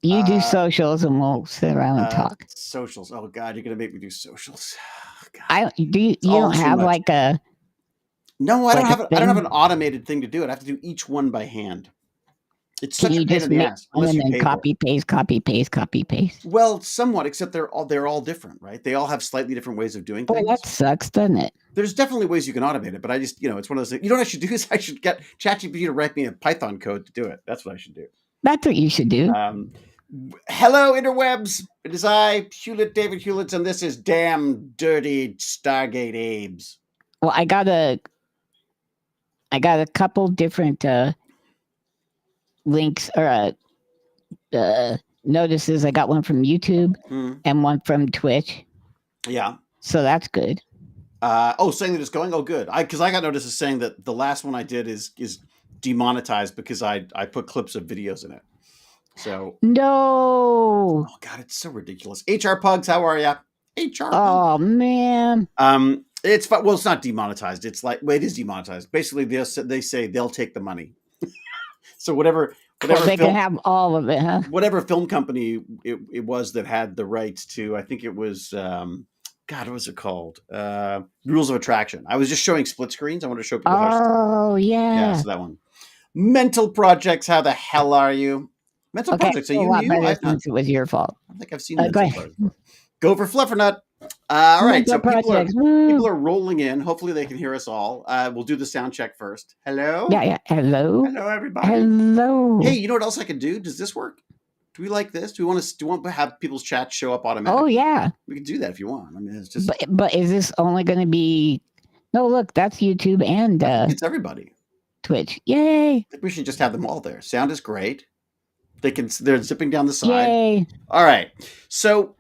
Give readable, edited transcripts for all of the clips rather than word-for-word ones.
You do socials, and we'll sit around and talk. Socials. Oh God, you're gonna make me do socials. God, I do. You all don't too have much. like a No, I don't like a have. I don't have an thing. automated thing to do it. I have to do each one by hand. It's Can such a you pain in just the make ass one unless and you then pay for it. copy paste, copy paste, copy paste? Well, somewhat, except they're all different, right? They all have slightly different ways of doing Boy, things. that sucks, doesn't it? There's definitely ways you can automate it, but I just, it's one of those things. You know what I should do is I should get ChatGPT to write me a Python code to do it. That's what I should do. That's what you should do. Hello, interwebs. It is I, Hewlett, David Hewlett, and this is Damn Dirty Stargate Abes. Well, I got a couple different links or notices. I got one from YouTube and one from Twitch. Yeah. So that's good. Saying that it's going. Oh, good. Because I got notices saying that the last one I did is demonetized because I put clips of videos in it. So no. Oh God, it's so ridiculous. HR Pugs, how are ya? HR. Oh man. It's fun. Well, it's not demonetized. It's like it is demonetized. Basically, they say they'll take the money. So whatever they can have all of it, huh? Whatever film company it was that had the rights to, I think it was God, what was it called? Rules of Attraction. I was just showing split screens. I want to show people. Oh yeah. So that one. Mental Projects. How the hell are you? Mental Projects. Are you new? Since it was your fault. I think I've seen Mental Projects. Go for Fluffernut. All right, so people are rolling in. Hopefully they can hear us all. We'll do the sound check first. Hello? Yeah. Hello? Hello, everybody. Hello. Hey, you know what else I can do? Does this work? Do we like this? Do we want to have people's chats show up automatically? Oh, yeah. We can do that if you want. I mean, it's just... But is this only going to be... No, look, that's YouTube and... it's everybody. Twitch. Yay. I think we should just have them all there. Sound is great. They're zipping down the side. Yay. All right. So...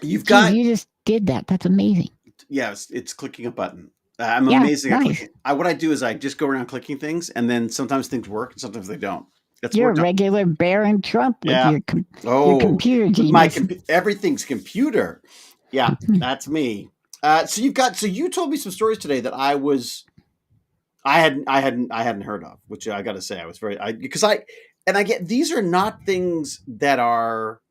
You just did that. That's amazing. Yeah, it's clicking a button. I'm amazing at clicking. What I do is I just go around clicking things, and then sometimes things work, and sometimes they don't. You're a regular Baron Trump with your computer genius. Everything's computer. Yeah, that's me. So you told me some stories today that I hadn't heard of, which I got to say I was these are not things that are.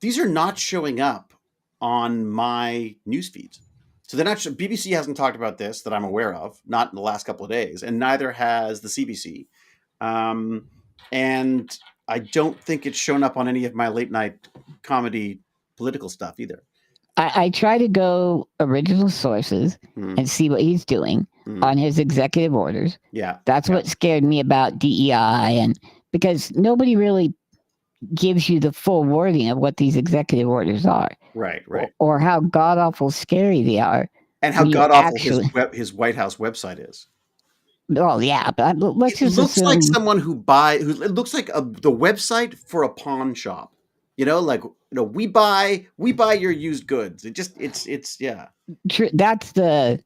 These are not showing up on my news feeds. So they're not. BBC hasn't talked about this that I'm aware of, not in the last couple of days, and neither has the CBC. And I don't think it's shown up on any of my late night comedy political stuff either. I try to go original sources and see what he's doing on his executive orders. Yeah. That's what scared me about DEI, and because nobody really gives you the full wording of what these executive orders are. Right. Or how god-awful scary they are. And how god-awful his White House website is. Oh, yeah. But let's just looks like someone it looks like the website for a pawn shop. We buy your used goods. It's yeah. True. That's the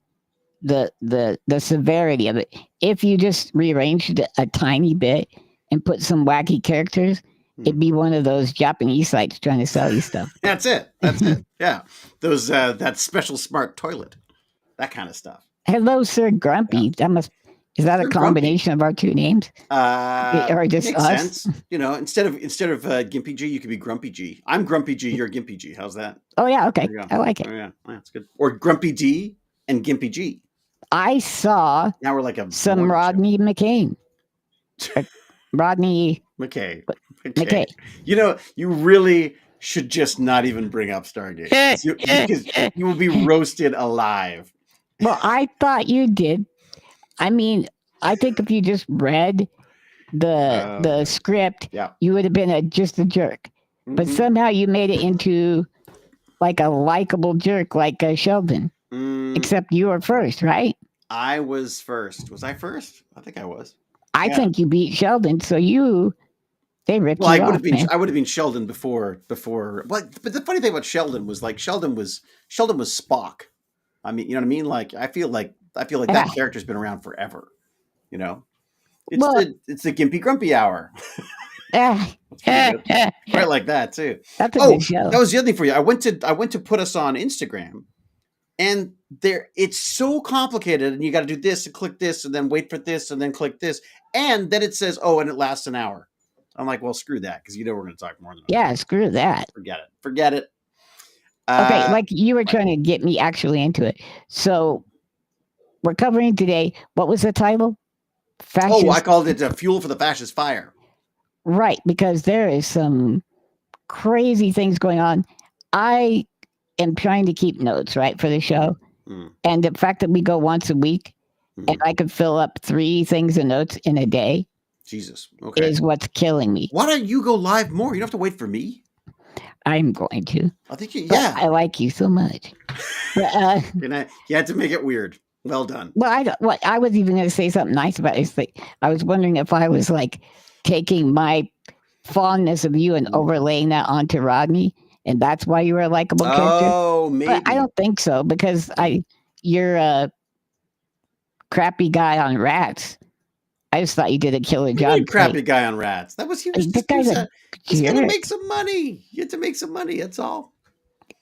severity of it. If you just rearranged it a tiny bit and put some wacky characters, it'd be one of those Japanese sites trying to sell you stuff. That's it. Yeah. Those that special smart toilet. That kind of stuff. Hello, Sir Grumpy. Yeah. Is that a combination of our two names? Or just makes us? Sense. Instead of Gimpy G, you could be Grumpy G. I'm Grumpy G, you're Gimpy G. How's that? Oh yeah, okay. I like it. Oh, yeah, that's good. Or Grumpy D and Gimpy G. I saw now we're like some Rodney McCain. Rodney McKay. You really should just not even bring up Stargate. Because you will be roasted alive. Well, I thought you did. I mean, I think if you just read the script, you would have been just a jerk. Mm-hmm. But somehow you made it into like a likable jerk, like Sheldon. Except you were first, right? I was first. Was I first? I think I was. I think you beat Sheldon, so they ripped you off. I would have been Sheldon before. But the funny thing about Sheldon was Sheldon was Spock. I mean, you know what I mean? Like I feel like that character's been around forever. It's the Gimpy Grumpy hour. Quite like that too. That's a good show. That was the other thing for you. I went to put us on Instagram, and it's so complicated, and you got to do this and click this, and then wait for this, and then click this, and then it says, and it lasts an hour. I'm like, well, screw that, because we're going to talk more than screw that. Forget it. Okay, like you were trying to get me actually into it. So we're covering today. What was the title? Fascist. Oh, I called it Fuel for the Fascist Fire. Right, because there is some crazy things going on. I am trying to keep notes, right, for the show. And the fact that we go once a week and I could fill up 3 things in notes in a day. Jesus. Okay. Is what's killing me. Why don't you go live more? You don't have to wait for me. I'm going to. I think I like you so much. But, you had to make it weird. Well done. Well, I was even going to say something nice about it. Like, I was wondering if I was like taking my fondness of you and overlaying that onto Rodney, and that's why you were a likable character. Oh, maybe. But I don't think so, because you're a crappy guy on Rats. I just thought you did a killer job. Crappy guy on Rats. That was he was he's gonna make some money. You had to make some money. That's all.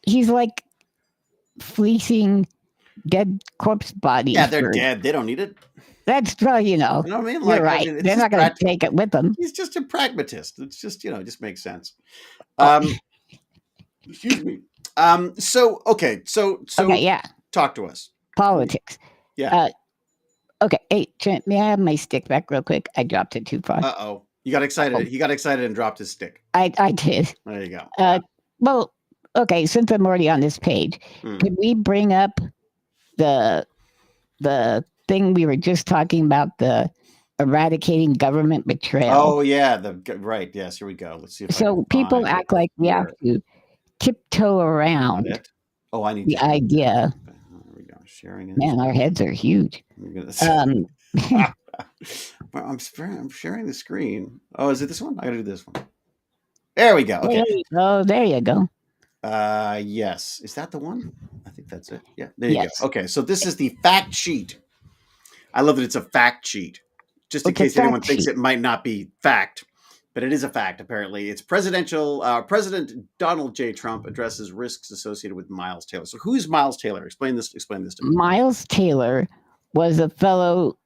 He's like fleecing dead corpse bodies. Yeah, they're dead. They don't need it. That's probably, you know what I mean? Like, you're right. They're not going to take it with them. He's just a pragmatist. It's just, it just makes sense. Excuse me. So okay, yeah. Talk to us. Politics. Yeah. Okay. Hey, Trent, may I have my stick back real quick? I dropped it too far. Uh-oh. You got excited. He got excited and dropped his stick. I did. There you go. Well, okay, since I'm already on this page, could we bring up the thing we were just talking about, the eradicating government betrayal? Oh, yeah. Right. Yes, here we go. Let's see if people act like we have to tiptoe around the idea. There we go. Sharing it. Man, our heads are huge. I'm sharing the screen. Oh, is it this one? I gotta do this one. There we go. Okay. There you go. Yes. Is that the one? I think that's it. Yeah. There you go. Okay. So this is the fact sheet. I love that it's a fact sheet. Just in case anyone thinks it might not be fact, but it is a fact, apparently. It's President Donald J. Trump addresses risks associated with Miles Taylor. So who's Miles Taylor? Explain this to me. Miles Taylor was a fellow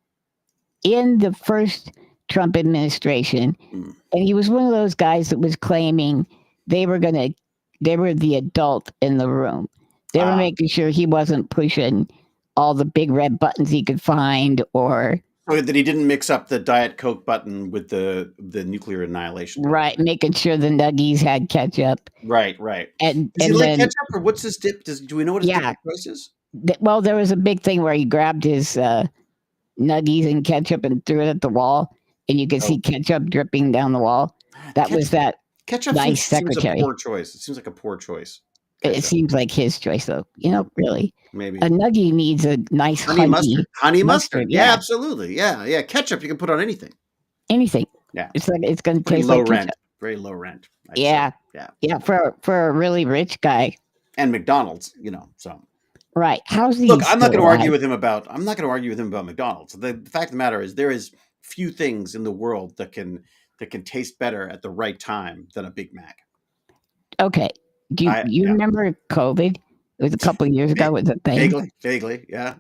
in the first Trump administration, and he was one of those guys that was claiming they were the adult in the room. They were making sure he wasn't pushing all the big red buttons he could find, or that he didn't mix up the Diet Coke button with the nuclear annihilation. Right, making sure the nuggies had ketchup. Right. And does he like ketchup, or what's his dip? Do we know what his dip choice is? Well, there was a big thing where he grabbed his nuggies and ketchup and threw it at the wall, and you could see ketchup dripping down the wall. That was that ketchup nice secretary. Seems a poor choice. It seems like a poor choice. Ketchup. It seems like his choice, though. Really. Maybe a nuggie needs a nice honey mustard. Yeah, absolutely. Yeah. Ketchup you can put on anything. Anything. Yeah. It's going to taste low like rent. ketchup. Very low rent. Yeah. For a really rich guy. And McDonald's, so. Right. How's he? Look, I'm not going to argue with him about McDonald's. The fact of the matter is there is few things in the world that can taste better at the right time than a Big Mac. Okay. Do you remember COVID? It was a couple of years ago. Was a thing. Vaguely. Yeah.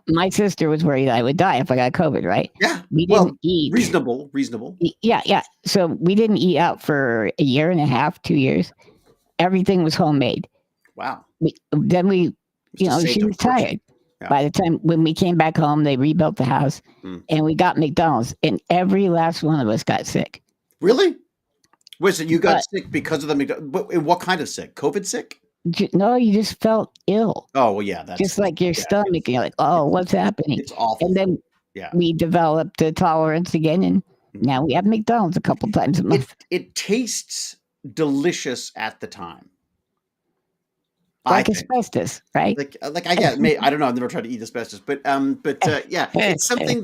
My sister was worried I would die if I got COVID. Right. Yeah. We didn't eat. Reasonable. Yeah. So we didn't eat out for a year and a half, 2 years. Everything was homemade. Wow. She was tired. Yeah. By the time when we came back home, they rebuilt the house, and we got McDonald's, and every last one of us got sick. Really? Wait, so you got sick because of the McDonald's? What kind of sick? COVID sick? No, you just felt ill. Oh, well, yeah. That's just like your stomach. And you're like, what's happening? It's awful. And then we developed a tolerance again, and now we have McDonald's a couple times a month. It tastes delicious at the time. Like asbestos, right? I don't know. I've never tried to eat asbestos, but yeah, it's something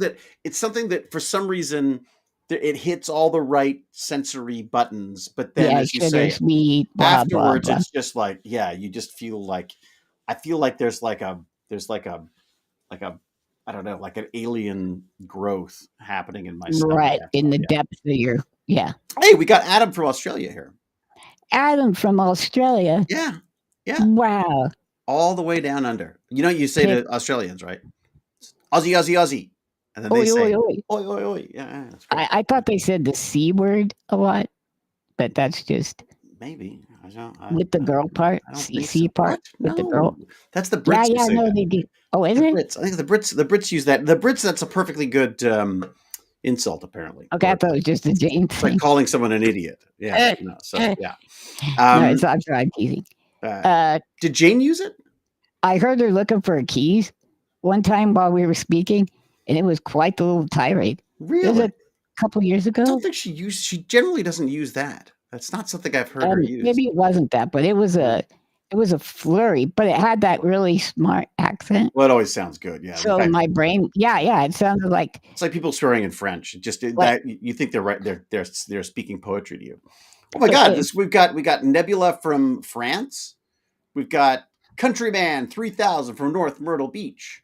that for some reason it hits all the right sensory buttons, but then as you say, sweet, afterwards, it's just like you just feel like I feel like there's like a I don't know, like an alien growth happening in my stomach, right in the depths of your Hey, we got Adam from Australia here. Adam from Australia. Yeah. Wow. All the way down under. You say to Australians, right? Aussie, Aussie, Aussie. And then they say, oi. Oi, oi, oi. Yeah, that's great. I thought they said the C word a lot, but that's just maybe. With the girl part, I don't think C so. part What? with the No, girl. that's the Brits who say No, that. they do. Oh, is The it? Brits. I think the Brits use that. The Brits, that's a perfectly good insult, apparently. Okay, I thought it was just a Jane It's like thing. calling someone an idiot. Yeah. No, so yeah. No, it's I'm sorry, I'm teasing. Did Jane use it? I heard her looking for keys one time while we were speaking, and it was quite the little tirade. Really? It was a couple years ago. I don't think she generally doesn't use that. That's not something I've heard her use. Maybe it wasn't that, but it was a flurry, but it had that really smart accent. Well, it always sounds good. Yeah. So my brain, it sounded like it's like people swearing in French. That you think they're right. They're speaking poetry to you. Oh my God! We got Nebula from France. We've got Countryman 3000 from North Myrtle Beach.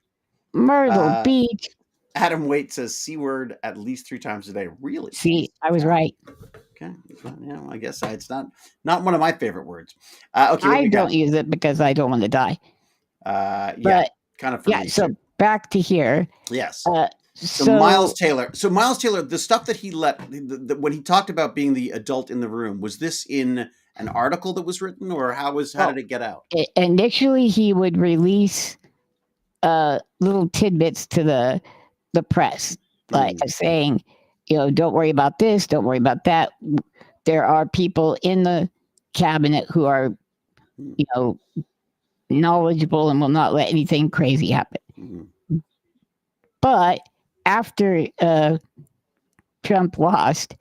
Myrtle Beach. Adam Waite says C word at least 3 times a day. Really? See, I was right. Okay. Yeah, I guess it's not one of my favorite words. Okay, I don't use it because I don't want to die. But kind of for me so too. Back to here. Yes. So Miles Taylor. So Miles Taylor, the stuff that he when he talked about being the adult in the room, was this in an article that was written, or how did it get out? Initially, he would release little tidbits to the press, like saying, don't worry about this, don't worry about that. There are people in the cabinet who are, knowledgeable and will not let anything crazy happen. Mm-hmm. But after Trump lost,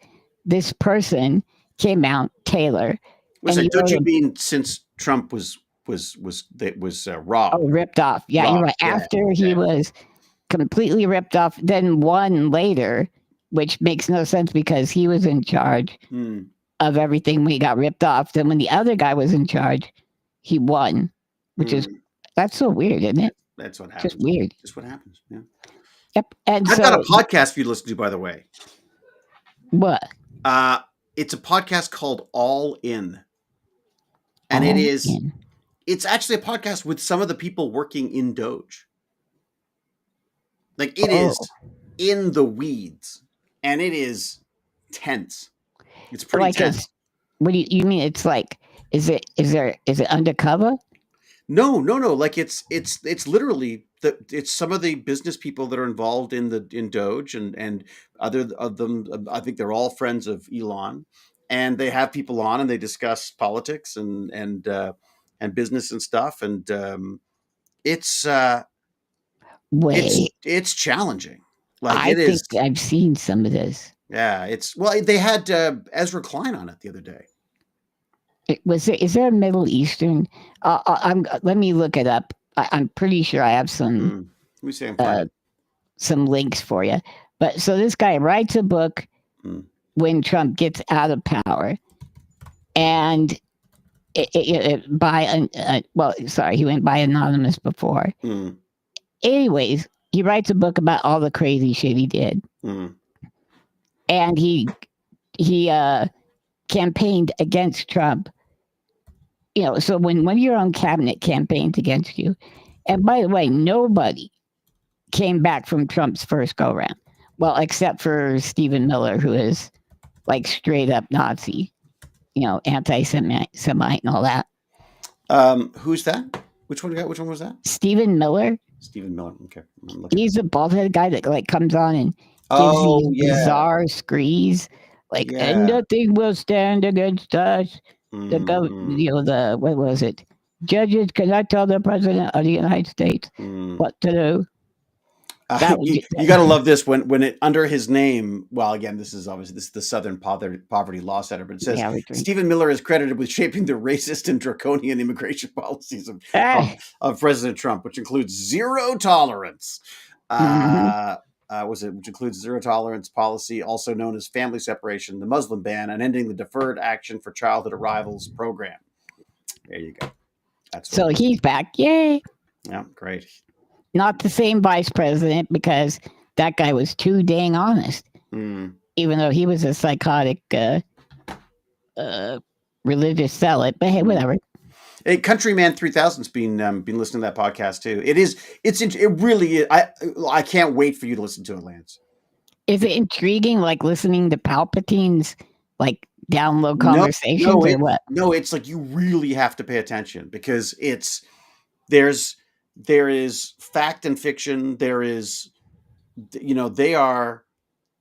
this person came out, Taylor. Don't you mean since Trump was robbed? Oh, ripped off. Yeah, robbed. You're right. After he was completely ripped off, then won later, which makes no sense because he was in charge of everything when he got ripped off. Then when the other guy was in charge, he won, which that's so weird, isn't it? That's what happens. Just weird. Just what happens. Yeah. Yep. And I've got a podcast for you to listen to, by the way. What? It's a podcast called All In. And it's actually a podcast with some of the people working in Doge. Like it is in the weeds, and it is tense. It's pretty tense. What do you mean? It's like, is it undercover? No. Like it's literally it's some of the business people that are involved in Doge and other of them. I think they're all friends of Elon, and they have people on and they discuss politics and business and stuff. And it's challenging. Like I think I've seen some of this. Yeah, they had Ezra Klein on it the other day. Is there a Middle Eastern? Let me look it up. I'm pretty sure I have some. Some links for you. But so this guy writes a book when Trump gets out of power, and he went by anonymous before. Anyways, he writes a book about all the crazy shit he did, and he campaigned against Trump. So when your own cabinet campaigns against you, and by the way, nobody came back from Trump's first go round. Well, except for Stephen Miller, who is like straight up Nazi, anti-Semite and all that. Who's that? Which one was that? Stephen Miller. Stephen Miller. Okay. He's a bald-headed guy that comes on and gives these bizarre screes. And nothing will stand against us. What was it? Judges cannot tell the president of the United States what to do. You got to love this when it under his name. Well, again, this is the Southern Poverty Law Center, but it says Stephen Miller is credited with shaping the racist and draconian immigration policies of President Trump, which includes zero tolerance. Which includes zero tolerance policy, also known as family separation, the Muslim ban, and ending the Deferred Action for Childhood Arrivals program. There you go. So he's back. Yay. Yeah, great. Not the same vice president because that guy was too dang honest. Even though he was a psychotic religious zealot. But hey, whatever. Countryman 3000's been listening to that podcast too. It really is. I can't wait for you to listen to it, Lance. Is it intriguing, like listening to Palpatine's like download conversations or what? No, it's like you really have to pay attention because there is fact and fiction. There is, they are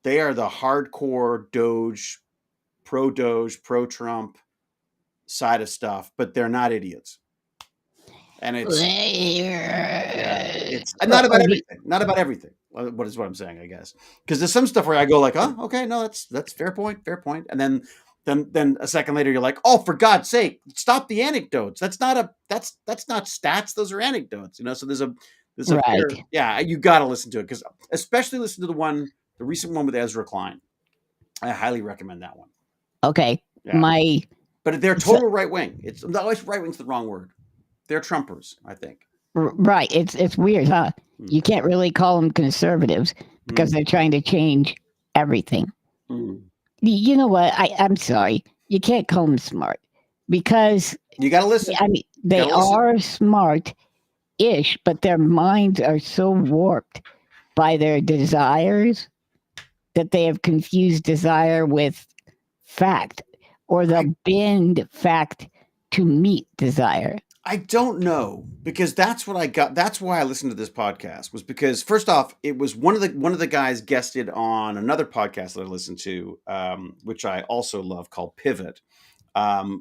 the hardcore Doge, pro Trump side of stuff, but they're not idiots. And it's not about everything. Not about everything. What is what I'm saying, I guess. Because there's some stuff where I go like, oh, okay, no, that's fair point. And then a second later you're like, oh, for God's sake, stop the anecdotes. That's not stats. Those are anecdotes. So there's a right. You got to listen to it, because especially listen to the recent one with Ezra Klein. I highly recommend that one. Okay, yeah. But they're total right wing. It's right wing's the wrong word. They're Trumpers, I think. Right. It's weird, huh? You can't really call them conservatives because they're trying to change everything. You know what? I'm sorry. You can't call them smart because you got to listen. I mean, they are smart-ish, but their minds are so warped by their desires that they have confused desire with fact, or they'll bend fact to meet desire. I don't know, because that's what I got. That's why I listened to this podcast, was because first off, it was one of the guys guested on another podcast that I listened to, which I also love, called Pivot,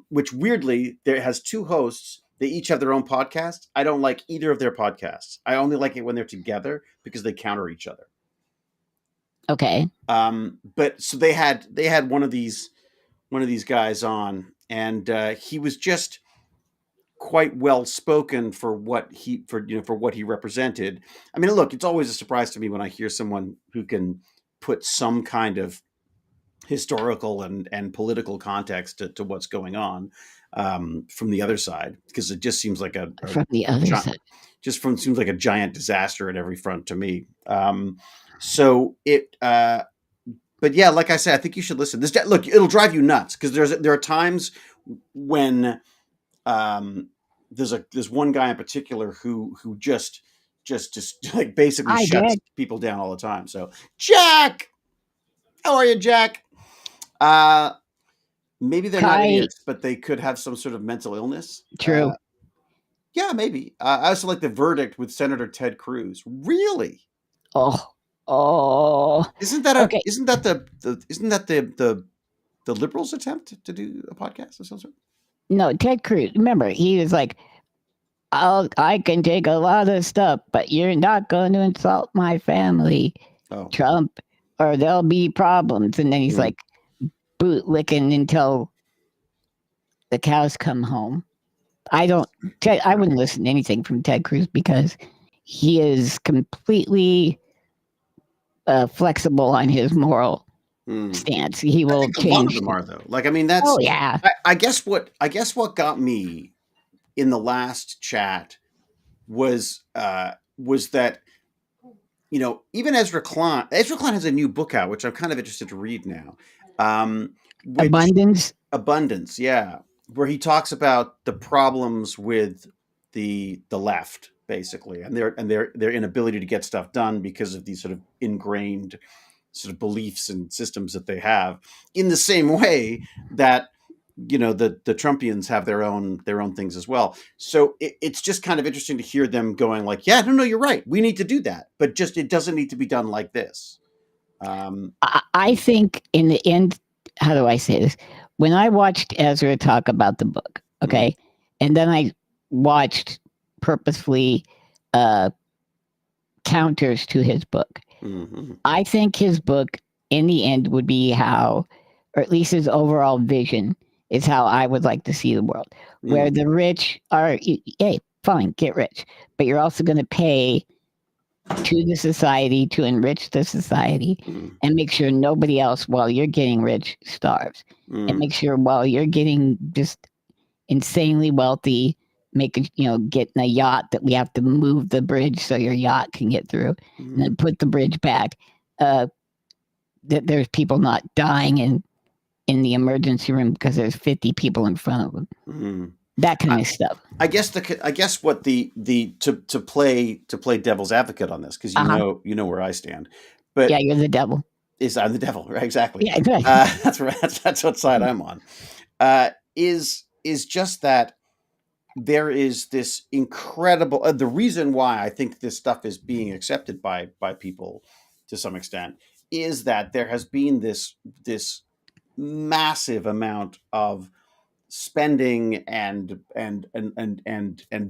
which weirdly there has two hosts. They each have their own podcast. I don't like either of their podcasts. I only like it when they're together because they counter each other. Okay. But so they had one of these guys on, and he was just quite well spoken for what he represented. I mean, look, it's always a surprise to me when I hear someone who can put some kind of historical and political context to what's going on from the other side, because it just seems like seems like a giant disaster at every front to me. But yeah, like I said, I think you should listen. Look, it'll drive you nuts, because there are times when there's one guy in particular who just like basically shuts people down all the time. So, Jack, how are you, Jack? Maybe they're not idiots, but they could have some sort of mental illness. True. Yeah, maybe. I also like The Verdict with Senator Ted Cruz. Really? Oh. Isn't that the liberals' attempt to do a podcast of some sort? No, Ted Cruz. Remember, he was like, I can take a lot of stuff, but you're not going to insult my family, Trump, or there'll be problems. And then he's like bootlicking until the cows come home. I wouldn't listen to anything from Ted Cruz because he is completely flexible on his moral stance. He will change. A lot of them are, though. Like, I mean, that's. Oh yeah. I guess what got me in the last chat was that, even Ezra Klein has a new book out, which I'm kind of interested to read now. Abundance, yeah, where he talks about the problems with the left, basically, and their inability to get stuff done because of these sort of ingrained sort of beliefs and systems that they have, in the same way that the Trumpians have their own things as well. So it's just kind of interesting to hear them going like, yeah, no, you're right, we need to do that, but just it doesn't need to be done like this. I think in the end, how do I say this? When I watched Ezra talk about the book, okay, and then I watched purposefully counters to his book. I think his book in the end would be how, or at least his overall vision is how I would like to see the world, where the rich are, hey, fine, get rich, but you're also going to pay to the society to enrich the society and make sure nobody else, while you're getting rich, starves. And make sure while you're getting just insanely wealthy, getting a yacht that we have to move the bridge so your yacht can get through, and then put the bridge back, that there's people not dying in the emergency room because there's 50 people in front of them. that kind of stuff. I guess what the to play devil's advocate on this, because you know where I stand, but yeah, you're the devil. I'm the devil, right? Exactly. Yeah, exactly. That's right. That's what side I'm on. Is just that there is this incredible. The reason why I think this stuff is being accepted by people to some extent is that there has been this massive amount of spending and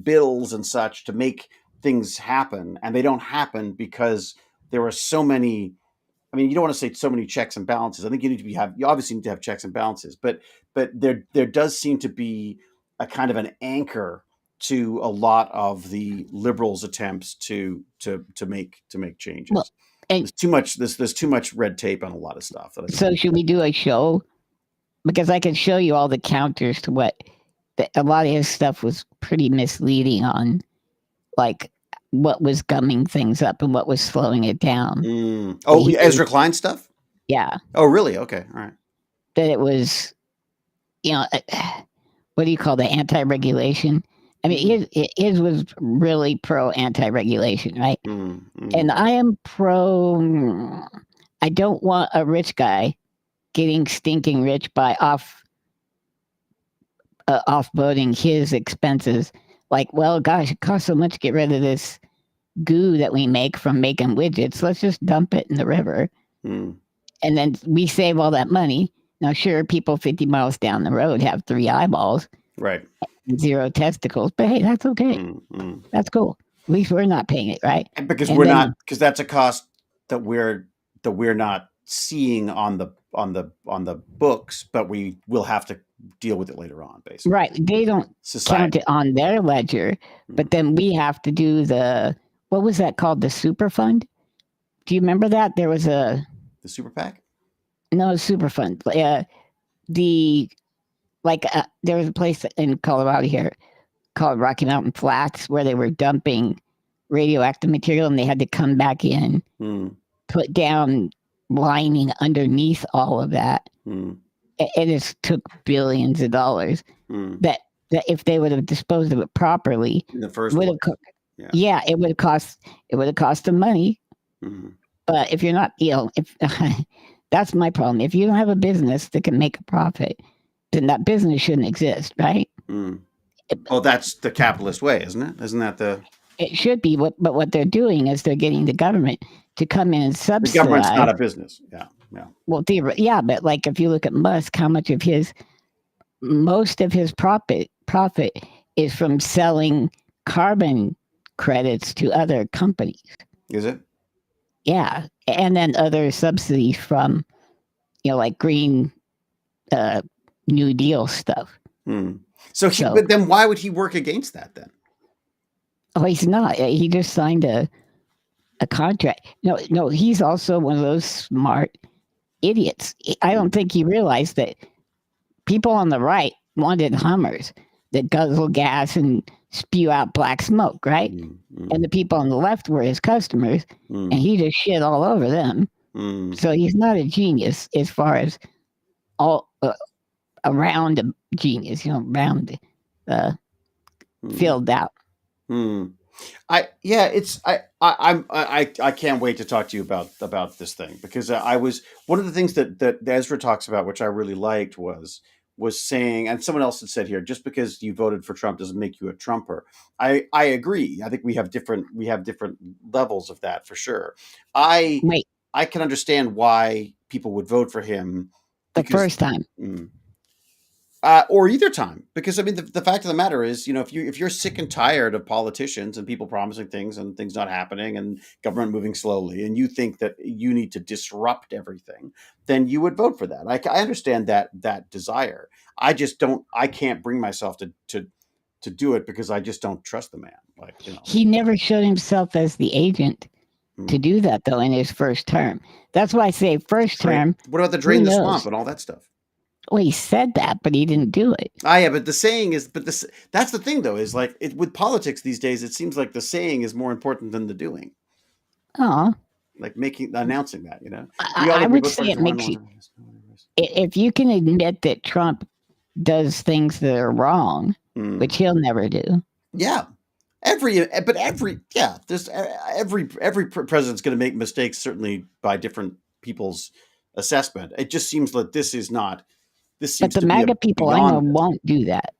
bills and such to make things happen, and they don't happen because there are so many. I mean, you don't want to say so many checks and balances. I think you obviously need to have checks and balances, but there does seem to be a kind of an anchor to a lot of the liberals' attempts to make changes. Well, and there's too much there's too much red tape on a lot of stuff. So should we do a show? Because I could show you all the counters to what a lot of his stuff was pretty misleading on, like what was gumming things up and what was slowing it down. Oh, Ezra Klein stuff? Yeah. Oh, really? Okay. All right. That it was, what do you call the anti-regulation? I mean, his was really pro anti-regulation, right? And I am pro. I don't want a rich guy getting stinking rich by offloading his expenses. Like, well, gosh, it costs so much to get rid of this goo that we make from making widgets. Let's just dump it in the river. And then we save all that money. Now, sure, people 50 miles down the road have 3 eyeballs. Right. And 0 testicles. But hey, that's okay. That's cool. At least we're not paying it, right? And because because that's a cost that we're not seeing on the books, but we will have to deal with it later on, basically. Right. They don't count it on their ledger, but then we have to do what was that called? The super fund? Do you remember that? There was the super PAC? No, super fund. There was a place in Colorado here called Rocky Mountain Flats where they were dumping radioactive material and they had to come back in, put down lining underneath all of that. It just took billions of dollars that if they would have disposed of it properly in the first place. It would have cost them money. But if you're not, if that's my problem. If you don't have a business that can make a profit, then that business shouldn't exist, right? Oh, that's the capitalist way, isn't it? Isn't that the? It should be, but what they're doing is they're getting the government to come in and subsidize. The government's not a business. Yeah. Well, but like if you look at Musk, how much of most of his profit is from selling carbon credits to other companies. Is it? Yeah, and then other subsidies from, like Green New Deal stuff. But then why would he work against that then? Oh, he's not. He just signed a contract. No, he's also one of those smart idiots. I don't think he realized that people on the right wanted Hummers that guzzle gas and spew out black smoke, right? And the people on the left were his customers, and he just shit all over them. So he's not a genius as far as all around a genius, round filled out. I can't wait to talk to you about this thing, because I was one of the things that Ezra talks about, which I really liked, was saying, and someone else had said here, just because you voted for Trump doesn't make you a Trumper. I agree. I think we have different levels of that for sure. I can understand why people would vote for him the first time. Or either time, because I mean the fact of the matter is, if you're sick and tired of politicians and people promising things and things not happening and government moving slowly, and you think that you need to disrupt everything, then you would vote for that. I understand that desire. I can't bring myself to do it because I just don't trust the man. He never showed himself as the agent to do that though in his first term. That's why I say first term. What about the drain the swamp and all that stuff? Well, he said that, but he didn't do it. Yeah, but the saying is, that's the thing though, is with politics these days, it seems like the saying is more important than the doing. Oh. Like announcing that, I would say it makes you, if you can admit that Trump does things that are wrong, which he'll never do. Yeah. Every president's going to make mistakes, certainly by different people's assessment. It just seems that this is not. This seems but the MAGA people I know won't do that.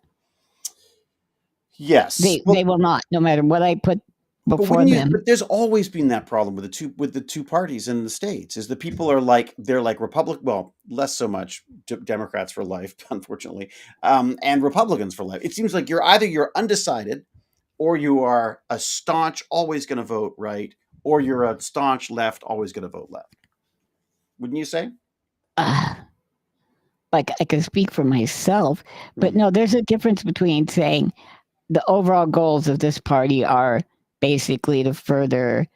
Yes, they will not, no matter what I put before them. But there's always been that problem with the two parties in the States. Is the people are like they're like Republic. Well, less so much Democrats for life, unfortunately, and Republicans for life. It seems like you're undecided, or you are a staunch, always going to vote right, or you're a staunch left, always going to vote left. Wouldn't you say? Like I can speak for myself, but no, there's a difference between saying the overall goals of this party are basically to further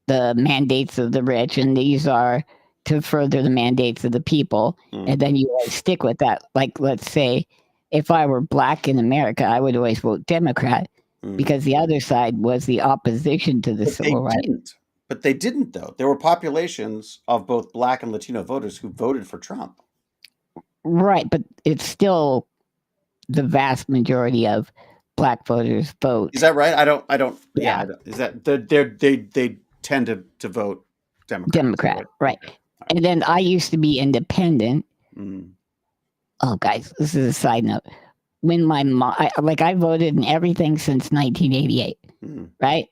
the mandates of the rich, and these are to further the mandates of the people. And then you always stick with that. Like, let's say, if I were black in America, I would always vote Democrat because the other side was the opposition to the civil rights. But they didn't, though. There were populations of both black and Latino voters who voted for Trump. Right, but it's still the vast majority of black voters vote. Is that right? I don't. Yeah. Is that they tend to vote Democrat, right? Okay. And then I used to be independent. Oh, guys, this is a side note. When my mom, I voted in everything since 1988, right?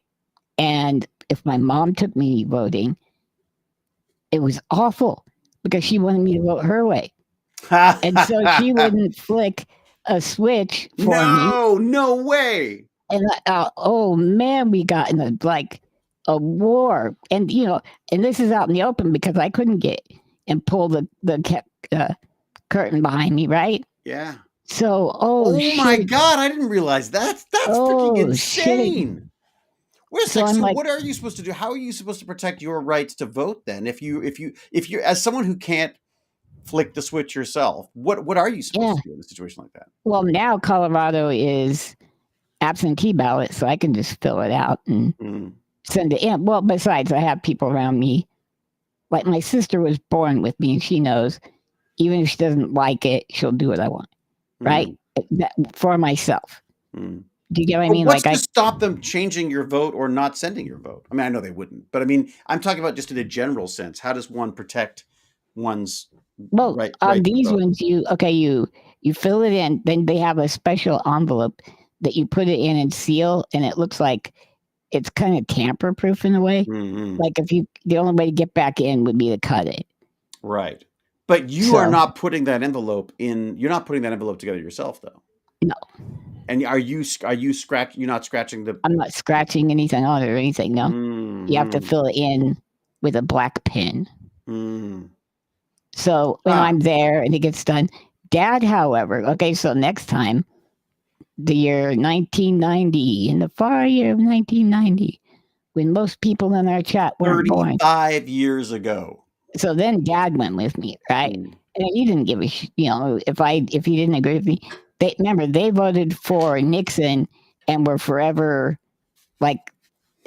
And if my mom took me voting, it was awful because she wanted me to vote her way. And so she wouldn't flick a switch for me. No way. And oh man, we got in a war, and and this is out in the open because I couldn't get and pull the curtain behind me, right? Yeah. So oh my God, I didn't realize that's freaking insane. Wait a second. So what are you supposed to do? How are you supposed to protect your rights to vote then? If you as someone who can't flick the switch yourself, what are you supposed to do in a situation like that? Well, now Colorado is absentee ballot, so I can just fill it out and send it in. Well, besides, I have people around me. Like my sister was born with me, and she knows even if she doesn't like it, she'll do what I want, right? For myself. Do you get what I mean? What's to stop them changing your vote or not sending your vote? I mean, I know they wouldn't, but I mean, I'm talking about just in a general sense. How does one protect one's right on these ones? You fill it in, then they have a special envelope that you put it in and seal, and it looks like it's kind of tamper-proof in a way. Like the only way to get back in would be to cut it. Right. But you are not putting that envelope in. You're not putting that envelope together yourself, though. No. And are you you're not scratching the? I'm not scratching anything on it or anything. No. You have to fill it in with a black pen. So when I'm there and it gets done, Dad, however, so next time, the year 1990, in the far year of 1990, when most people in our chat weren't born. 35 years ago. So then Dad went with me, right? And he didn't give a if he didn't agree with me. They voted for Nixon and were forever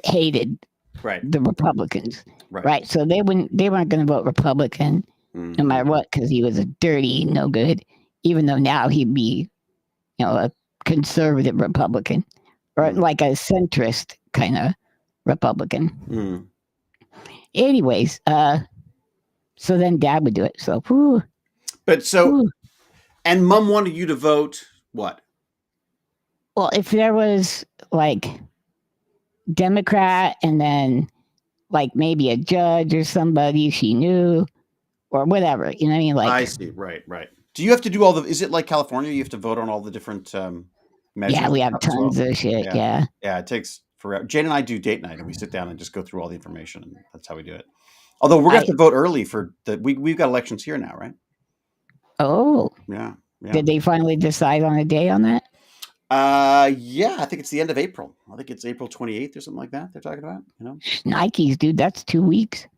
hated the Republicans, right? So they weren't going to vote Republican no matter what because he was a dirty no good. Even though now he'd be, a conservative Republican or like a centrist kind of Republican. Anyways, so then Dad would do it. So, and Mom wanted you to vote what? Well, if there was Democrat and then maybe a judge or somebody she knew or whatever, you know what I mean? I see. Right. Do you have to do all is it like California? You have to vote on all the different measures? Yeah, we have tons of shit. Yeah. It takes forever. Jane and I do date night and we sit down and just go through all the information, and that's how we do it. Although we're going to have to vote early for we've got elections here now, right? Oh. Yeah. Did they finally decide on a day on that? Yeah, I think it's the end of April. I think it's April 28th or something like that they're talking about, Nikes, dude, that's 2 weeks.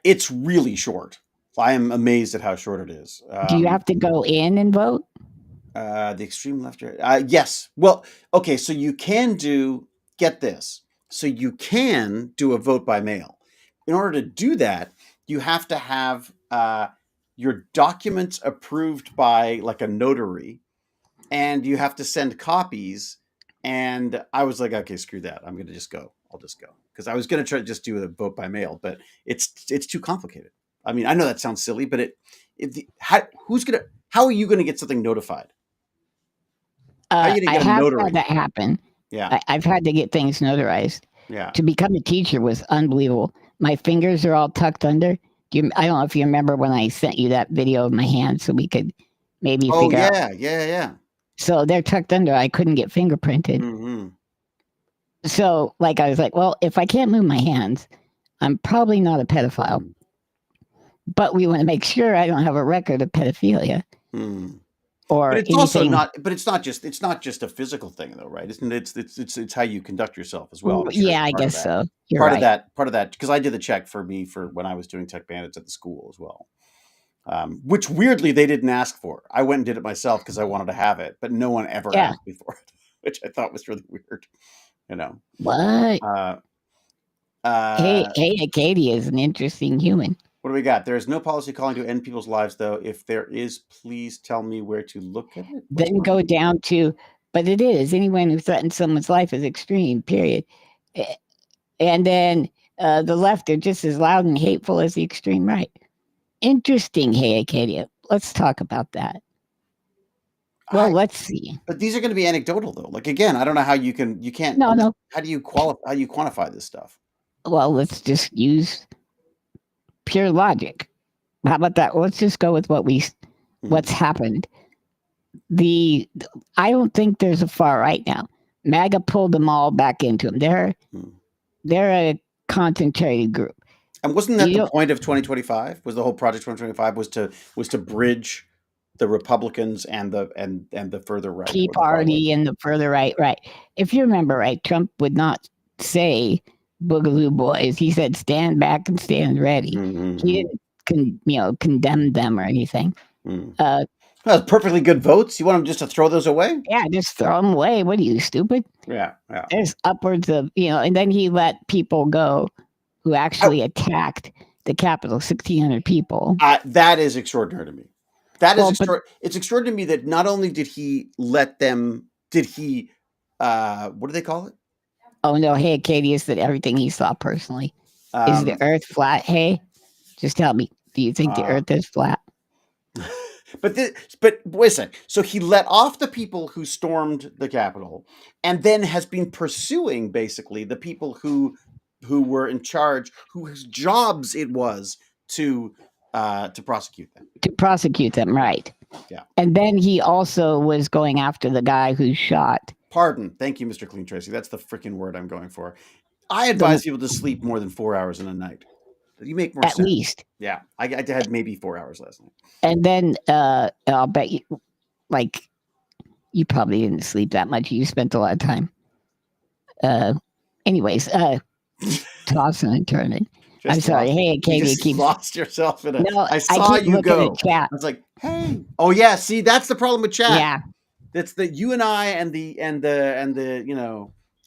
It's really short. I am amazed at how short it is. Do you have to go in and vote? The extreme left. Yes. Well, okay, so you can get this. So you can do a vote by mail. In order to do that, you have to have your documents approved by a notary, and you have to send copies. And I was like, okay, screw that. I'm going to just go. I'll just go. Because I was going to try to just do a vote by mail, but it's too complicated. I mean, I know that sounds silly, but how are you going to get something notified? How are you going to I get a have notary? had that happen. Yeah. I've had to get things notarized. Yeah. To become a teacher was unbelievable. My fingers are all tucked under. I don't know if you remember when I sent you that video of my hands so we could maybe figure out. Yeah. So they're tucked under. I couldn't get fingerprinted. Mm-hmm. So, like, I was like, well, if I can't move my hands, I'm probably not a pedophile. Mm. But we want to make sure I don't have a record of pedophilia. Mm. Or but it's anything. Also not. But it's not just a physical thing, though, right? Isn't it? It's how you conduct yourself as well. Sure yeah, I guess so. You're part right. Part of that, because I did the check for when I was doing Tech Bandits at the school as well, which weirdly they didn't ask for. I went and did it myself because I wanted to have it, but no one ever asked me for it, which I thought was really weird. You know what? Hey, Acadia is an interesting human. What do we got? There is no policy calling to end people's lives, though. If there is, please tell me where to look at it. Then go down to, but it is anyone who threatens someone's life is extreme, period. And then the left are just as loud and hateful as the extreme right. Interesting, hey, Acadia. Let's talk about that. Well, let's see. But these are going to be anecdotal, though. Like, again, I don't know how you can't. No. How do you quantify this stuff? Well, let's just use pure logic. How about that? Let's just go with what's happened. I don't think there's a far right now. MAGA pulled them all back into them. They're a concentrated group. And wasn't that the point of 2025? Was the whole project 2025 was to bridge the Republicans and the further right, Tea Party and the further right? If you remember right, Trump would not say Boogaloo Boys. He said stand back and stand ready. Mm-hmm. He didn't condemn them or anything. Mm. Well, perfectly good votes. You want them just to throw those away? Yeah, just throw them away. What are you, stupid? Yeah. There's upwards of, and then he let people go who actually attacked the Capitol, 1,600 people. That is extraordinary to me. It's extraordinary to me that not only did he let them, what do they call it? Oh, no. Hey, Acadia, is that everything he saw personally? Is the earth flat? Hey, just tell me, do you think the earth is flat? But wait a second. So he let off the people who stormed the Capitol, and then has been pursuing basically the people who were in charge, whose jobs it was to prosecute them. To prosecute them, right? Yeah. And then he also was going after the guy who shot. Pardon. Thank you, Mr. Clean Tracy. That's the freaking word I'm going for. I advise people to sleep more than 4 hours in a night. You make more sense. At least. Yeah. I had maybe 4 hours last night. And then I'll bet you, you probably didn't sleep that much. You spent a lot of time. Anyways, tossing and turning. I'm sorry. Hey, Acadia, you lost yourself in a. No, I saw you go. Chat. I was like, hey. Oh yeah. See, that's the problem with chat. Yeah. That's the you and I and the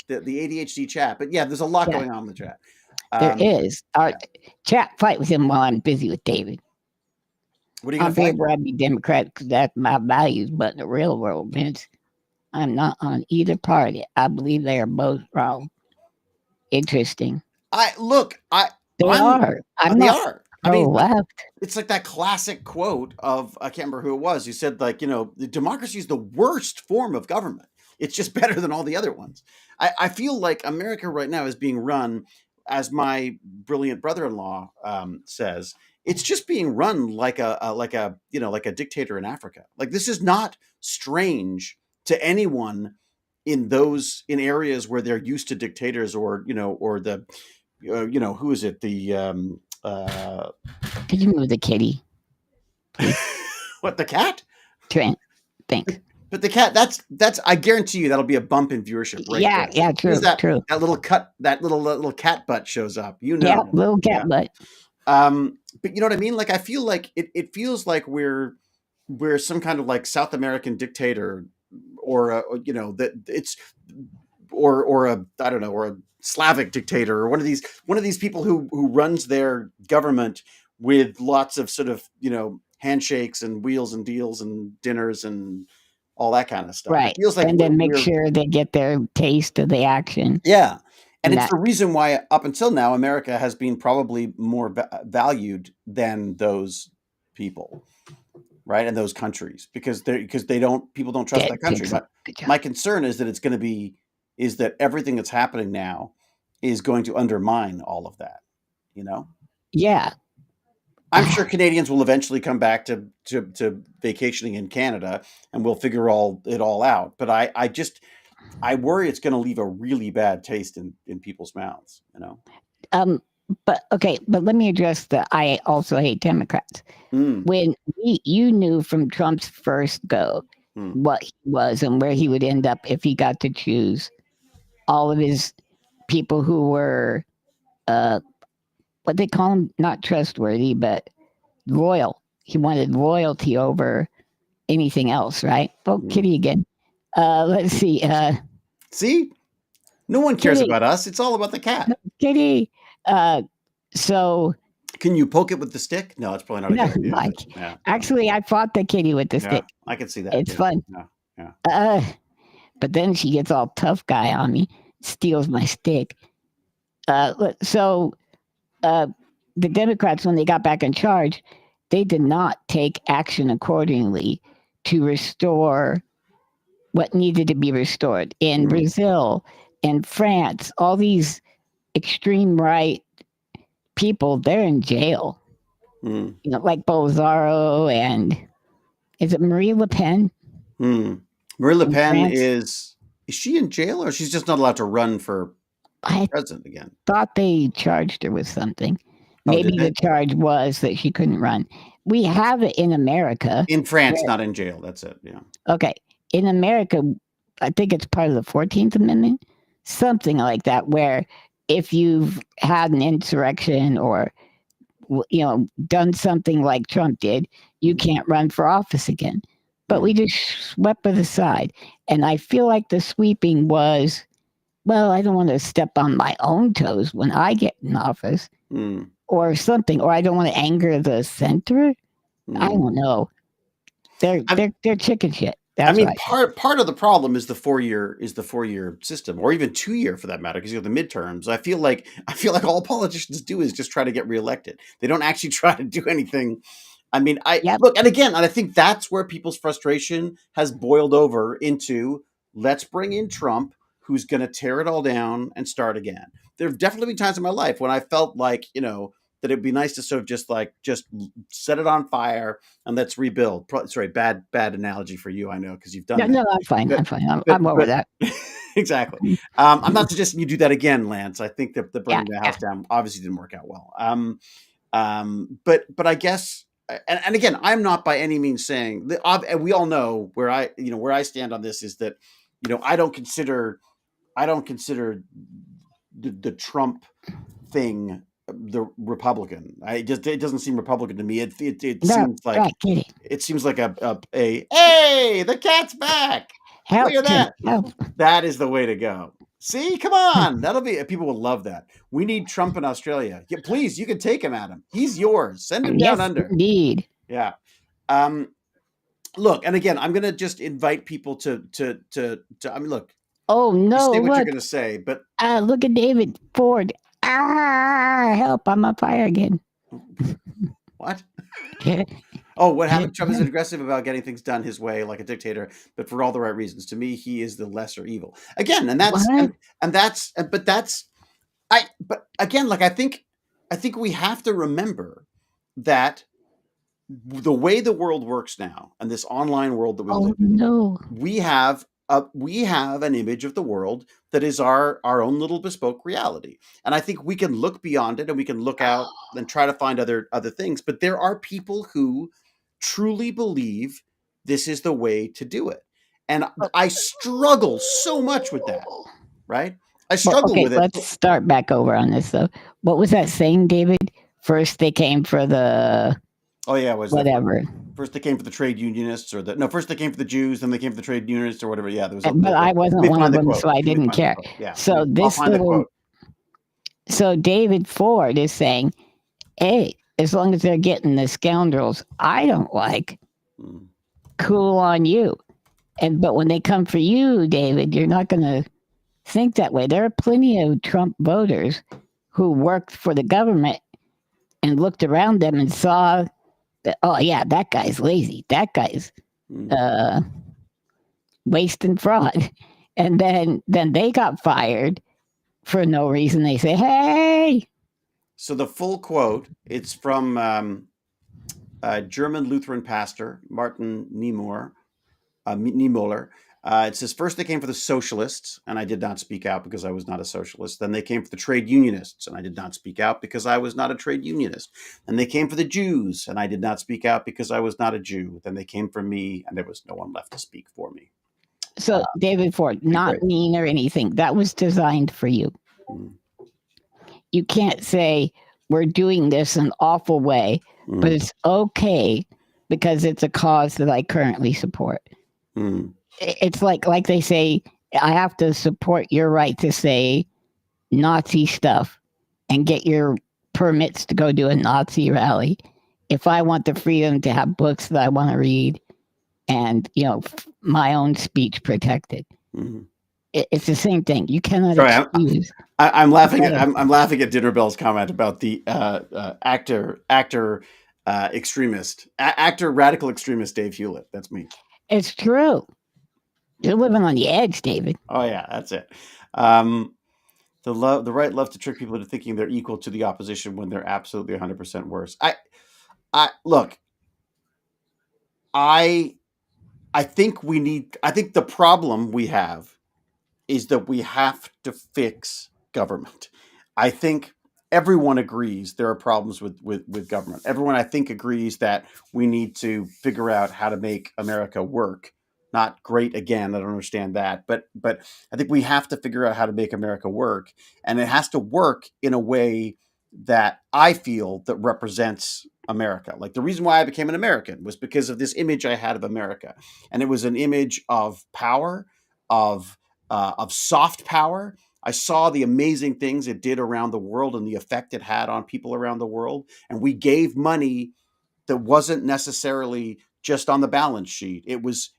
the ADHD chat. But yeah, there's a lot going on in the chat. There is. Our chat fight with him while I'm busy with David. What are you going to fight? I'd be Democrat because that's my values, but in the real world, Vince, I'm not on either party. I believe they are both wrong. Interesting. They are. I'm they not. Are. I mean, left. It's like that classic quote of, I can't remember who it was, who said, the democracy is the worst form of government. It's just better than all the other ones. I feel like America right now is being run, as my brilliant brother-in-law says, it's just being run like a dictator in Africa. Like, this is not strange to anyone in areas where they're used to dictators or the who is it? Could you move the kitty? What, the cat? Trent, thanks. But the cat, that's I guarantee you that'll be a bump in viewership right there. Yeah, true. True. That little cat butt shows up. Yeah, little cat butt. But you know what I mean? Like, I feel like it feels like we're some kind of like South American dictator, or a Slavic dictator, or one of these people who runs their government with lots of sort of handshakes and wheels and deals and dinners and all that kind of stuff. Right. It feels like and then make sure they get their taste of the action. Yeah. And it's that, the reason why up until now, America has been probably more valued than those people, right? And those countries, because people don't trust that country. But my concern is that is that everything that's happening now is going to undermine all of that, you know? Yeah. I'm sure Canadians will eventually come back to vacationing in Canada, and we'll figure it all out. But I worry it's going to leave a really bad taste in people's mouths, you know? But let me address I also hate Democrats. When you knew from Trump's first go what he was and where he would end up if he got to choose all of his people who were, what they call them, not trustworthy, but loyal. He wanted loyalty over anything else, right? Oh, Kitty again. Let's see. See? No one cares about us. It's all about the cat. No, Kitty. So... Can you poke it with the stick? No, it's probably not a good idea. Yeah. Actually, I fought the kitty with the stick. I can see that. It's fun. Yeah. But then she gets all tough guy on me, steals my stick. So the Democrats, when they got back in charge, they did not take action accordingly to restore what needed to be restored. In Brazil, in France, all these extreme right people, they're in jail. You know, like Bolsonaro and is it Marie Le Pen? Marie Le Pen is she in jail, or she's just not allowed to run for president again? Thought they charged her with something. Maybe the charge was that she couldn't run. We have it in America. In France, not in jail. That's it. Yeah. Okay. In America, I think it's part of the 14th Amendment, something like that, where if you've had an insurrection or, you know, done something like Trump did, you can't run for office again. But we just swept it aside. And I feel like the sweeping was, well, I don't want to step on my own toes when I get in office or something, or I don't want to anger the center. I don't know. They're chicken shit. That's part of the problem is the 4-year system, or even 2-year for that matter, because you have the midterms. I feel like all politicians do is just try to get reelected. They don't actually try to do anything. I mean, look, and again, and I think that's where people's frustration has boiled over into, let's bring in Trump, who's going to tear it all down and start again. There have definitely been times in my life when I felt like, you know, that it'd be nice to sort of just set it on fire and let's rebuild. Sorry, bad analogy for you, I know, because you've done that. No, I'm fine. I'm over that. Exactly. I'm not suggesting you do that again, Lance. I think that the burning the house down obviously didn't work out well. But I guess, and again, I'm not by any means saying that, and we all know where I stand on this is that, you know, I don't consider the Trump thing the Republican. It doesn't seem Republican to me. It seems like it seems like a hey, the cat's back. Help, look at that. Help. That is the way to go. See, come on, that'll be, people will love that. We need Trump in Australia. Yeah, please, you can take him, Adam. He's yours. Send him down under. Indeed. Yeah. Look, and again, I'm gonna just invite people to. I mean, look. Oh no! Say what you're gonna say, but look at David Ford. Help! I'm on fire again. What? Oh, what happened? Trump is aggressive about getting things done his way, like a dictator, but for all the right reasons. To me, he is the lesser evil. Again, but again, like I think we have to remember that the way the world works now, and this online world that we live in, we have an image of the world that is our own little bespoke reality. And I think we can look beyond it and we can look out and try to find other things. But there are people who truly believe this is the way to do it. And I struggle so much with that, right? I struggle with it. Let's start back over on this, though. What was that saying, David? First they came for the... Oh, yeah. Whatever. First they came for the trade unionists, first they came for the Jews, then they came for the trade unionists or whatever. Yeah, there was. But I wasn't one of them, so I didn't care. Yeah. So so David Ford is saying, "Hey, as long as they're getting the scoundrels I don't like, cool on you." But when they come for you, David, you're not going to think that way. There are plenty of Trump voters who worked for the government and looked around them and saw that, oh yeah, that guy's lazy. That guy's waste and fraud. And then they got fired for no reason. They say, hey. So the full quote, it's from German Lutheran pastor Martin Niemöller. It says, first they came for the socialists, and I did not speak out because I was not a socialist. Then they came for the trade unionists, and I did not speak out because I was not a trade unionist. Then they came for the Jews, and I did not speak out because I was not a Jew. Then they came for me, and there was no one left to speak for me. So, David Ford, not great. Mean or anything. That was designed for you. Mm. You can't say, we're doing this an awful way, but it's okay because it's a cause that I currently support. Mm. It's like they say, I have to support your right to say Nazi stuff and get your permits to go do a Nazi rally. If I want the freedom to have books that I want to read and, my own speech protected. Mm-hmm. It's the same thing. You cannot excuse. I'm laughing at I'm laughing at Dinner Bell's comment about the actor radical extremist Dave Hewlett. That's me. It's true. You're living on the edge, David. Oh yeah, that's it. The right love to trick people into thinking they're equal to the opposition when they're absolutely 100% worse. I think the problem we have is that we have to fix government. I think everyone agrees there are problems with government. Everyone, I think, agrees that we need to figure out how to make America work. Not great again, I don't understand that. But I think we have to figure out how to make America work. And it has to work in a way that I feel that represents America. Like the reason why I became an American was because of this image I had of America. And it was an image of power, of soft power. I saw the amazing things it did around the world and the effect it had on people around the world. And we gave money that wasn't necessarily just on the balance sheet. It was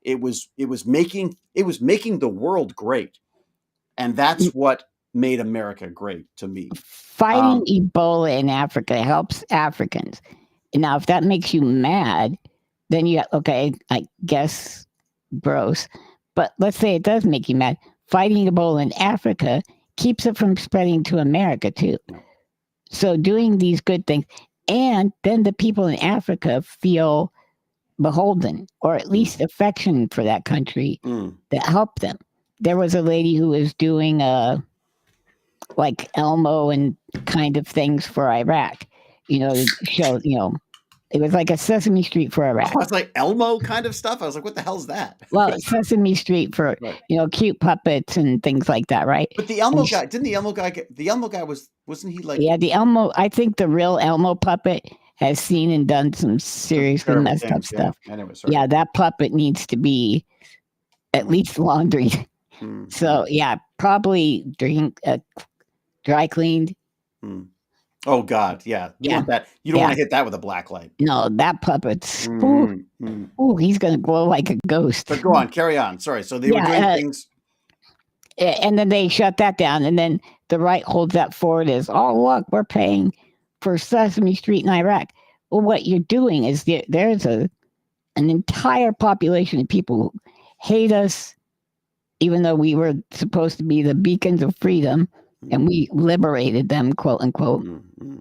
making the world great. And that's what made America great to me. Fighting Ebola in Africa helps Africans. Now, if that makes you mad, then I guess gross. But let's say it does make you mad. Fighting Ebola in Africa keeps it from spreading to America too. So doing these good things, and then the people in Africa feel beholden, or at least affection for that country that helped them. There was a lady who was doing like Elmo and kind of things for Iraq. Show it was like a Sesame Street for Iraq. Oh, it's like Elmo kind of stuff. I was like, what the hell is that? Well, Sesame Street for, cute puppets and things like that, right? But the Elmo guy, didn't the Elmo guy wasn't he like... Yeah, the Elmo, I think the real Elmo puppet has seen and done some seriously messed up stuff. Yeah. Anyway, yeah, that puppet needs to be at least laundry. So, yeah, probably dry cleaned. Oh God, yeah. You want that? You don't want to hit that with a black light. No, that puppet's. He's gonna glow like a ghost. But go on, carry on. Sorry. So they were doing things, and then they shut that down, and then the right holds that forward as, oh look, we're paying for Sesame Street in Iraq. Well, what you're doing is there's an entire population of people who hate us, even though we were supposed to be the beacons of freedom. And we liberated them, quote unquote. Mm-hmm.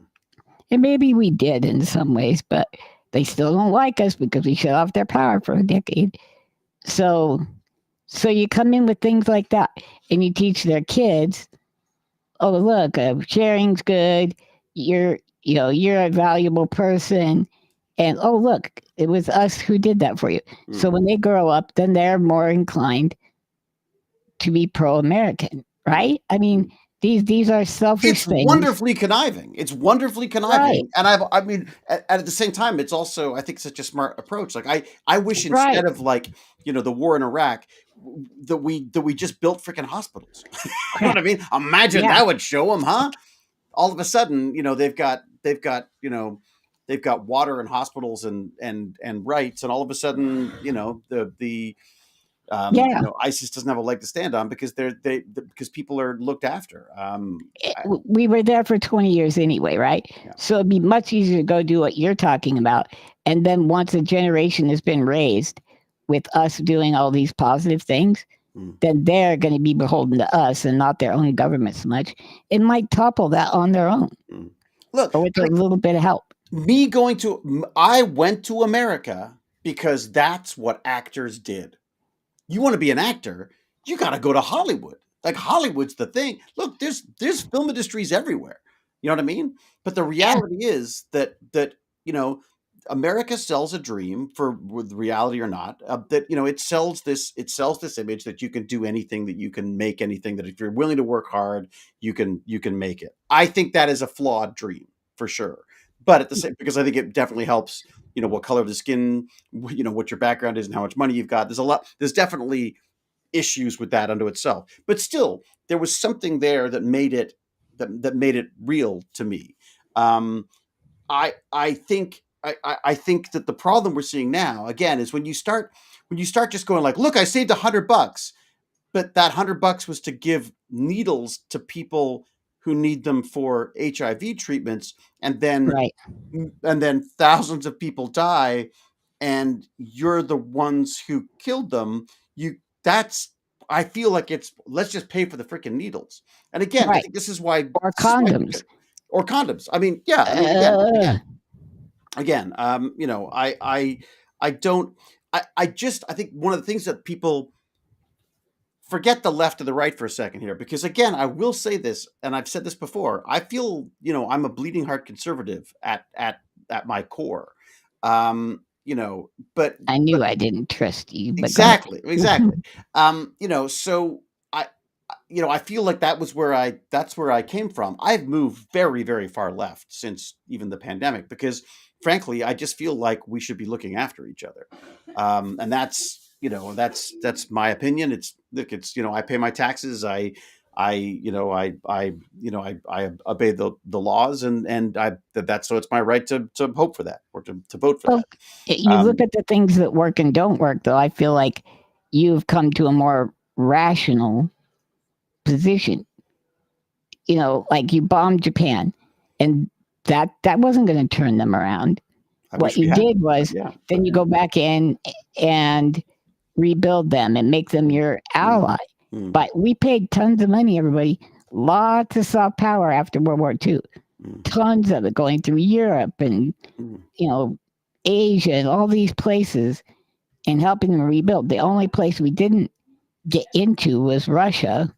And maybe we did in some ways, but they still don't like us because we shut off their power for a decade. So you come in with things like that, and you teach their kids, oh look, sharing's good. You're a valuable person, and oh look, it was us who did that for you. Mm-hmm. So when they grow up, then they're more inclined to be pro-American, right? I mean. These are selfish things. Wonderfully conniving. It's wonderfully conniving. Right. And at the same time, it's also, I think, such a smart approach. Like I wish instead of like, the war in Iraq, that we just built freaking hospitals. You know what I mean? Imagine that would show them, huh? All of a sudden, they've got water and hospitals and rights, and all of a sudden, ISIS doesn't have a leg to stand on because because people are looked after. We were there for 20 years anyway, right? Yeah. So it'd be much easier to go do what you're talking about. And then once a generation has been raised with us doing all these positive things, then they're going to be beholden to us and not their own government so much. It might topple that on their own. Look, or with a little bit of help. I went to America because that's what actors did. You want to be an actor, you got to go to Hollywood. Like Hollywood's the thing. Look, there's film industries everywhere. You know what I mean? But the reality is that America sells a dream, with reality or not. That it sells this image that you can do anything, that you can make anything, that if you're willing to work hard, you can make it. I think that is a flawed dream for sure. But at the same, because I think it definitely helps. What color of the skin, what your background is, and how much money you've got. There's definitely issues with that unto itself. But still, there was something there that made it real to me. I think that the problem we're seeing now, again, is when you start just going like, look, I saved $100, but that $100 was to give needles to people who need them for HIV treatments, and then thousands of people die, and you're the ones who killed them. I feel like let's just pay for the freaking needles. And again, I think this is why condoms. I mean, again, I think one of the things that people forget, the left and the right for a second here, because again, I will say this, and I've said this before. I feel, I'm a bleeding heart conservative at my core. But I knew I didn't trust you. But exactly. So I feel like that's where I came from. I've moved very, very far left since even the pandemic, because frankly, I just feel like we should be looking after each other. And that's my opinion. I pay my taxes. I obey the laws, and so it's my right to hope for that, or to vote for that. You look at the things that work and don't work, though. I feel like you've come to a more rational position. Like you bombed Japan, and that wasn't going to turn them around. What you did was then you go back in and rebuild them and make them your ally. But we paid tons of money, everybody. Lots of soft power after World War II. Tons of it going through Europe and, Asia and all these places, and helping them rebuild. The only place we didn't get into was Russia.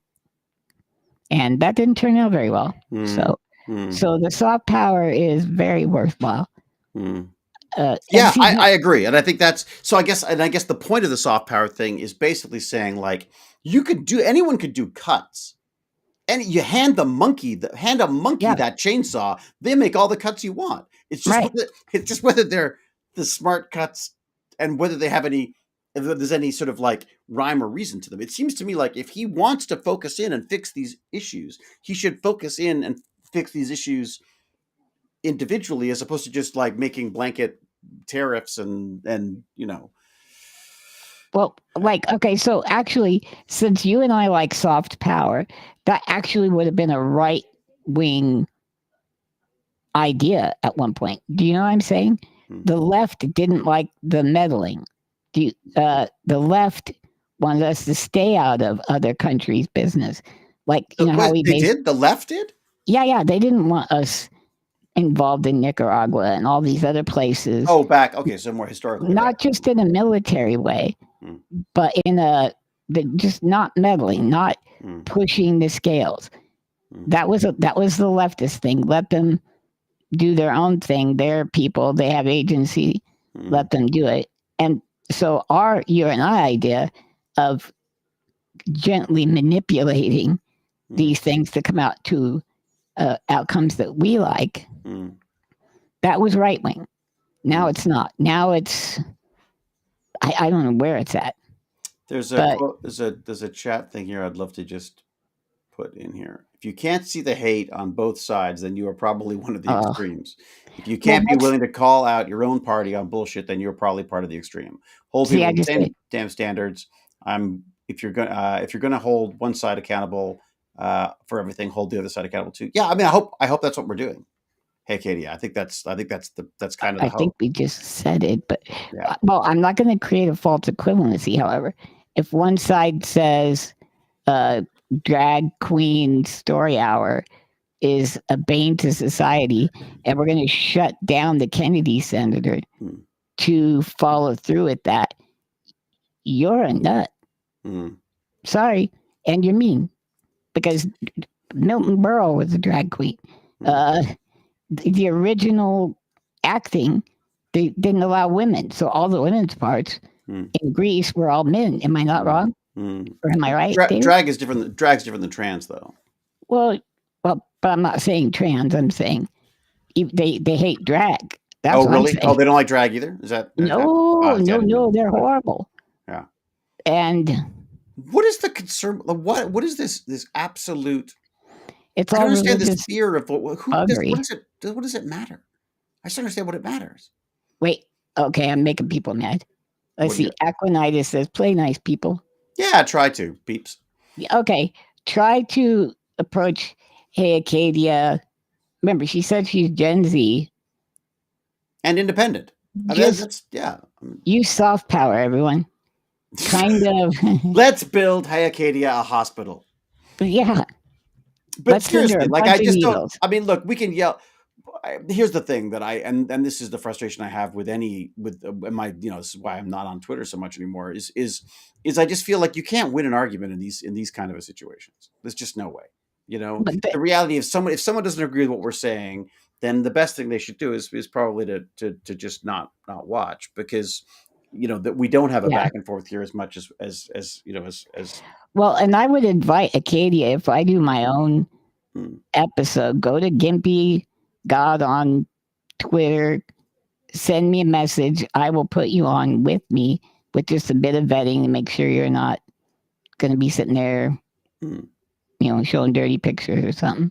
And that didn't turn out very well. So the soft power is very worthwhile. I agree, and I think that's so. I guess the point of the soft power thing is basically saying, like, anyone could do cuts, and you hand a monkey that chainsaw, they make all the cuts you want. It's just whether they're the smart cuts, and whether they have if there's any sort of like rhyme or reason to them. It seems to me like if he wants to focus in and fix these issues, he should focus in and fix these issues individually, as opposed to just like making blanket tariffs and. Well, okay, so actually, since you and I like soft power, that actually would have been a right-wing idea at one point. Do you know what I'm saying? The left didn't like the meddling. The left wanted us to stay out of other countries' business. How we did? The left did? Yeah, they didn't want us involved in Nicaragua and all these other places. Oh, so more historically. Not just in a military way, but in just not meddling, not pushing the scales. That was the leftist thing. Let them do their own thing. They're people. They have agency. Let them do it. And so you and I idea of gently manipulating these things to come out to outcomes that we like, that was right wing. Now it's not. Now it's I don't know where it's at. There's a chat thing here I'd love to just put in here. If you can't see the hate on both sides, then you are probably one of the extremes. If you can't be willing to call out your own party on bullshit, then you're probably part of the extreme. Hold people to the same damn standards. if you're gonna hold one side accountable for everything, hold the other side accountable too. Yeah, I mean, I hope that's what we're doing. Hey, Katie, I think that's kind of the hope. I think we just said it, but Yeah. well, I'm not going to create a false equivalency. However, if one side says drag queen story hour is a bane to society, and we're going to shut down the Kennedy Center to follow through with that, you're a nut. Sorry, and you're mean, because Milton Berle was a drag queen. The original acting, they didn't allow women, so all the women's parts in Greece were all men. Am I not wrong? Or am I right? Drag is different. Drag's different than trans, though. Well, but I'm not saying trans. I'm saying they hate drag. That's oh, really? Oh, they don't like drag either. Is that no? They're horrible. Yeah. And what is the concern? What is this absolute? It's I all don't understand this fear of what does it matter? I just understand what it matters. Wait, okay, I'm making people mad. Let's see. Aquanitis says, "Play nice, people." Yeah, try to, peeps. Okay, try to approach. Hey, Acadia. Remember, she said she's Gen Z and independent. Use soft power, everyone. Kind of. Let's build Hey Acadia a hospital. Yeah. But seriously, like I just don't. I mean, look, we can yell. Here's the thing that and this is the frustration I have with my, this is why I'm not on Twitter so much anymore. Is I just feel like you can't win an argument in these kind of situations. There's just no way. The reality of if someone doesn't agree with what we're saying, then the best thing they should do is probably to just not watch, because that we don't have a back and forth here as much as. Well, and I would invite Acadia, if I do my own episode, go to GimpyGod on Twitter, send me a message. I will put you on with me with just a bit of vetting to make sure you're not going to be sitting there, showing dirty pictures or something.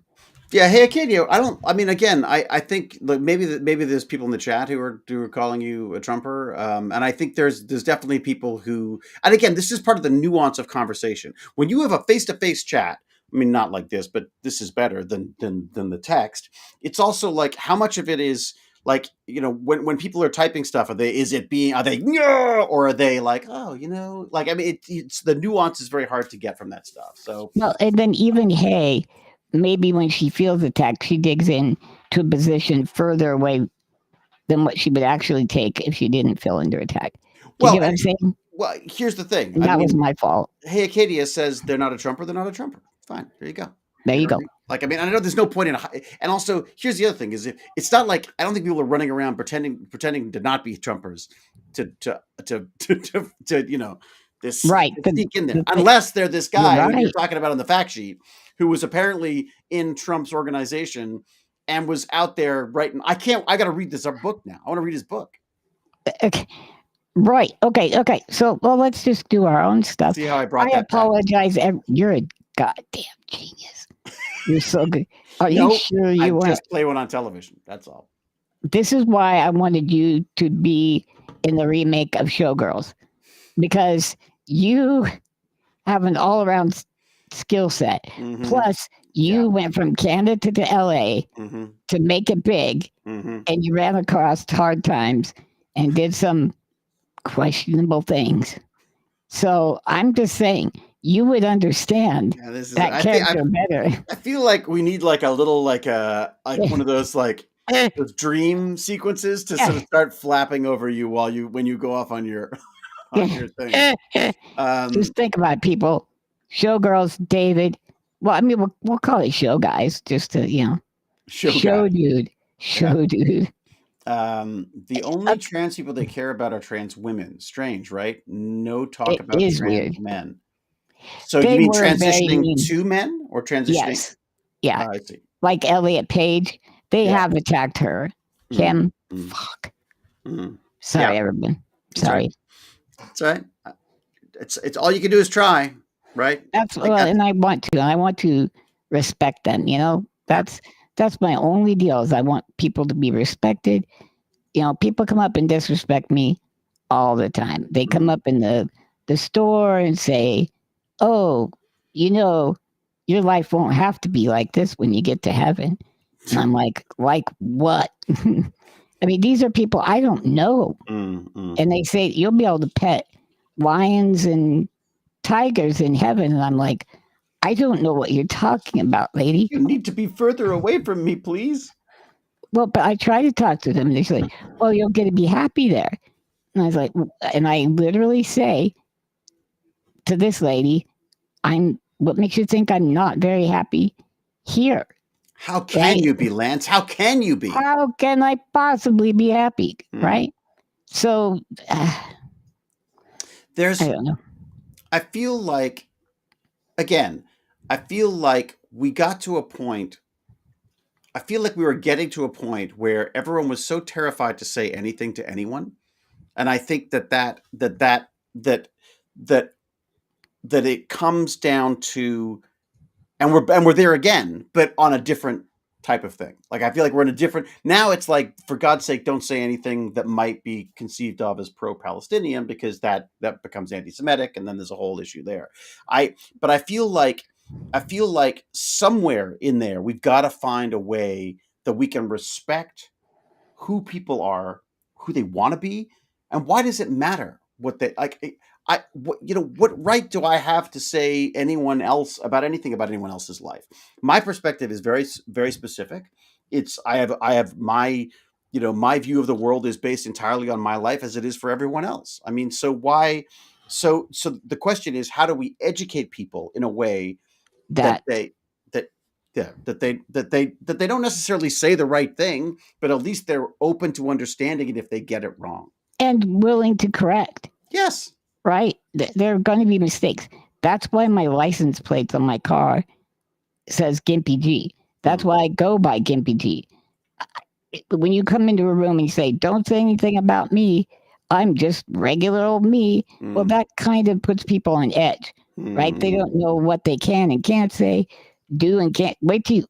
Yeah, hey Acadia, I think maybe there's people in the chat who are calling you a Trumper, and I think there's definitely people who, and again, this is part of the nuance of conversation. When you have a face-to-face chat, I mean, not like this, but this is better than the text. It's also like how much of it is like, when people are typing stuff, are they or are they like, oh, like, I mean, it's the nuance is very hard to get from that stuff. So well, and then even hey. Maybe when she feels attacked, she digs in to a position further away than what she would actually take if she didn't feel under attack. Do you get what I'm saying? Well, here's the thing. And that was my fault. Hey, Acadia says they're not a Trumper. They're not a Trumper. Fine. There you go. There you go. Like, I mean, I know there's no point in, and also here's the other thing is it's not like, I don't think people are running around pretending to not be Trumpers to this right sneak in there, unless they're this guy who you're talking about on the fact sheet, who was apparently in Trump's organization and was out there writing. I got to read this book now. I want to read his book. Okay. Right. Okay. So, well, let's just do our own stuff. See how I brought that apologize. You're a goddamn genius. You're so good. Are you sure you want? Just play one on television. That's all. This is why I wanted you to be in the remake of Showgirls, because you have an all-around skill set. Mm-hmm. Plus, you went from Canada to LA to make it big, and you ran across hard times and did some questionable things. So I'm just saying, you would understand that character better. I feel like we need like a little one of those like those dream sequences to sort of start flapping over you when you go off on your your thing. Just think about it, people. Showgirls, David. Well, I mean, we'll call it show guys, just to show dude. The only trans people they care about are trans women. Strange, right? No talk about trans weird. Men. So you mean transitioning to men or transitioning? Yes. Yeah. I see. Like Elliot Page, they have attacked her. Kim, fuck. Sorry, everyone. Sorry. That's right. It's all you can do is try, right? That's and I want to respect them. That's my only deal. Is I want people to be respected. People come up and disrespect me all the time. They come up in the the store and say, "Oh, your life won't have to be like this when you get to heaven." And I'm like what? I mean, these are people I don't know. And they say, you'll be able to pet lions and tigers in heaven. And I'm like, I don't know what you're talking about, lady. You need to be further away from me, please. Well, but I try to talk to them. And they say, well, you'll get to be happy there. And I was like, and I literally say to this lady, what makes you think I'm not very happy here? How can you be, Lance? How can you be? How can I possibly be happy? Right? So I don't know. I feel like we got to a point. I feel like we were getting to a point where everyone was so terrified to say anything to anyone. And I think that it comes down to, and we're there again, but on a different type of thing. Like, I feel like we're in a different, now it's like, for God's sake, don't say anything that might be conceived of as pro-Palestinian, because that becomes anti-Semitic, and then there's a whole issue there. But I feel like somewhere in there, we've got to find a way that we can respect who people are, who they want to be, and why does it matter what they like? What right do I have to say anyone else about anything about anyone else's life? My perspective is very, very specific. I have my my view of the world is based entirely on my life, as it is for everyone else. I mean, so why? So the question is, how do we educate people in a way that they don't necessarily say the right thing, but at least they're open to understanding it if they get it wrong and willing to correct. Yes. Right? There are going to be mistakes. That's why my license plates on my car says GimpyG. That's why I go by GimpyG. When you come into a room and you say, don't say anything about me, I'm just regular old me. Well, that kind of puts people on edge, right? They don't know what they can and can't say, do and can't. Wait till you.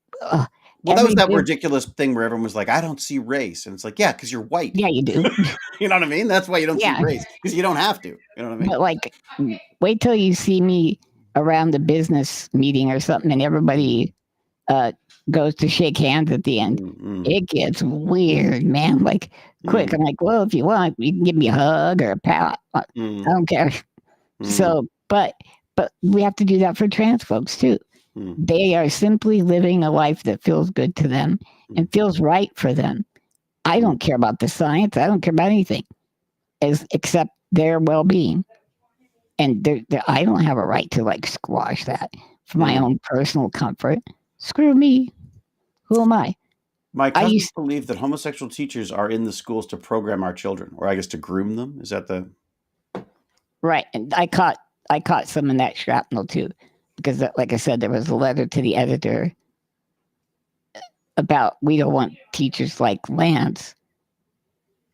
Well, that was that ridiculous thing where everyone was like, I don't see race. And it's like, yeah, because you're white. Yeah, you do. You know what I mean? That's why you don't see race, because you don't have to. You know what I mean? But like, wait till you see me around the business meeting or something and everybody goes to shake hands at the end. It gets weird, man. Like, quick. I'm like, well, if you want, you can give me a hug or a pat. I don't care. So, but we have to do that for trans folks too. They are simply living a life that feels good to them and feels right for them. I don't care about the science. I don't care about anything except their well-being. And I don't have a right to like squash that for my own personal comfort. Screw me. Who am I? My cousins believe that homosexual teachers are in the schools to program our children, or I guess to groom them. Is that the right? And I caught some in that shrapnel too, because like I said, there was a letter to the editor about we don't want teachers like Lance.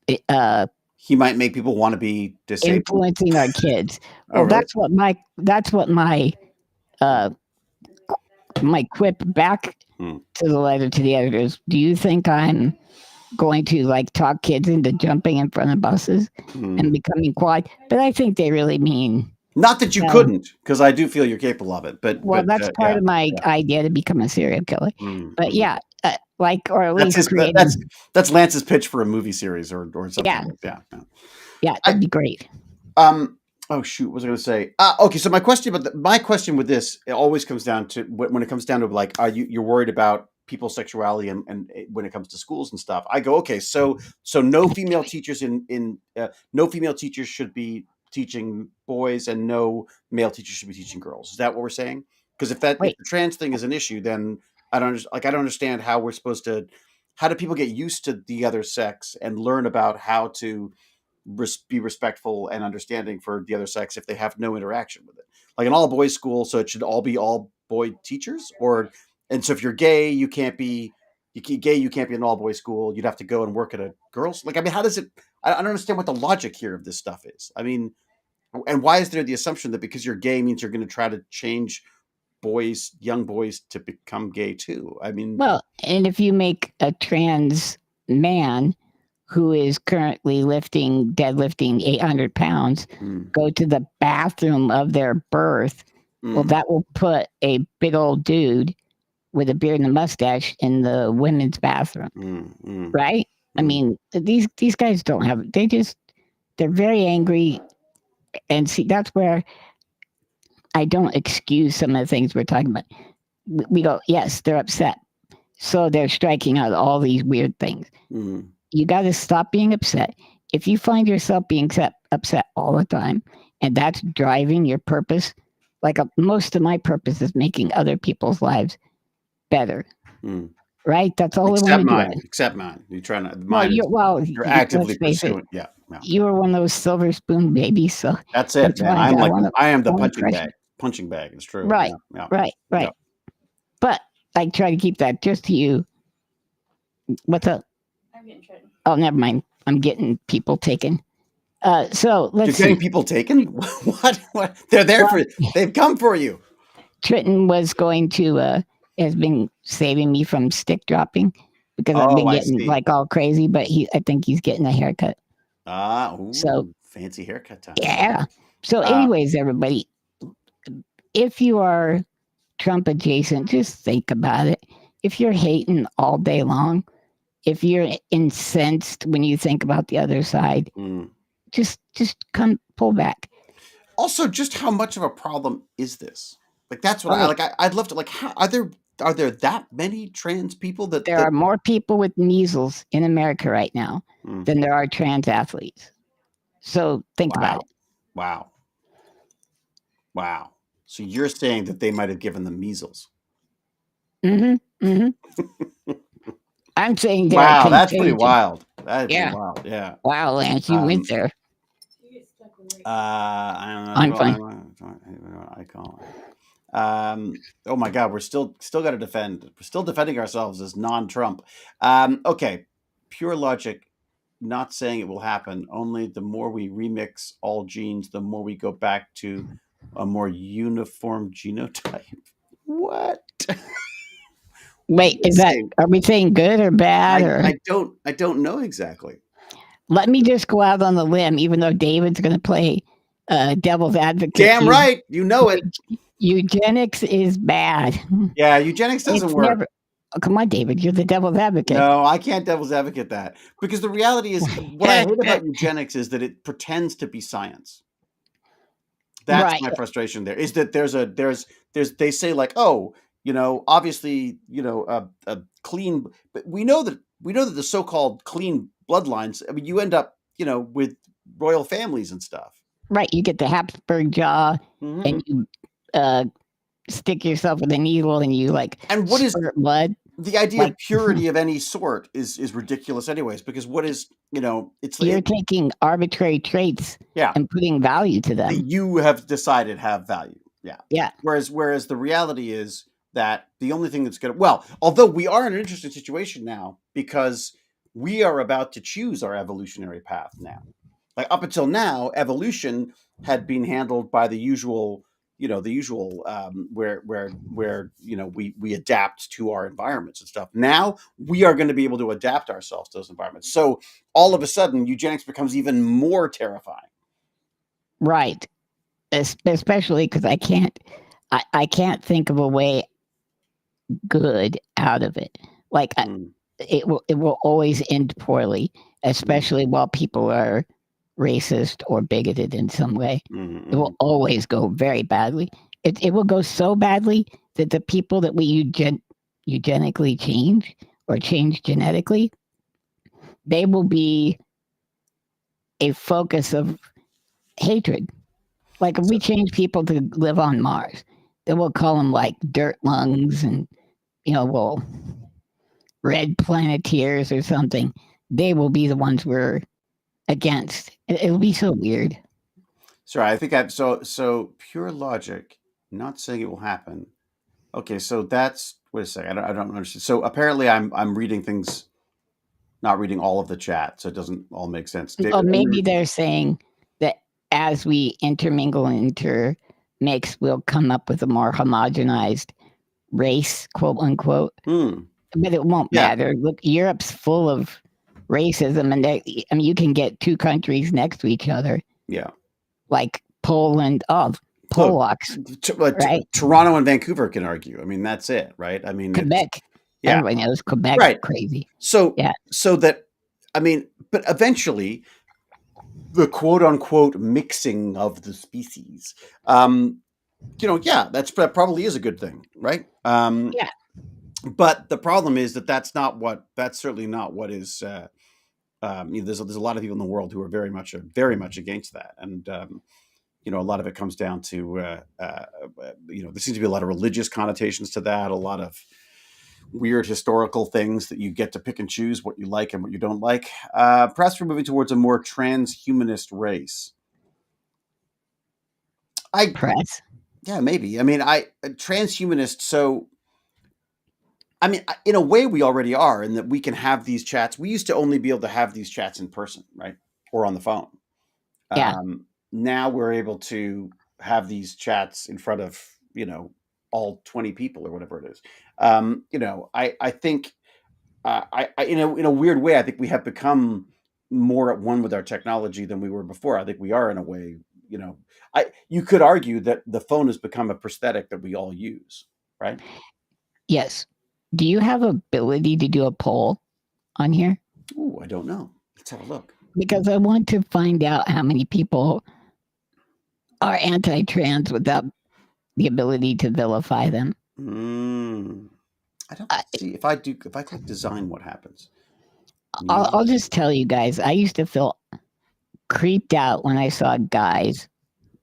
He might make people want to be disabled, influencing our kids. Well, right. That's what my my quip back to the letter to the editors. Do you think I'm going to like talk kids into jumping in front of buses and becoming quiet? But I think they really mean not that you couldn't, because I do feel you're capable of it. But that's part of my idea to become a serial killer. But yeah. Or at least that's Lance's pitch for a movie series or something. Yeah, that'd be great. Oh shoot, what was I going to say? Okay, so my question with this, it always comes down to when it comes down to like, are you're worried about people's sexuality and when it comes to schools and stuff? I go, okay, so no female teachers no female teachers should be teaching boys and no male teachers should be teaching girls. Is that what we're saying? Because if the trans thing is an issue, then I don't understand how we're supposed to. How do people get used to the other sex and learn about how to be respectful and understanding for the other sex if they have no interaction with it? Like an all boys school, so it should all be all boy teachers, and so if you're gay, you can't be an all boy school. You'd have to go and work at a girls. Like, I mean, how does it? I don't understand what the logic here of this stuff is. I mean, and why is there the assumption that because you're gay means you're going to try to change young boys to become gay too? I mean, well, and if you make a trans man who is currently deadlifting 800 pounds, go to the bathroom of their birth, well, that will put a big old dude with a beard and a mustache in the women's bathroom, right? I mean, these guys don't have. They're very angry, and see, that's where I don't excuse some of the things we're talking about. We go, yes, they're upset, so they're striking out all these weird things. You got to stop being upset. If you find yourself being upset all the time, and that's driving your purpose, like most of my purpose is making other people's lives better. Right? That's all except I want mine. to do. Except mine. You're trying to. You're actively pursuing. Yeah. You were one of those silver spoon babies, so that's it, that's man. I am the punching bag. Punching bag. It's true. Right. Right. Yeah. But I try to keep that just to you. What's up? I'm getting Trenton. Oh, never mind. I'm getting people taken. So let's see. You're getting people taken? What? They're there for. They've come for you. Trenton has been saving me from stick dropping because I've been getting like all crazy, but I think he's getting a haircut. So fancy haircut time. Yeah. So anyways, everybody, if you are Trump adjacent, just think about it. If you're hating all day long, if you're incensed when you think about the other side, just pull back. Also, just how much of a problem is this? Like that's what I'd love to like. How are there that many trans people that there are more people with measles in America right now than there are trans athletes? So think about it. Wow. So you're saying that they might have given them measles? I'm saying wow, that's pretty wild. That's pretty wild. Yeah. Wow, Lance, you went there. I don't know. I'm fine. I call it. Oh my God, we're still got to defend. We're still defending ourselves as non-Trump. Okay, pure logic. Not saying it will happen. Only the more we remix all genes, the more we go back to a more uniform genotype. What? Wait, are we saying good or bad? I don't know exactly. Let me just go out on the limb, even though David's going to play devil's advocate. Damn right, you know it. Eugenics is bad. Yeah, eugenics doesn't work. Oh, come on, David, you're the devil's advocate. No, I can't devil's advocate that. Because the reality is, what I hate about eugenics is that it pretends to be science. That's my frustration there, is that they say like, oh, obviously, a clean, but we know that the so-called clean bloodlines, I mean, you end up, with royal families and stuff. Right. You get the Habsburg jaw and you stick yourself with a needle and you and what is blood. The idea of purity of any sort is ridiculous anyways, because what is, it's you're taking arbitrary traits and putting value to them. That you have decided have value. Yeah. Yeah. Whereas the reality is that the only thing that's going to, although we are in an interesting situation now because we are about to choose our evolutionary path now. Like up until now, evolution had been handled by the usual where we adapt to our environments and stuff. Now we are going to be able to adapt ourselves to those environments. So all of a sudden, eugenics becomes even more terrifying. Right, especially because I can't think of a way good out of it. Like it will always end poorly, especially while people are racist or bigoted in some way. It will always go very badly. It will go so badly that the people that we eugenically change or change genetically, they will be a focus of hatred. Like if we change people to live on Mars, then we'll call them like dirt lungs and, red planeteers or something. They will be the ones we're against. It'll be so weird. Sorry, I think so pure logic, not saying it will happen. Okay, so that's wait a second. I don't understand. So apparently I'm reading things, not reading all of the chat, so it doesn't all make sense. David, maybe they're saying that as we intermingle and intermix, we'll come up with a more homogenized race, quote unquote. But it won't matter. Look, Europe's full of racism, and you can get two countries next to each other. Yeah. Like Poland, Polacks, right? Toronto and Vancouver can argue. I mean, that's it, right? I mean, Quebec. Yeah. Everybody knows Quebec. Right. Crazy. So, yeah. So that, I mean, but eventually, the quote unquote mixing of the species, that probably is a good thing, right? Yeah. But the problem is that's certainly not what is. There's a lot of people in the world who are very much against that, and a lot of it comes down to there seems to be a lot of religious connotations to that, a lot of weird historical things that you get to pick and choose what you like and what you don't like. Perhaps we're moving towards a more transhumanist race. Press. Yeah, maybe. I mean, transhumanist. So, I mean, in a way, we already are, in that we can have these chats. We used to only be able to have these chats in person, right, or on the phone. Yeah. Now we're able to have these chats in front of all 20 people or whatever it is. I think in a weird way, I think we have become more at one with our technology than we were before. I think we are in a way. You could argue that the phone has become a prosthetic that we all use, right? Yes. Do you have ability to do a poll on here? Ooh, I don't know. Let's have a look. Because I want to find out how many people are anti-trans without the ability to vilify them. I don't see if I click design, what happens? I'll just tell you guys. I used to feel creeped out when I saw guys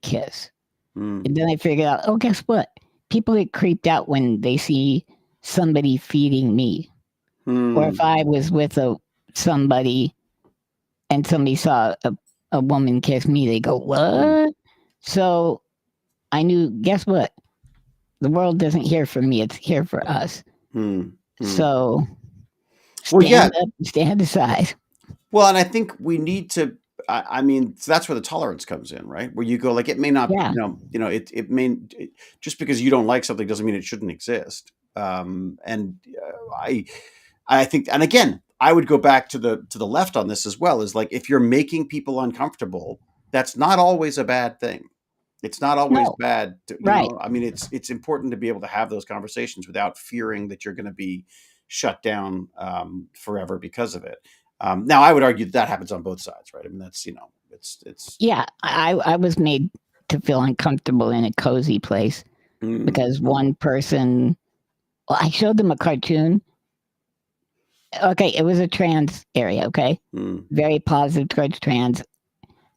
kiss, and then I figured out, guess what? People get creeped out when they see somebody feeding me, or if I was with somebody and somebody saw a woman kiss me, they go, what? So I knew, guess what? The world doesn't hear for me, it's here for us. So stand up, stand aside. Well, and I think we need to, I mean, that's where the tolerance comes in, right? Where you go, like, it may not, it may, just because you don't like something doesn't mean it shouldn't exist. I think, and again, I would go back to the left on this as well, is like, if you're making people uncomfortable, that's not always a bad thing. It's not always bad. Right. I mean, it's important to be able to have those conversations without fearing that you're going to be shut down forever because of it. Now, I would argue that happens on both sides, right? I mean, that's, it's. Yeah, I was made to feel uncomfortable in a cozy place because one person, I showed them a cartoon. Okay, it was a trans area, okay? Very positive towards trans.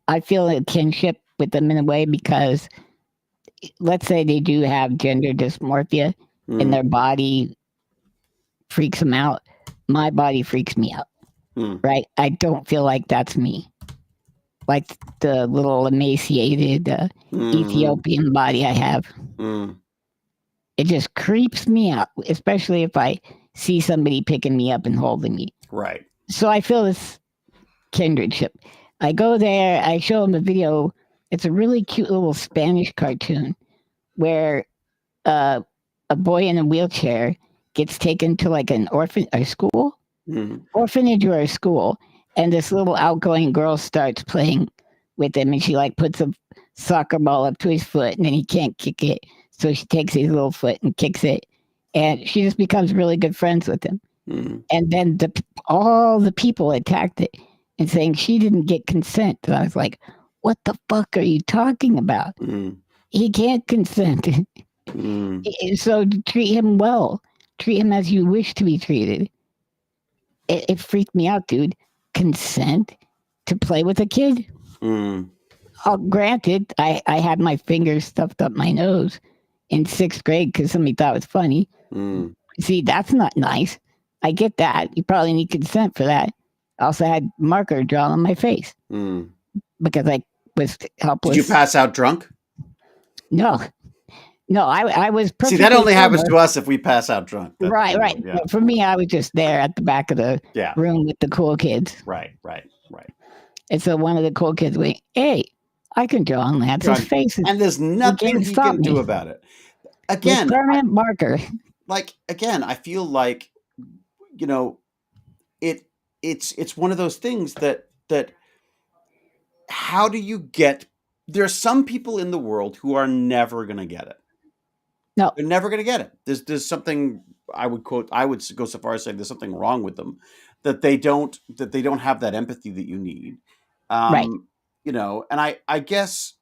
I feel a kinship with them in a way because, let's say they do have gender dysmorphia and their body freaks them out. My body freaks me out, right? I don't feel like that's me. Like the little emaciated Ethiopian body I have. It just creeps me out, especially if I see somebody picking me up and holding me. Right. So I feel this kindredship. I go there, I show them a video. It's a really cute little Spanish cartoon where a boy in a wheelchair gets taken to like an orphanage or a school, and this little outgoing girl starts playing with him, and she like puts a soccer ball up to his foot, and then he can't kick it, so she takes his little foot and kicks it, and she just becomes really good friends with him. And then all the people attacked it and saying she didn't get consent. And I was like, what the fuck are you talking about? He can't consent. So treat him well. Treat him as you wish to be treated. It freaked me out, dude. Consent to play with a kid? Granted, I had my fingers stuffed up my nose in 6th grade because somebody thought it was funny. See, that's not nice. I get that. You probably need consent for that. I also had marker drawn on my face because I was helpless. Did you pass out drunk? No, I was perfectly. See, that only happens to us if we pass out drunk. Right. Yeah. For me, I was just there at the back of the room with the cool kids. Right. And so one of the cool kids went, "Hey, I can draw on Lance's face." And there's nothing he can do about it. Again, permanent marker. Like, again, I feel like, it's one of those things that how do you get? There are some people in the world who are never going to get it. No, they're never going to get it. There's something I would go so far as saying there's something wrong with them, that they don't have that empathy that you need. Right. And I guess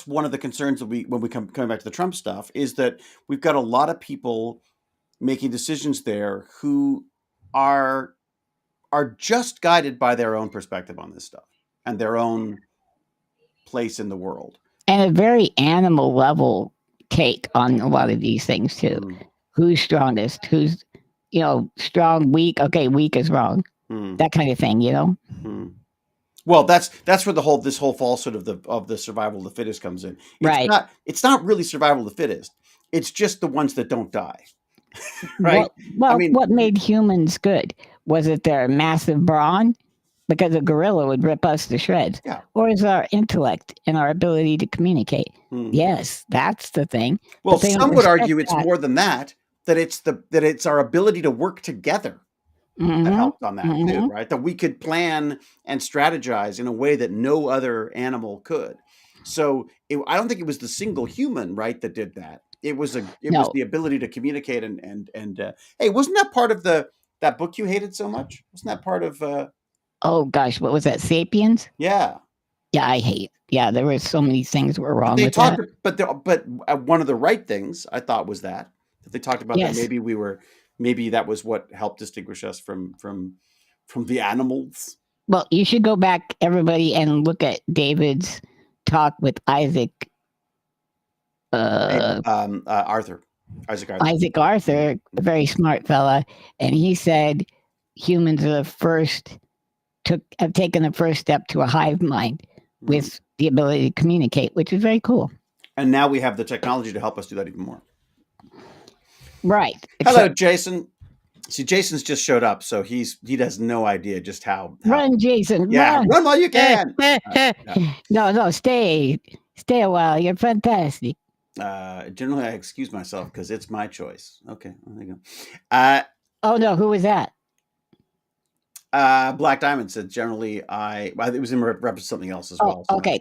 one of the concerns that when we coming back to the Trump stuff is that we've got a lot of people making decisions there who are just guided by their own perspective on this stuff and their own place in the world. And a very animal level take on a lot of these things too. Who's strongest? Who's, strong, weak? Okay, weak is wrong. That kind of thing, Well, that's where this whole falsehood of the survival of the fittest comes in. It's not really survival of the fittest. It's just the ones that don't die. Right? Well, what made humans good? Was it their massive brawn? Because a gorilla would rip us to shreds. Yeah. Or is our intellect and our ability to communicate? Yes, that's the thing. Well, some would argue it's more than that. That it's our ability to work together that helped on that too, right? That we could plan and strategize in a way that no other animal could. So I don't think it was the single human, right, that did that. It was was the ability to communicate and hey, wasn't that part of that book you hated so much? Wasn't that part of? Oh gosh, what was that? Sapiens? Yeah. Yeah, I hate. Yeah, there were so many things that were wrong with that. But one of the right things I thought was that they talked about that maybe that was what helped distinguish us from the animals. Well, you should go back, everybody, and look at David's talk with Isaac. Arthur. Isaac Arthur, a very smart fella, and he said humans are have taken the first step to a hive mind with the ability to communicate, which is very cool. And now we have the technology to help us do that even more. Right. Hello, Jason. See, Jason's just showed up, so he has no idea just how. Run, Jason. Yeah, run while you can. No, stay a while. You're fantastic. Generally, I excuse myself because it's my choice. Okay, there you go. Oh no, who was that? Black Diamond said generally it was in reference to something else as well. So okay.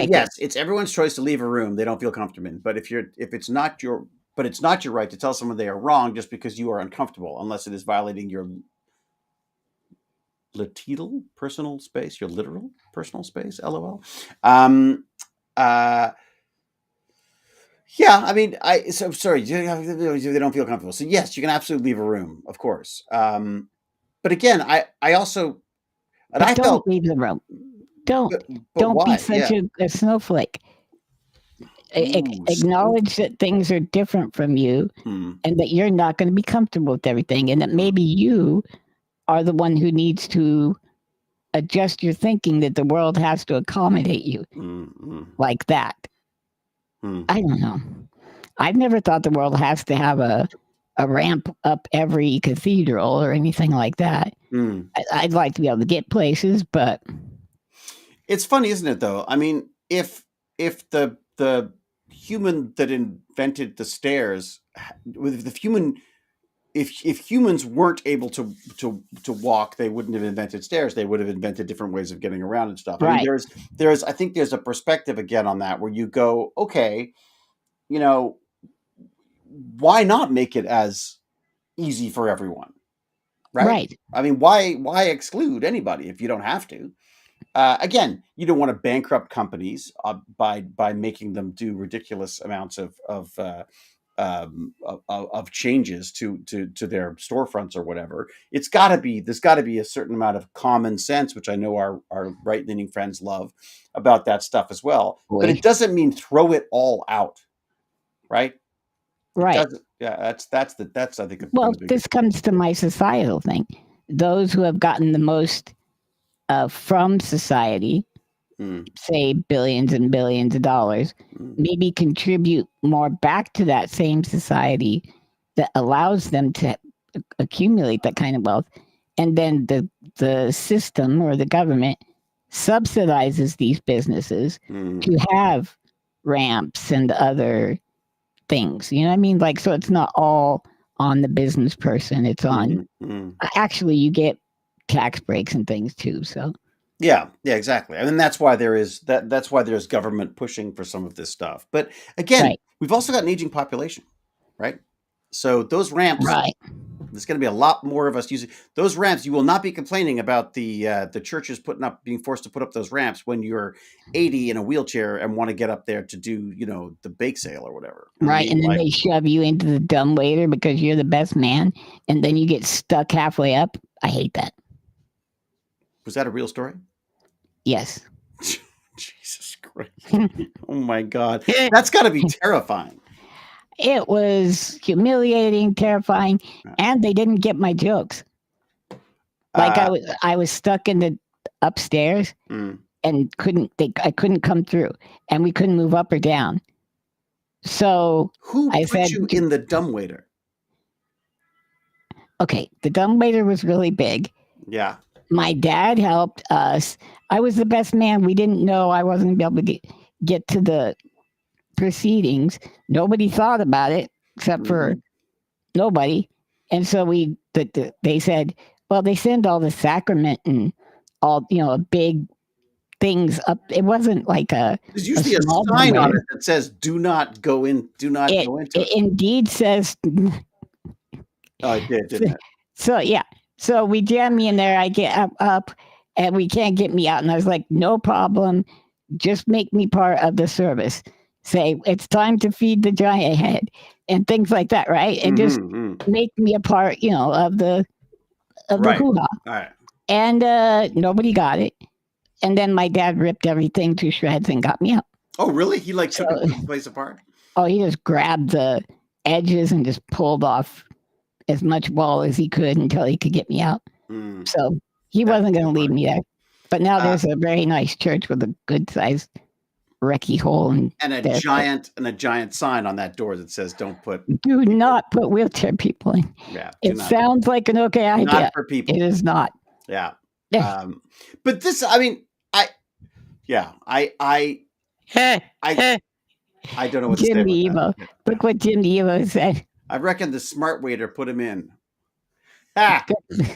Yes, it's everyone's choice to leave a room they don't feel comfortable in. But it's not your right to tell someone they are wrong just because you are uncomfortable, unless it is violating your literal personal space, your literal personal space. LOL. Yeah, I mean, so sorry, they don't feel comfortable. So yes, you can absolutely leave a room, of course. But again, I also, and I don't leave the room. Don't be such a snowflake. Acknowledge that things are different from you, and that you're not going to be comfortable with everything, and that maybe you are the one who needs to adjust your thinking, that the world has to accommodate you like that. I don't know. I've never thought the world has to have a ramp up every cathedral or anything like that. I'd like to be able to get places, but it's funny, isn't it? Though, I mean, if the human that invented the stairs, if humans weren't able to walk, they wouldn't have invented stairs. They would have invented different ways of getting around and stuff. Right. I mean, I think there's a perspective again on that where you go, okay, why not make it as easy for everyone? Right. I mean, why exclude anybody if you don't have to? Again, you don't want to bankrupt companies by making them do ridiculous amounts of changes to their storefronts or whatever. There's got to be a certain amount of common sense, which I know our right leaning friends love about that stuff as well. But it doesn't mean throw it all out, right? Right. Yeah, that's I think. Well, this comes to my societal thing. Those who have gotten the most from society, say billions and billions of dollars, maybe contribute more back to that same society that allows them to accumulate that kind of wealth. And then the system or the government subsidizes these businesses to have ramps and other things. You know what I mean? Like, so it's not all on the business person. It's on. Actually, you get tax breaks and things too. So. Yeah, exactly. And then that's why that's why there's government pushing for some of this stuff. But again, we've also got an aging population, right? So those ramps, there's going to be a lot more of us using those ramps. You will not be complaining about the churches being forced to put up those ramps when you're 80 in a wheelchair and want to get up there to do, the bake sale or whatever. Right, and then they shove you into the dumbwaiter because you're the best man, and then you get stuck halfway up. I hate that. Was that a real story? Yes. Jesus Christ. Oh my God. That's got to be terrifying. It was humiliating, terrifying, and they didn't get my jokes. Like I was stuck in the upstairs and I couldn't come through, and we couldn't move up or down. So who put you in the dumbwaiter? Okay, the dumbwaiter was really big. Yeah. My dad helped us. I was the best man. We didn't know I wasn't going to be able to get to the proceedings. Nobody thought about it except for nobody. And so they said, well, they send all the sacrament and all, big things up. It wasn't like there's usually a sign on it that says, do not go into it. It indeed says. Oh, it did, didn't it? So, yeah. So we jam me in there. I get up and we can't get me out. And I was like, no problem. Just make me part of the service. Say, it's time to feed the giant head and things like that, right? And just make me a part, of the hoo-ha. Right. And nobody got it. And then my dad ripped everything to shreds and got me out. Oh, really? He took the place apart? Oh, he just grabbed the edges and just pulled off as much wall as he could until he could get me out. So he wasn't going to leave me there. But now there's a very nice church with a good sized wrecky hole and a giant sign on that door that says do not put wheelchair people in. Yeah. It sounds like an okay idea. Not for people. It is not. Yeah. But this, I mean, I don't know what to say. Jimmy Evo. Look what Jimmy Evo said. I reckon the smart waiter put him in.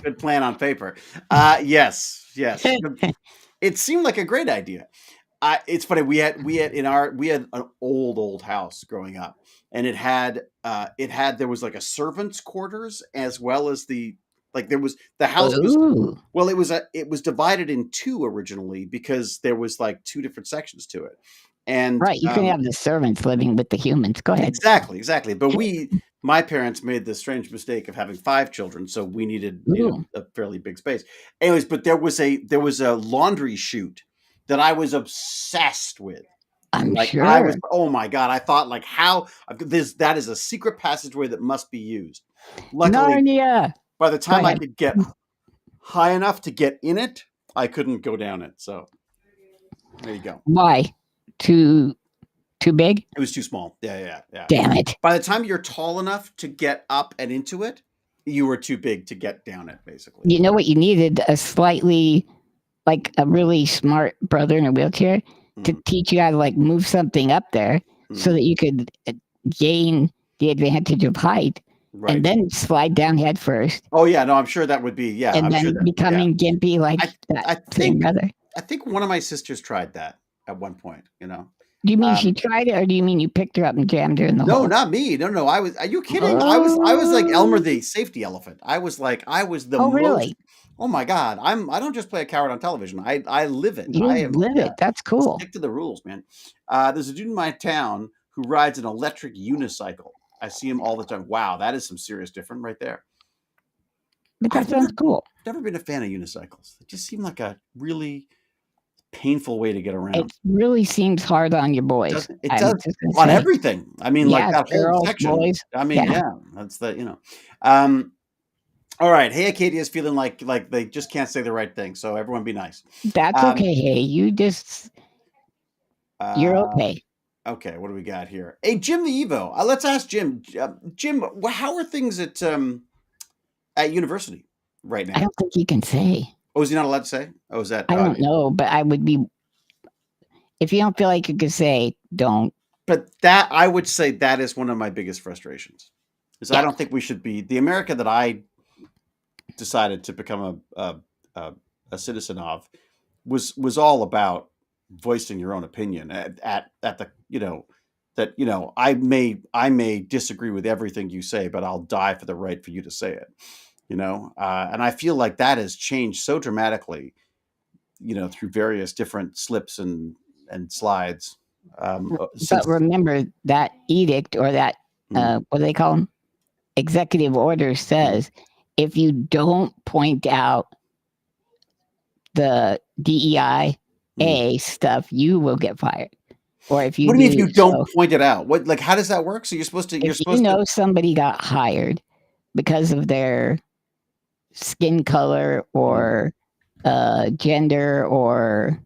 Good plan on paper. Yes. It seemed like a great idea. It's funny. We had an old house growing up, and there was like a servant's quarters as well as there was the house it was divided in two originally because there was like two different sections to it. And you can have the servants living with the humans. Go ahead. Exactly. But my parents made the strange mistake of having 5 children, so we needed a fairly big space. Anyways, but there was a laundry chute that I was obsessed with. I'm sure. Oh my God! I thought that is a secret passageway that must be used. Luckily, Narnia. By the time I could get high enough to get in it, I couldn't go down it. So there you go. Why? Too big? It was too small. Yeah. Damn it. By the time you're tall enough to get up and into it, you were too big to get down it, basically. You know what you needed? A really smart brother in a wheelchair to teach you how to move something up there so that you could gain the advantage of height. Right. And then slide down head first. Oh yeah, no, I'm sure that would be And then becoming gimpy brother. I think one of my sisters tried that at one point. Do you mean she tried it, or do you mean you picked her up and jammed her in the hole? No, not me. No. Are you kidding? I was like Elmer the safety elephant. I was the most. Really? Oh my God! I don't just play a coward on television. I live it. You live it. That's cool. Stick to the rules, man. There's a dude in my town who rides an electric unicycle. I see him all the time. Wow, that is some serious difference right there. But that sounds cool. Never been a fan of unicycles. It just seemed like a really painful way to get around. It really seems hard on your boys. It does on everything. I mean, that whole section. Boys. I mean, that's the All right. Hey, Acadia is feeling like they just can't say the right thing. So everyone be nice. That's okay. Hey, you're okay. Okay, what do we got here? Hey, Jim the Evo. Let's ask Jim. Jim, how are things at university right now? I don't think you can say. Oh, is he not allowed to say? Oh, is that? I don't know, but I would be. If you don't feel like you can say, don't. But I would say that is one of my biggest frustrations. Is I don't think we should be the America that I decided to become a citizen of was all about voicing your own opinion at the that I may disagree with everything you say, but I'll die for the right for you to say it. And I feel like that has changed so dramatically, through various different slips and slides. But remember that edict or that what do they call them? Executive order says if you don't point out the DEI stuff, you will get fired. Or if you what do you mean if you don't point it out? What how does that work? So you're supposed to somebody got hired because of their skin color or gender or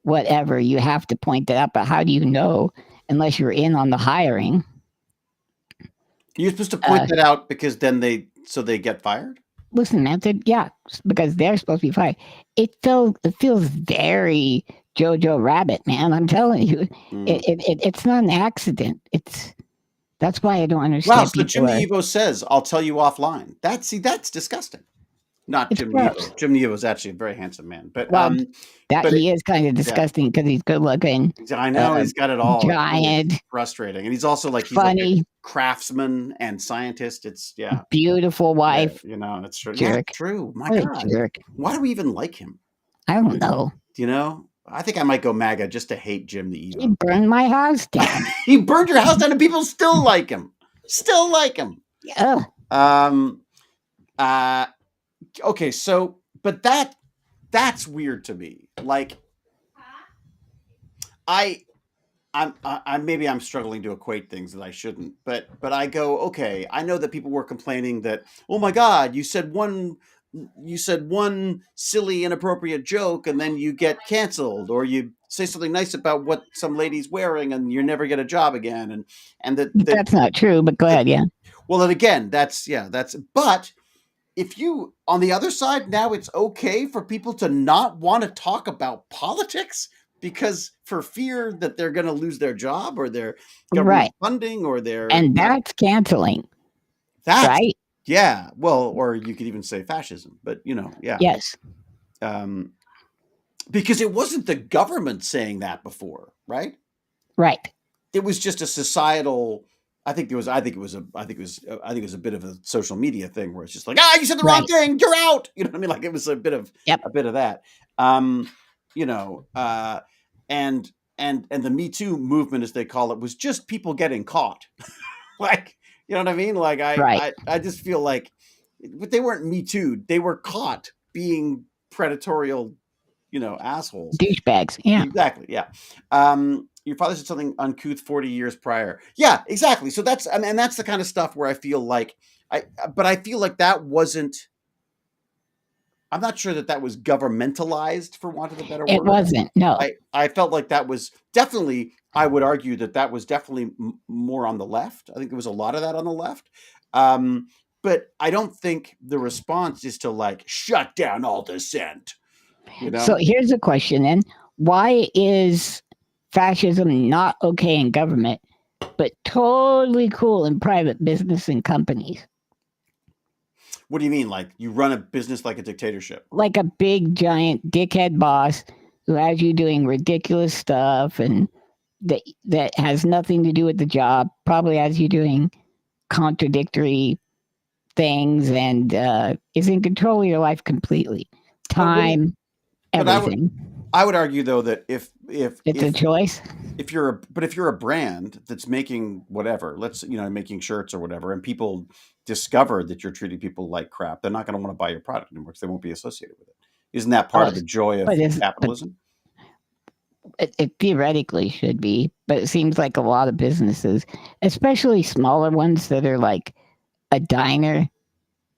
whatever, you have to point that out. But how do you know unless you're in on the hiring? You're supposed to point that out because then they get fired? Listen, man, because they're supposed to be fired. It feels very Jojo Rabbit, man. I'm telling you, it's not an accident. That's why I don't understand. Wow, so Jim Evo says, "I'll tell you offline." That's disgusting. Not Jim Evo. Jim Evo is actually a very handsome man, but he is kind of disgusting because he's good looking. I know he's got it all. Giant, really frustrating, and he's also like funny, he's like a craftsman and scientist. It's beautiful wife. It's true. Jerk. Yeah, true. My what God, jerk. Why do we even like him? I don't know. I think I might go MAGA just to hate Jim the Evo. He burned my house down. He burned your house down, and people still like him. Still like him. Yeah. Okay, so but that's weird to me. Like, I'm maybe I'm struggling to equate things that I shouldn't, but I go, okay, I know that people were complaining that, oh my God, you said one silly inappropriate joke and then you get canceled, or you say something nice about what some lady's wearing and you never get a job again, and that's not true. But go ahead, yeah. Well, then again, that's but. If you, on the other side, now it's okay for people to not want to talk about politics because for fear that they're going to lose their job or their government funding or their... And that's canceling. That's right. Yeah. Well, or you could even say fascism, but yeah. Yes. Because it wasn't the government saying that before, right? Right. It was just a societal... I think it was a bit of a social media thing where it's just like, you said the wrong thing, you're out. You know what I mean? Like it was a bit of that. And the Me Too movement, as they call it, was just people getting caught. Like, you know what I mean? Like I just feel like, but they weren't Me Too. They were caught being predatorial, assholes. Douchebags. Yeah. Exactly. Yeah. Your father said something uncouth 40 years prior. Yeah, exactly. So that's the kind of stuff where I feel like I feel like that wasn't, I'm not sure that was governmentalized, for want of a better word. It wasn't. No. I felt like that was definitely, I would argue that was definitely more on the left. I think there was a lot of that on the left. But I don't think the response is to like shut down all dissent. So here's a question then. Why is fascism not okay in government, but totally cool in private business and companies? What do you mean? Like you run a business like a dictatorship? Like a big, giant dickhead boss who has you doing ridiculous stuff and that has nothing to do with the job, probably has you doing contradictory things and is in control of your life completely. Time, everything. I would argue though that if it's a choice, if you're a brand that's making whatever, making shirts or whatever, and people discover that you're treating people like crap, they're not going to want to buy your product anymore because they won't be associated with it. Isn't that part of the joy of capitalism? It theoretically should be, but it seems like a lot of businesses, especially smaller ones that are like a diner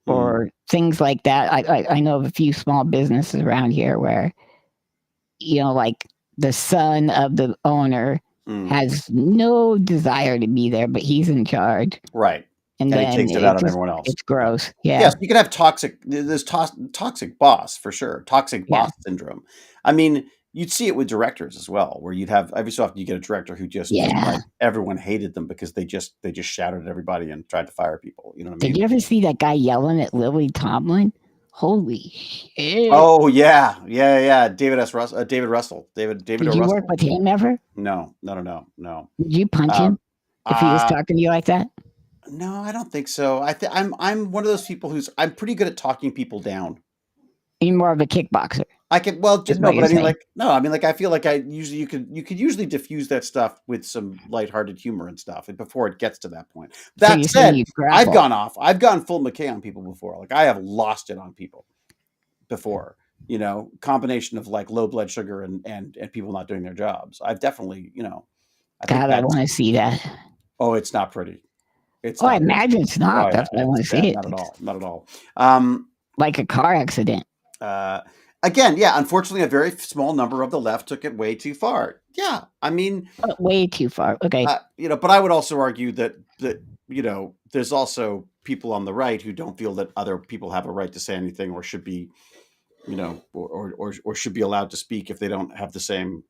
or things like that. I know of a few small businesses around here where, like the son of the owner has no desire to be there, but he's in charge. Right. And then he takes it out on everyone else. It's gross. Yeah. Yes, you can have toxic boss for sure. Toxic boss syndrome. I mean, you'd see it with directors as well, where you'd have every so often you get a director who just like everyone hated them because they just shouted at everybody and tried to fire people. You know what I mean? Did you ever see that guy yelling at Lily Tomlin? Holy shit! Oh yeah. David Russell. David. Did you Russell. work with him ever? No. Did you punch him if he was talking to you like that? No, I don't think so. I'm one of those people I'm pretty good at talking people down. You're more of a kickboxer. I can just no, but I mean I feel like you could usually diffuse that stuff with some lighthearted humor and stuff before it gets to that point. That said, I've gone off. I've gone full McKay on people before. Like I have lost it on people before. You know, combination of like low blood sugar and people not doing their jobs. I've definitely, I want to see that. Oh, it's not pretty. I imagine it's not. Oh, that's why I want to see it. Not at all. Like a car accident. Again, yeah, unfortunately, a very small number of the left took it way too far. Yeah, I mean, way too far. Okay, but I would also argue that there's also people on the right who don't feel that other people have a right to say anything or should be, or should be allowed to speak if they don't have the same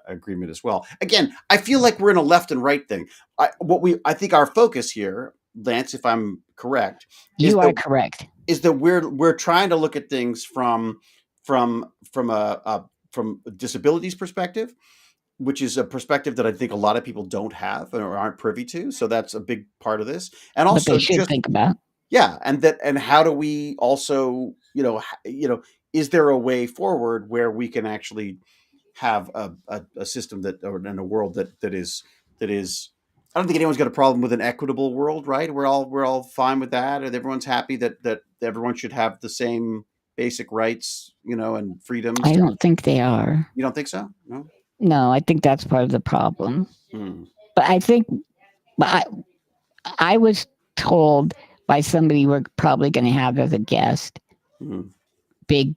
agreement as well. Again, I feel like we're in a left and right thing. I think our focus here, Lance, if I'm correct, correct, is that we're trying to look at things from a disabilities perspective, which is a perspective that I think a lot of people don't have or aren't privy to. So that's a big part of this. And also they should think about. Yeah. And how do we also, is there a way forward where we can actually have a system in a world that is, I don't think anyone's got a problem with an equitable world, right? We're all fine with that. And everyone's happy that everyone should have the same basic rights, and freedoms. I don't think they are. You don't think so? No? No, I think that's part of the problem. But I think, I was told by somebody we're probably going to have as a guest, big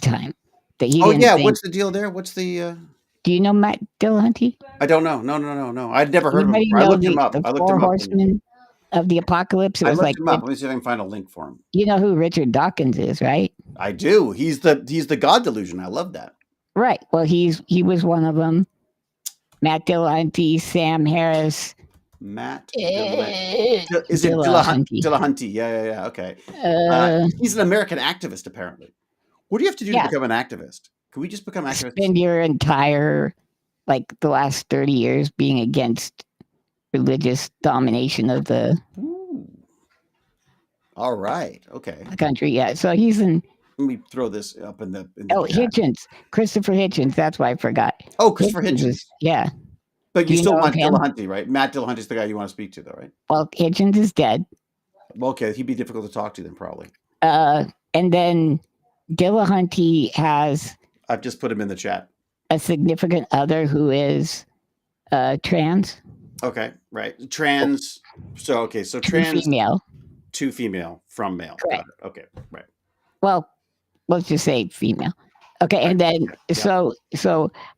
time, that he didn't think, what's the deal there? What's the... Do you know Matt Dillahunty? I don't know. No. I'd never heard of him. I looked him up. The Four Horsemen of the Apocalypse. I looked him up. Let me see if I can find a link for him. You know who Richard Dawkins is, right? I do. He's the God Delusion. I love that. Right. Well, he was one of them. Matt Dillahunty, Sam Harris. Matt Dillahunty. Is it Dillahunty? Yeah. Okay. He's an American activist, apparently. What do you have to do to become an activist? Can we just become activists? Spend your entire, the last 30 years being against religious domination of the... Ooh. All right. Okay. The country, yeah. So he's in... Let me throw this up in the chat. Hitchens. Christopher Hitchens. That's why I forgot. Oh, Christopher Hitchens. Yeah. But you still want Dillahunty, right? Matt Dillahunty's the guy you want to speak to, though, right? Well, Hitchens is dead. Okay, he'd be difficult to talk to then, probably. And then Dillahunty has... I've just put him in the chat. A significant other who is trans. Okay, right. Trans. So trans. Female. To female from male. Correct. Okay, right. Well, let's just say female. Okay, right. And then so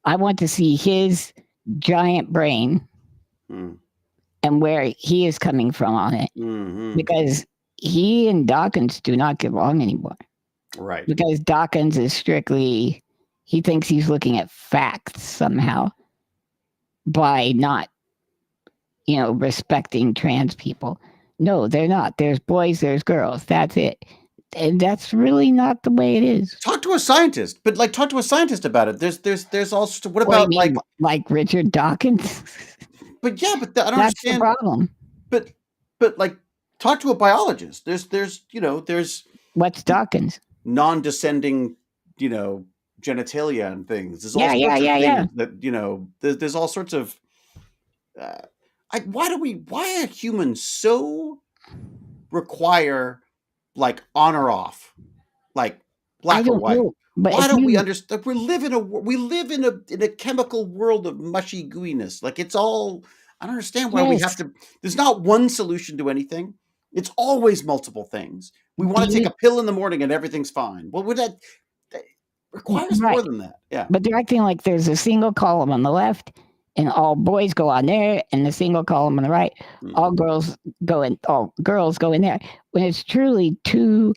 I want to see his giant brain and where he is coming from on it, because he and Dawkins do not get along anymore. Right. Because Dawkins is strictly, he thinks he's looking at facts somehow by not, respecting trans people. No, they're not. There's boys, there's girls. That's it. And that's really not the way it is. Talk to a scientist, but talk to a scientist about it. There's also, what about like Richard Dawkins? But yeah, but I don't understand. That's the problem. But talk to a biologist. There's what's Dawkins? Non-descending, genitalia and things. There's that, there's all sorts of. Why are humans so require on or off, black or white? Why don't we understand? We live in a chemical world of mushy gooiness. It's all. I don't understand why we have to. There's not one solution to anything. It's always multiple things. We want to take a pill in the morning and everything's fine. Well, that requires more than that. Yeah. But they're acting like there's a single column on the left and all boys go on there, and the single column on the right, all girls go in there. When it's truly two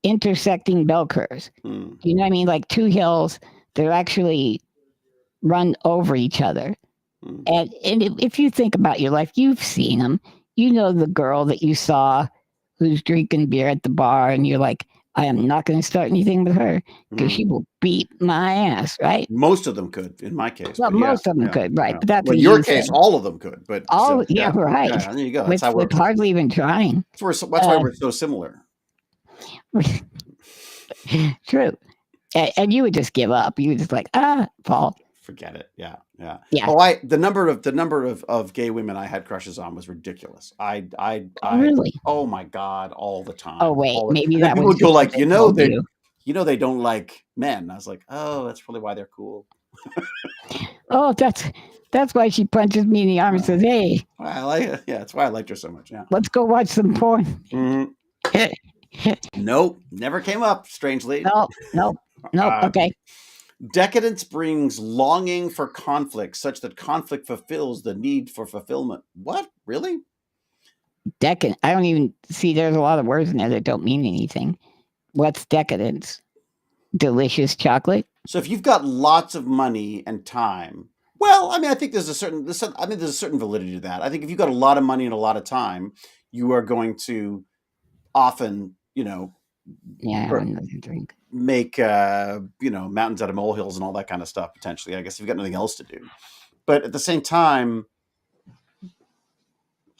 intersecting bell curves. You know what I mean? Like two hills. They're actually run over each other. And if you think about your life, you've seen them. You know the girl that you saw who's drinking beer at the bar, and you're like, I am not going to start anything with her because she will beat my ass, right? Most of them could, in my case. Well, most of them could, right? But that's well, in your case, all of them could. But all, right. Yeah, there you go. That's how with hardly even trying. That's why we're so similar. True. And you would just give up. You would just like, Paul. Forget it. Yeah. Oh, the number of gay women I had crushes on was ridiculous. Really? Oh my God, all the time. Oh wait, maybe that people would go like, they don't like men. I was like, oh, that's probably why they're cool. Oh, that's why she punches me in the arm and says, "Hey." I like it. Yeah, that's why I liked her so much. Yeah. Let's go watch some porn. Mm-hmm. Nope, never came up. Strangely. Nope. Okay. Decadence brings longing for conflict, such that conflict fulfills the need for fulfillment. What? Really? Decadent. I don't even see. There's a lot of words in there that don't mean anything. What's decadence? Delicious chocolate. So if you've got lots of money and time, well, I mean, I think there's a certain validity to that. I think if you've got a lot of money and a lot of time, you are going to often, drink. Make mountains out of molehills and all that kind of stuff. Potentially, I guess if you've got nothing else to do. But at the same time,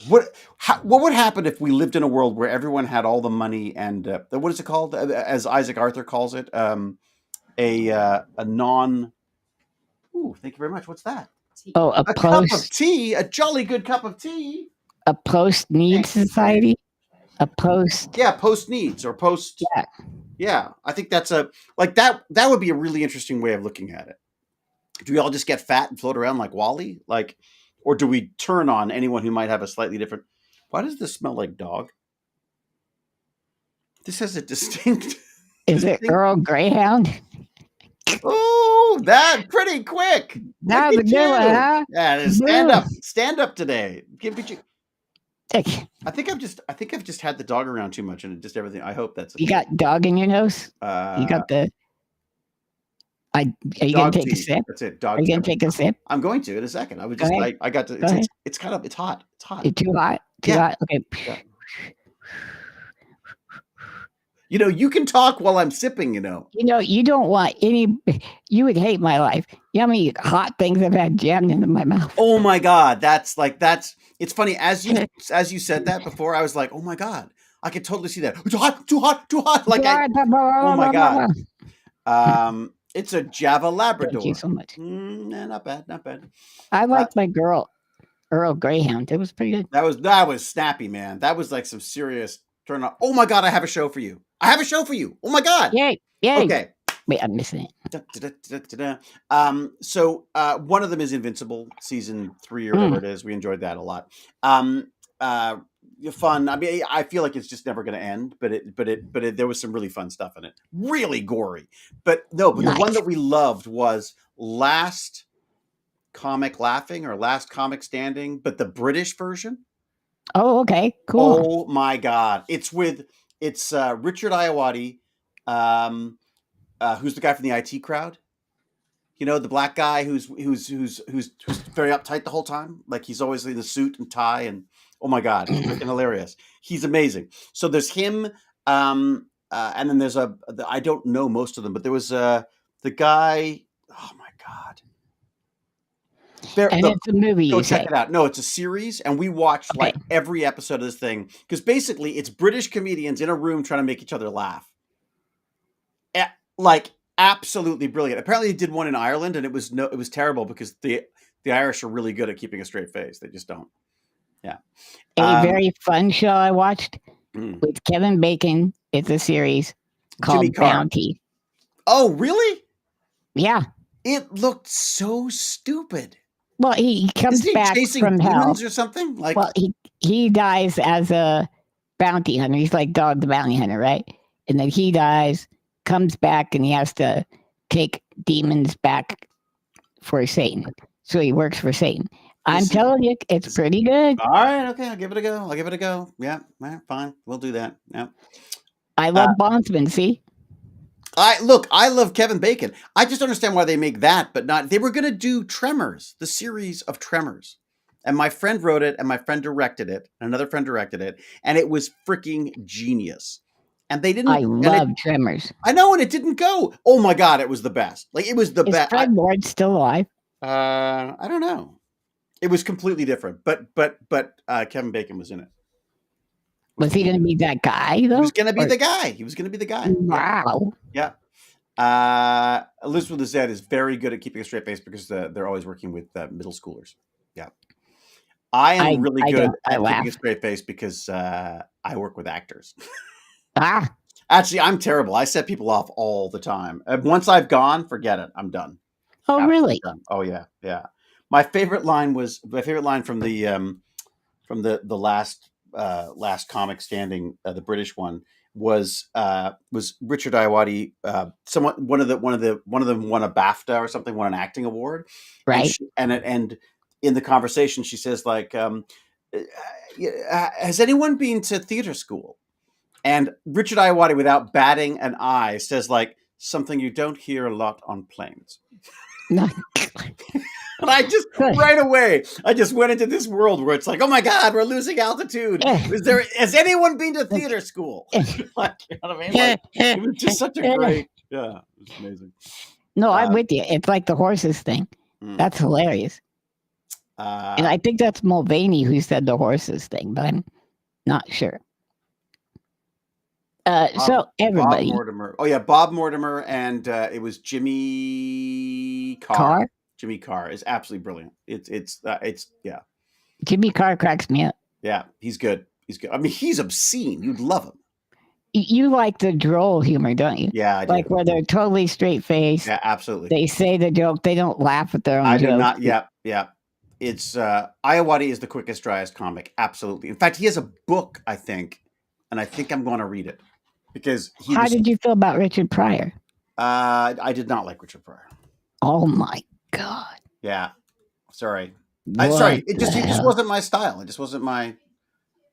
what would happen if we lived in a world where everyone had all the money and what is it called, as Isaac Arthur calls it, a non. Ooh, thank you very much. What's that? Oh, a cup of tea, a jolly good cup of tea. A post-need society. A post. Yeah, post needs or post. Yeah. Yeah, I think that's that would be a really interesting way of looking at it. Do we all just get fat and float around like Wall-E? Or do we turn on anyone who might have a slightly different... Why does this smell like dog? This has a distinct... Is it Earl Greyhound? Oh, that pretty quick. That was a good one, huh? Yeah, stand up today. I think I've just had the dog around too much, and it just everything. I hope that's. You got dog in your nose. You got the. Are you gonna take a sip? That's it. Dog. Are you gonna take a sip? I'm going to in a second. I was just. I got to. It's kind of. It's hot. It's hot. It's too hot. Too hot. Okay. Yeah. You can talk while I'm sipping. You don't want any. You would hate my life. You know how many hot things I've had jammed into my mouth? Oh my God, that's. It's funny as you said that before. I was like, oh my God, I could totally see that. Too hot. Like, oh my God. It's a Java Labrador. Thank you so much. Not bad. I like my girl, Earl Greyhound. It was pretty good. That was snappy, man. That was like some serious turn on. Oh my God, I have a show for you. Oh my God. Yay. Okay. Wait, I'm missing it. So one of them is Invincible, season 3 or whatever it is. We enjoyed that a lot. Fun. I mean, I feel like it's just never going to end, but there was some really fun stuff in it. Really gory, but nice. The one that we loved was Last Comic Laughing or Last Comic Standing, but the British version. Oh, okay, cool. Oh my God, it's Richard Iowati, who's the guy from the IT Crowd. The black guy who's very uptight the whole time, like he's always in a suit and tie, and oh my God, he's freaking hilarious. He's amazing. So there's him, and then there's I don't know most of them, but there was the guy. Oh my God. It's a movie. Go check it out. No, it's a series, and we watched like every episode of this thing because basically it's British comedians in a room trying to make each other laugh. Like absolutely brilliant. Apparently, they did one in Ireland, and it was terrible because the Irish are really good at keeping a straight face. They just don't. Yeah. A very fun show I watched with Kevin Bacon. It's a series called Bounty. Oh, really? Yeah. It looked so stupid. Well, he comes back from hell or something. Like, well, he dies as a bounty hunter. He's like Dog the Bounty Hunter, right? And then he dies, comes back, and he has to take demons back for Satan. So he works for Satan. I'm telling you, it's pretty good. All right, okay, I'll give it a go. Yeah, fine, we'll do that. Yeah. I love Bondsman. See. I love Kevin Bacon. I just understand why they make that, but not. They were going to do Tremors, the series of Tremors, and my friend wrote it, and my friend directed it, and another friend directed it, and it was freaking genius. And they didn't. I love Tremors. I know, and it didn't go. Oh my god, it was the best. Like it was the best. Is Fred Ward still alive? I don't know. It was completely different, but Kevin Bacon was in it. Was he going to be that guy though? He was going to be the guy. He was going to be the guy. Wow. Yeah. Elizabeth Zed is very good at keeping a straight face because they're always working with middle schoolers. Yeah. I am really good at keeping a straight face because I work with actors. Actually, I'm terrible. I set people off all the time. Once I've gone, forget it. I'm done. Oh, really? Done. Oh, yeah. Yeah. My favorite line from the last comic standing, the British one, was Richard Ayoade. One of them won a BAFTA or something, won an acting award, right? And in the conversation, she says like, "Has anyone been to theater school?" And Richard Ayoade, without batting an eye, says like, "Something you don't hear a lot on planes." No. And I just right away, I just went into this world where it's like, oh my God, we're losing altitude. Has anyone been to theater school? Like, you know what I mean? Like, it was just such a great, it was amazing. No, I'm with you. It's like the horses thing. That's hilarious. And I think that's Mulvaney who said the horses thing, but I'm not sure. So everybody. Bob Mortimer. Oh yeah, Bob Mortimer, and it was Jimmy Carr. Jimmy Carr is absolutely brilliant. It's yeah. Jimmy Carr cracks me up. Yeah, he's good. He's good. I mean, he's obscene. You'd love him. You like the droll humor, don't you? Yeah, I do. Like where they're totally straight faced. Yeah, absolutely. They say the joke. They don't laugh at their own joke. I do not. Yeah, yeah. It's Ayoade is the quickest, driest comic. Absolutely. In fact, he has a book, I think, and I think I'm going to read it because How did you feel about Richard Pryor? I did not like Richard Pryor. Oh my God. Yeah. Sorry. I'm sorry. It just wasn't my style. It just wasn't my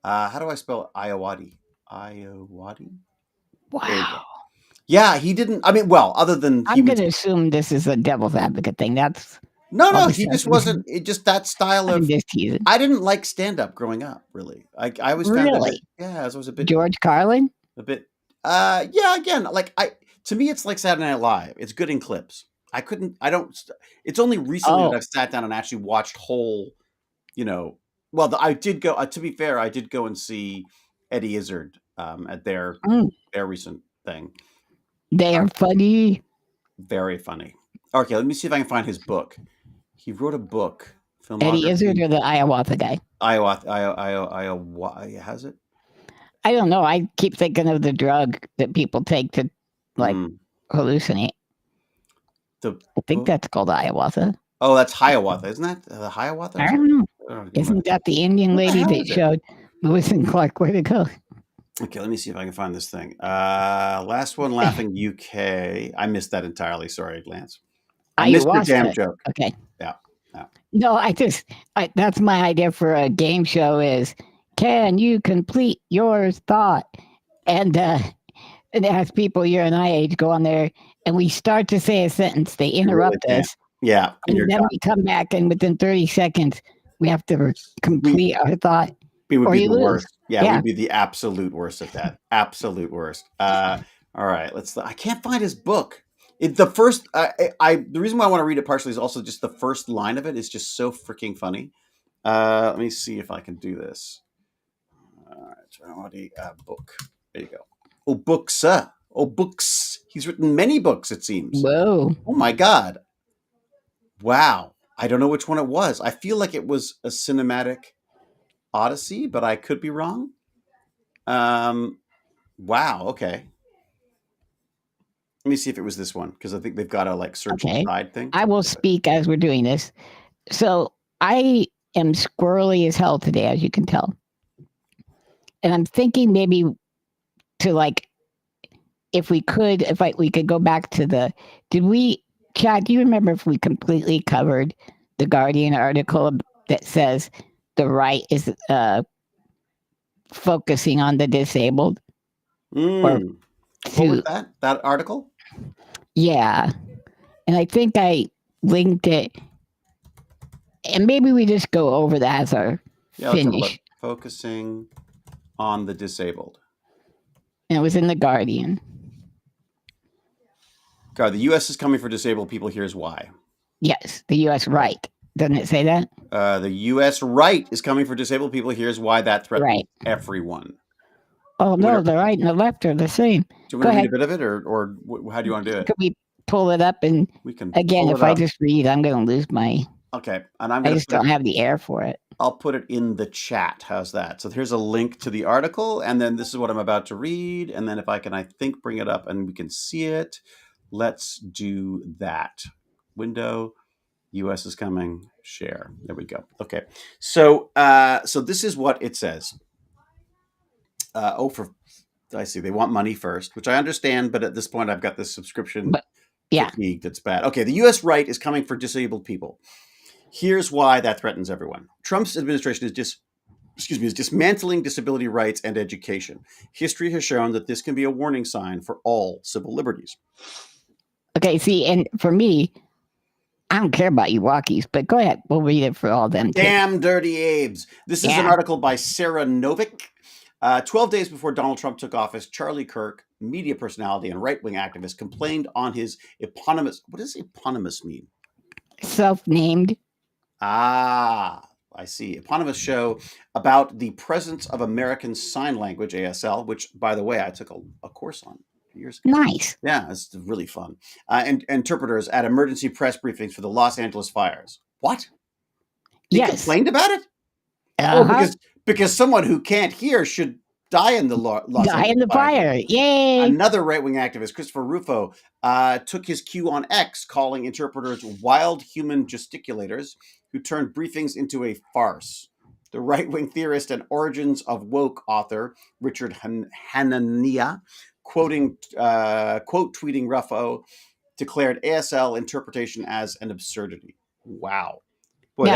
how do I spell Ayoade? Ayoade? Wow. Yeah, he didn't. I mean, well, other than I'm going to assume this is a devil's advocate thing. That's no. He just wasn't. It just that style of. Just teasing. I didn't like stand up growing up. Really, I was really. I was a bit George Carlin. A bit. Yeah. Again, like to me, it's like Saturday Night Live. It's good in clips. It's only recently that I've sat down and actually watched whole. You know, well, I did go. To be fair, I did go and see Eddie Izzard at their recent thing. They are funny. Very funny. Okay, let me see if I can find his book. He wrote a book. Eddie Izzard or the Hiawatha guy? Hiawatha has it? I don't know. I keep thinking of the drug that people take to like hallucinate. I think that's called Hiawatha. Oh, that's Hiawatha, isn't that the Hiawatha? I don't know. Isn't that the Indian lady that showed Lewis and Clark where to go? Okay, let me see if I can find this thing. Last one, Laughing UK. I missed that entirely. Sorry, Lance. I missed your damn joke. Okay. Yeah. No, that's my idea for a game show is, can you complete your thought? And ask people your and I age go on there and we start to say a sentence. They interrupt us. Yeah. And then we come back and within 30 seconds, we have to complete our thought. We would be the worst. Yeah, we'd be the absolute worst at that. Absolute worst. All right, I can't find his book. The reason why I want to read it partially is also just the first line of it is just so freaking funny. Let me see if I can do this. Book. There you go. Oh, books. Oh, books. He's written many books, it seems. Whoa. Oh my God. Wow. I don't know which one it was. I feel like it was a cinematic Odyssey, but I could be wrong. Wow. Okay. Let me see if it was this one because I think they've got a search side thing. I will speak as we're doing this. So I am squirrely as hell today, as you can tell, and I'm thinking maybe to if we could go back to Chad, do you remember if we completely covered the Guardian article that says the right is focusing on the disabled? What was that article? Yeah. And I think I linked it. And maybe we just go over that as our finish. Focusing on the disabled. And it was in The Guardian. God, the U.S. is coming for disabled people. Here's why. Yes, the U.S. right. Doesn't it say that? The U.S. right is coming for disabled people. Here's why that threatens everyone. Oh, no, the right and the left are the same. Do you want to read a bit of it, or how do you want to do it? Could we pull it up? And we can. Again, if I just read, I'm going to lose my... Okay, and I just don't have the air for it. I'll put it in the chat. How's that? So here's a link to the article, and then this is what I'm about to read. And then if I can, I think, bring it up and we can see it. Let's do that. Window, U.S. is coming, share. There we go. Okay. So this is what it says. I see. They want money first, which I understand, but at this point I've got this subscription fatigue that's bad. Okay. The U.S. right is coming for disabled people. Here's why that threatens everyone. Trump's administration is dismantling disability rights and education. History has shown that this can be a warning sign for all civil liberties. Okay, see, and for me, I don't care about you walkies, but go ahead. We'll read it for all of them. Damn dirty Abes. This is an article by Sarah Novick. 12 days before Donald Trump took office, Charlie Kirk, media personality and right-wing activist, complained on his eponymous... What does eponymous mean? Self-named. I see. Eponymous show about the presence of American Sign Language, ASL, which, by the way, I took a course on years ago. Nice. Yeah, it's really fun. And interpreters at emergency press briefings for the Los Angeles fires. What? He complained about it? Oh, because someone who can't hear should die in the fire. Yay! Another right-wing activist, Christopher Rufo, took his cue on X, calling interpreters wild human gesticulators who turned briefings into a farce. The right-wing theorist and Origins of Woke author, Richard Hanania, tweeting Rufo, declared ASL interpretation as an absurdity. Wow. Boy,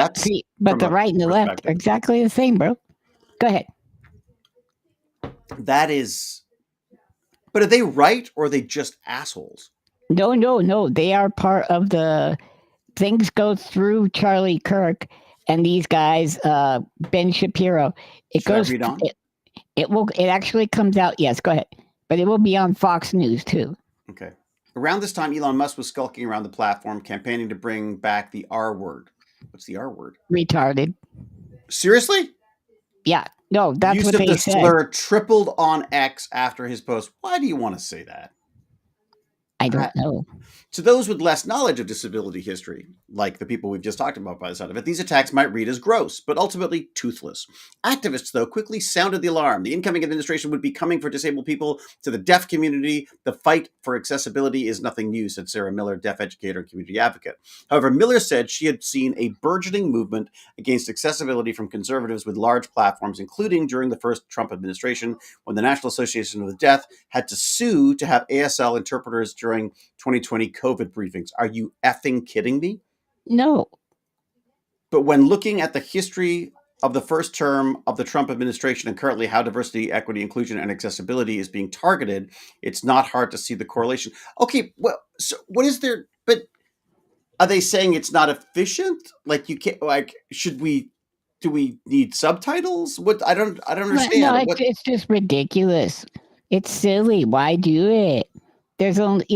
but the right and the left are exactly the same, bro. Go ahead. That is... But are they right or are they just assholes? No. They are part of the... Things go through Charlie Kirk and these guys, Ben Shapiro. It actually comes out. Yes, go ahead. But it will be on Fox News too. Okay. Around this time, Elon Musk was skulking around the platform, campaigning to bring back the R word. What's the R word? Retarded. Seriously? Yeah. No, that's Use what they said. The slur tripled on X after his post. Why do you want to say that? I don't know. To those with less knowledge of disability history, like the people we've just talked about by the side of it, these attacks might read as gross, but ultimately toothless. Activists, though, quickly sounded the alarm. The incoming administration would be coming for disabled people. To the deaf community, the fight for accessibility is nothing new, said Sarah Miller, deaf educator and community advocate. However, Miller said she had seen a burgeoning movement against accessibility from conservatives with large platforms, including during the first Trump administration, when the National Association of the Deaf had to sue to have ASL interpreters during 2020 COVID briefings. Are you effing kidding me? No. But when looking at the history of the first term of the Trump administration and currently how diversity, equity, inclusion, and accessibility is being targeted, it's not hard to see the correlation. Okay, well, so what is there? But are they saying it's not efficient? Like you can't. Like, do we need subtitles? What? I don't understand. No, it's just ridiculous. It's silly. Why do it? There's only,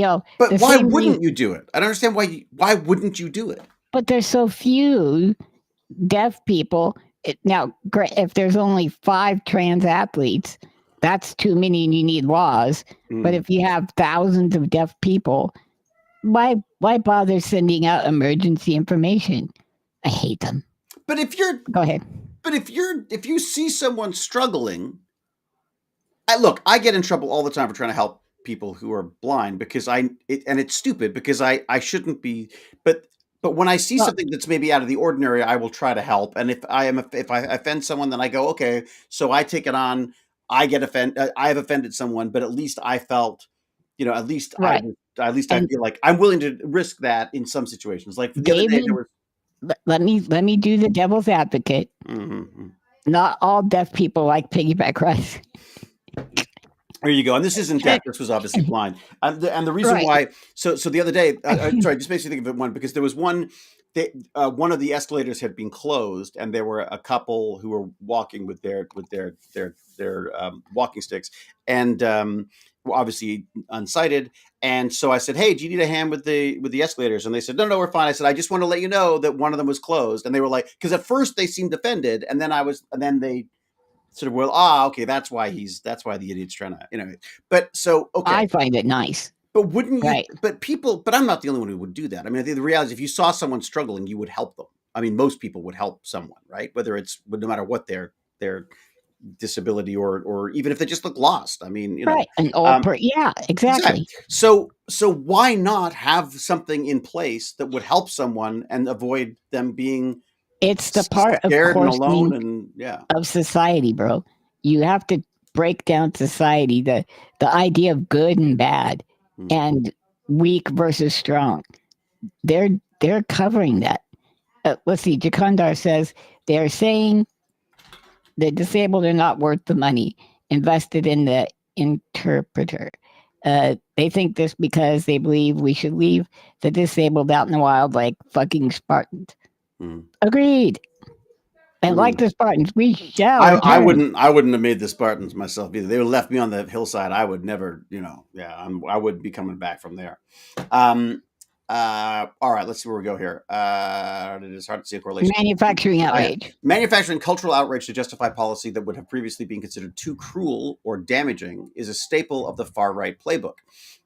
But why wouldn't you do it? I don't understand why wouldn't you do it? But there's so few deaf people. Now, if there's only 5 trans athletes, that's too many and you need laws. But if you have thousands of deaf people, why bother sending out emergency information? I hate them. But go ahead. But if you see someone struggling, I get in trouble all the time for trying to help people who are blind because it's stupid because I shouldn't be, but when I see something that's maybe out of the ordinary, I will try to help. And if I offend someone, then I go, okay, so I take it on. I get offended. I have offended someone, but at least I felt, at least I feel like I'm willing to risk that in some situations. Like the other day, there was. Let me do the devil's advocate. Mm-hmm. Not all deaf people like piggyback rides. There you go. And this isn't deaf. This was obviously blind. And the reason why. So the other day, sorry, just makes me think of it one because there was one. One of the escalators had been closed, and there were a couple who were walking with their walking sticks, and were obviously unsighted. And so I said, "Hey, do you need a hand with the escalators?" And they said, "No, we're fine." I said, "I just want to let you know that one of them was closed." And they were like, because at first they seemed offended, and then they sort of, well, okay, that's why the idiot's trying to, but so, okay. I find it nice. But wouldn't you, but I'm not the only one who would do that. I mean, I think the reality is if you saw someone struggling, you would help them. I mean, most people would help someone, right? Whether it's, no matter what their disability or even if they just look lost. I mean, right. Yeah, exactly. So why not have something in place that would help someone and avoid them being it's the part of alone and of society, bro. You have to break down society, the idea of good and bad and weak versus strong. They're covering that. Let's see. Jakandar says they're saying the disabled are not worth the money invested in the interpreter. They think this because they believe we should leave the disabled out in the wild like fucking Spartans. Agreed. And like the Spartans, we shall. I wouldn't have made the Spartans myself either. They would have left me on the hillside. I would never, I wouldn't be coming back from there. All right, let's see where we go here. It is hard to see a correlation. Manufacturing outrage. Manufacturing cultural outrage to justify policy that would have previously been considered too cruel or damaging is a staple of the far-right playbook.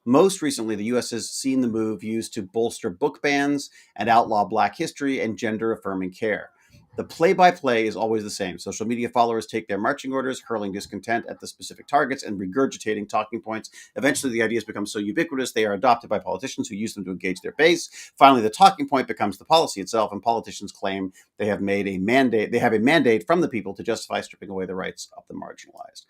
Most recently, the U.S. has seen the move used to bolster book bans and outlaw Black history and gender-affirming care. The play-by-play is always the same. Social media followers take their marching orders, hurling discontent at the specific targets and regurgitating talking points. Eventually, the ideas become so ubiquitous, they are adopted by politicians who use them to engage their base. Finally, the talking point becomes the policy itself, and politicians claim they have a mandate from the people to justify stripping away the rights of the marginalized.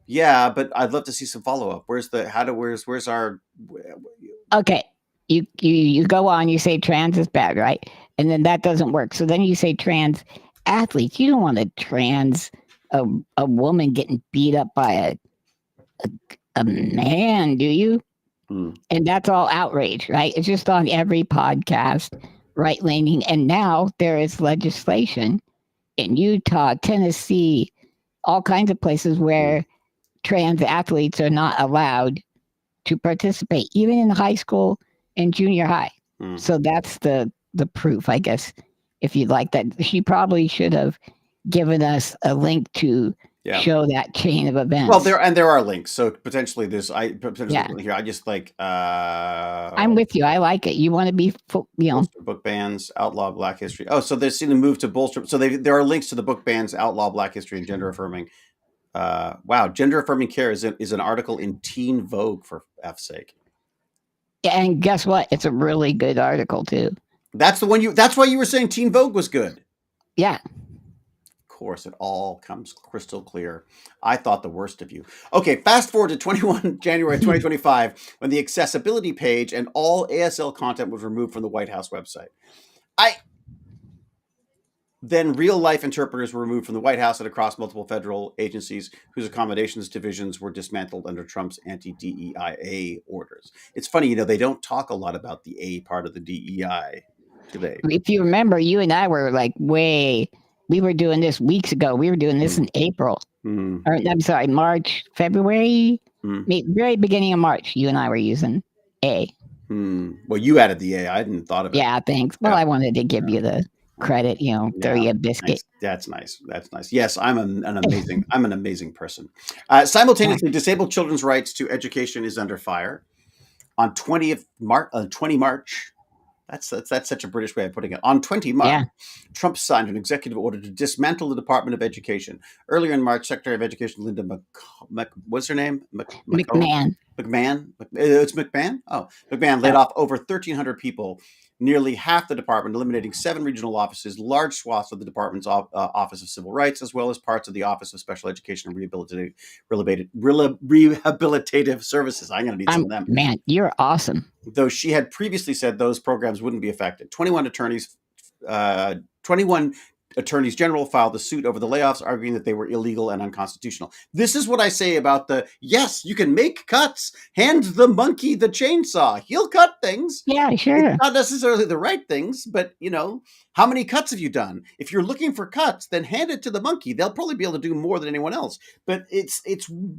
Yeah, but I'd love to see some follow-up. Where's our... Okay. You go on, you say trans is bad, right? And then that doesn't work. So then you say trans athletes. You don't want a woman getting beat up by a man, do you? And that's all outrage, right? It's just on every podcast, right-leaning. And now there is legislation in Utah, Tennessee, all kinds of places where trans athletes are not allowed to participate, even in high school and junior high. So that's the proof, I guess, if you'd like that. She probably should have given us a link to show that chain of events. Well, there are links. So potentially here. I just like I'm with you. I like it. You want to be book bans, outlaw Black history. Oh, so they're seeing the move to bolster. So there are links to the book bans, outlaw Black history and gender affirming. Wow, gender affirming care is an article in Teen Vogue, for F's sake. And guess what? It's a really good article too. That's why you were saying Teen Vogue was good. Yeah. Of course, it all comes crystal clear. I thought the worst of you. Okay, fast forward to 21 January 2025, when the accessibility page and all ASL content was removed from the White House website. Then real-life interpreters were removed from the White House and across multiple federal agencies whose accommodations divisions were dismantled under Trump's anti-DEIA orders. It's funny, they don't talk a lot about the A part of the DEI today. If you remember, you and I were like we were doing this weeks ago. We were doing this in April. Or, I'm sorry, March, February, very beginning of March, you and I were using A. Well, you added the A. I hadn't thought of it. Yeah, thanks. Well, I wanted to give you the credit, throw you a biscuit. That's nice. Yes, I'm an amazing person. Simultaneously, disabled children's rights to education is under fire. On 20 March, that's such a British way of putting it. On 20 March, Trump signed an executive order to dismantle the Department of Education. Earlier in March, Secretary of Education Linda what's her name? McMahon. McMahon? It's McMahon? Oh, McMahon laid off over 1,300 people, nearly half the department, eliminating 7 regional offices, large swaths of the department's Office of Civil Rights, as well as parts of the Office of Special Education and Rehabilitative Services. I'm going to need some of them. Man, you're awesome. Though she had previously said those programs wouldn't be affected. 21 attorneys general filed a suit over the layoffs, arguing that they were illegal and unconstitutional. This is what I say about yes, you can make cuts. Hand the monkey the chainsaw. He'll cut things. Yeah, sure. It's not necessarily the right things, but how many cuts have you done? If you're looking for cuts, then hand it to the monkey. They'll probably be able to do more than anyone else. But it's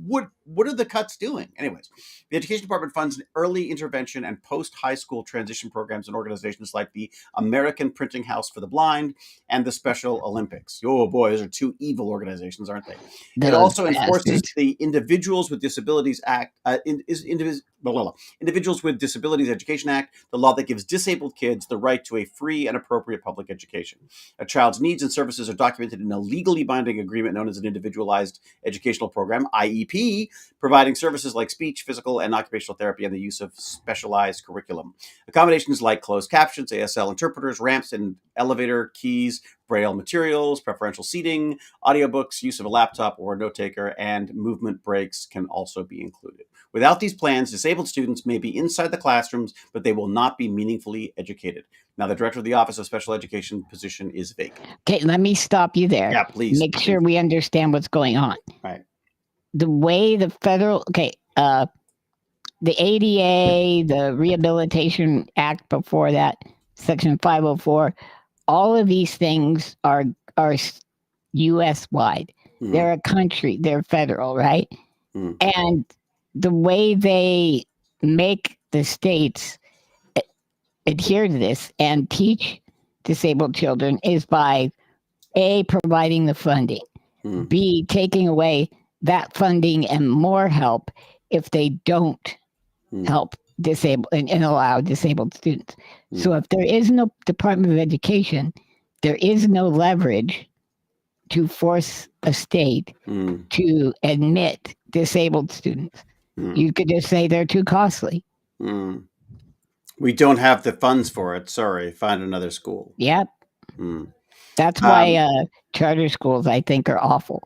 what are the cuts doing? Anyways, the Education Department funds early intervention and post-high school transition programs in organizations like the American Printing House for the Blind and the Special Olympics. Oh boy, those are two evil organizations, aren't they? It also enforces the Individuals with Disabilities Act, Individuals with Disabilities Education Act, the law that gives disabled kids the right to a free and appropriate public education. A child's needs and services are documented in a legally binding agreement known as an Individualized Educational Program, IEP, providing services like speech, physical, and occupational therapy and the use of specialized curriculum. Accommodations like closed captions, ASL interpreters, ramps and elevator keys, Braille materials, preferential seating, audiobooks, use of a laptop or a note taker, and movement breaks can also be included. Without these plans, disabled students may be inside the classrooms, but they will not be meaningfully educated. Now, the director of the Office of Special Education position is vacant. Okay, let me stop you there. Yeah, please. Make sure we understand what's going on. Right. The way the federal, the ADA, the Rehabilitation Act before that, Section 504, all of these things are U.S. wide. Mm-hmm. They're a country. They're federal, right? Mm-hmm. And the way they make the states adhere to this and teach disabled children is by A, providing the funding, B, taking away that funding and more help if they don't help disabled and allow disabled students. So if there is no Department of Education, there is no leverage to force a state to admit disabled students. You could just say they're too costly. We don't have the funds for it. Sorry, find another school. Yep. That's why charter schools, I think, are awful.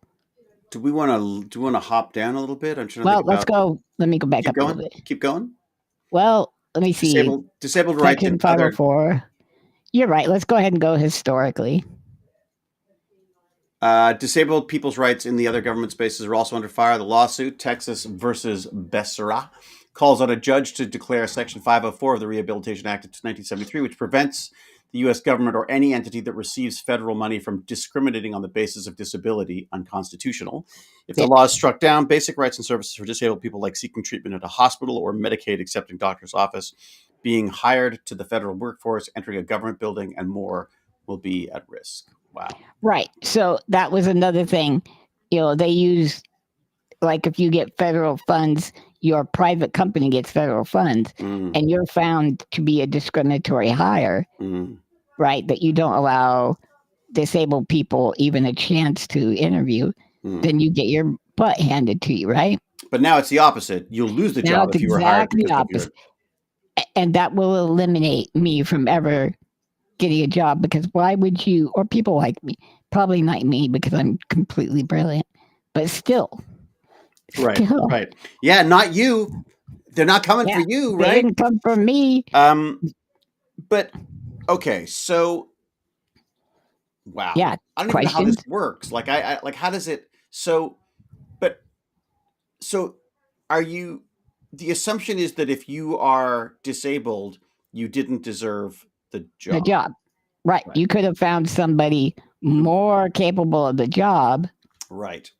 Do we want to hop down a little bit? I'm trying to think let's go. Let me go back up a little bit. Keep going. Well, let me see. Disabled rights. Section 504. You're right. Let's go ahead and go historically. Disabled people's rights in the other government spaces are also under fire. The lawsuit, Texas versus Becerra, calls on a judge to declare Section 504 of the Rehabilitation Act of 1973, which prevents the U.S. government or any entity that receives federal money from discriminating on the basis of disability unconstitutional. If the law is struck down, basic rights and services for disabled people like seeking treatment at a hospital or Medicaid accepting doctor's office, being hired to the federal workforce, entering a government building, and more will be at risk. Wow. Right. So that was another thing. They use, like, if you get federal funds, your private company gets federal funds, and you're found to be a discriminatory hire, right? That you don't allow disabled people even a chance to interview, then you get your butt handed to you, right? But now it's the opposite. You'll lose the job if you were hired. Exactly the opposite. And that will eliminate me from ever getting a job, because why would you, or people like me, probably not me because I'm completely brilliant, but still. Right. Yeah, not you. They're not coming for you, right? They didn't come for me. But okay, so wow. Yeah. I don't even know how this works. Like I how does it so are you, the assumption is that if you are disabled, you didn't deserve the job. The job. Right. You could have found somebody more capable of the job. Right.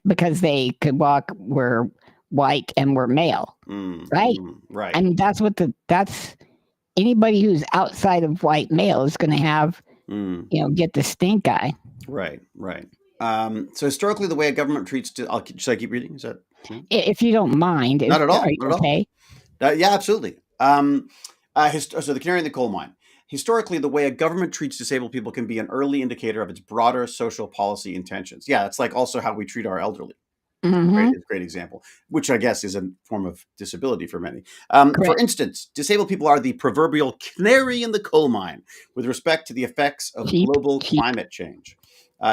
Because they could walk, were white, and were male. Right. Right. And that's anybody who's outside of white male is going to have, get the stink eye. Right. So historically, the way a government treats, should I keep reading? Is that? If you don't mind. Not at all. Are you okay? Yeah, absolutely. So the canary in the coal mine. Historically, the way a government treats disabled people can be an early indicator of its broader social policy intentions. Yeah, it's like also how we treat our elderly. Great example, which I guess is a form of disability for many. For instance, disabled people are the proverbial canary in the coal mine with respect to the effects of global climate change.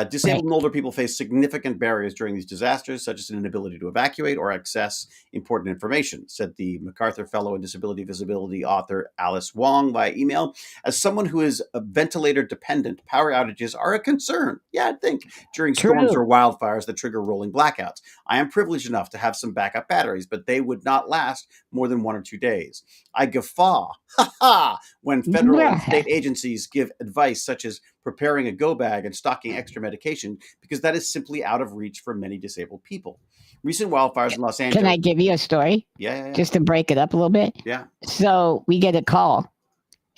Disabled and older people face significant barriers during these disasters, such as an inability to evacuate or access important information, said the MacArthur Fellow and Disability Visibility author Alice Wong via email. As someone who is ventilator dependent, power outages are a concern. Yeah, I'd think during storms or wildfires that trigger rolling blackouts. I am privileged enough to have some backup batteries, but they would not last more than 1 or 2 days. I guffaw, when federal and state agencies give advice such as preparing a go bag and stocking extra medication, because that is simply out of reach for many disabled people. Recent wildfires in Los Angeles. Can I give you a story? Yeah. Just to break it up a little bit? Yeah. So we get a call,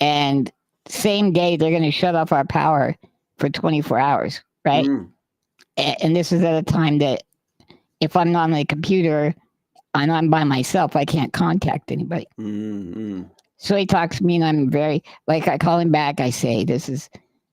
and same day they're going to shut off our power for 24 hours, right? And this is at a time that if I'm not on the computer and I'm by myself, I can't contact anybody. So he talks to me, and I'm very, like, I call him back. I say, this is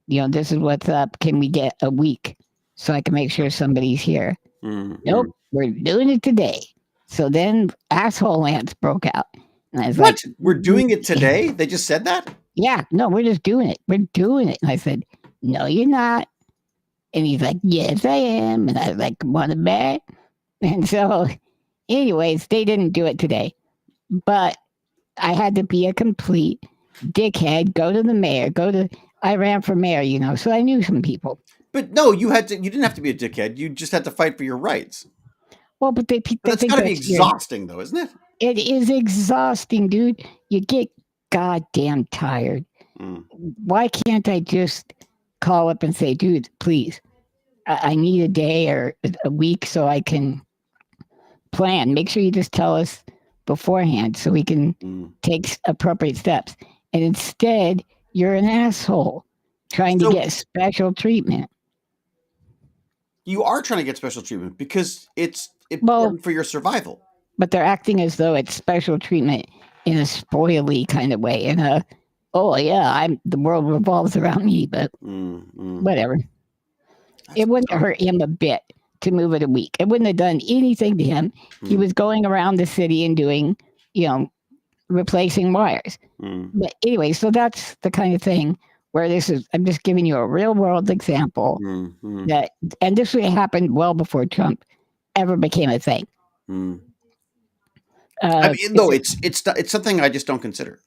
what's up. Can we get a week so I can make sure somebody's here? Nope, we're doing it today. So then asshole Lance broke out. And I was what? Like, we're doing it today? They just said that? Yeah, no, we're just doing it. We're doing it. And I said, no, you're not. And he's like, yes, I am. And I was like, want to bet? And so anyways, they didn't do it today. But I had to be a complete dickhead, go to the mayor, I ran for mayor, so I knew some people. But no, you didn't have to be a dickhead. You just had to fight for your rights. Well, but that's got to be exhausting, though, isn't it? It is exhausting, dude. You get goddamn tired. Why can't I just call up and say, dude, please, I need a day or a week so I can plan. Make sure you just tell us beforehand so we can take appropriate steps. And instead, you're an asshole trying to get special treatment. You are trying to get special treatment because it's important for your survival. But they're acting as though it's special treatment in a spoily kind of way. In a, the world revolves around me, but whatever. It wouldn't hurt him a bit to move it a week. It wouldn't have done anything to him. He was going around the city and doing, replacing wires. But anyway, so that's the kind of thing where I'm just giving you a real world example that, and this happened well before Trump ever became a thing. It's something I just don't consider.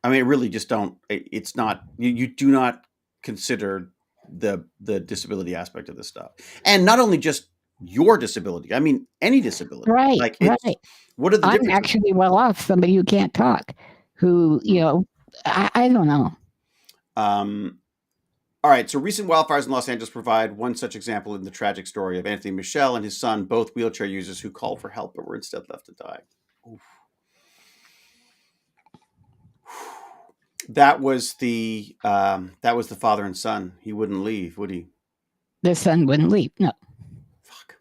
I mean, I really just don't. It's not. You do not consider the disability aspect of this stuff, and not only just your disability. I mean, any disability. Right. Like, right. What are the differences? I'm actually well off. Somebody who can't talk, who I don't know. All right. So recent wildfires in Los Angeles provide one such example in the tragic story of Anthony Michel and his son, both wheelchair users who called for help but were instead left to die. Oof. That was the father and son. He wouldn't leave, would he? The son wouldn't leave. No. Fuck.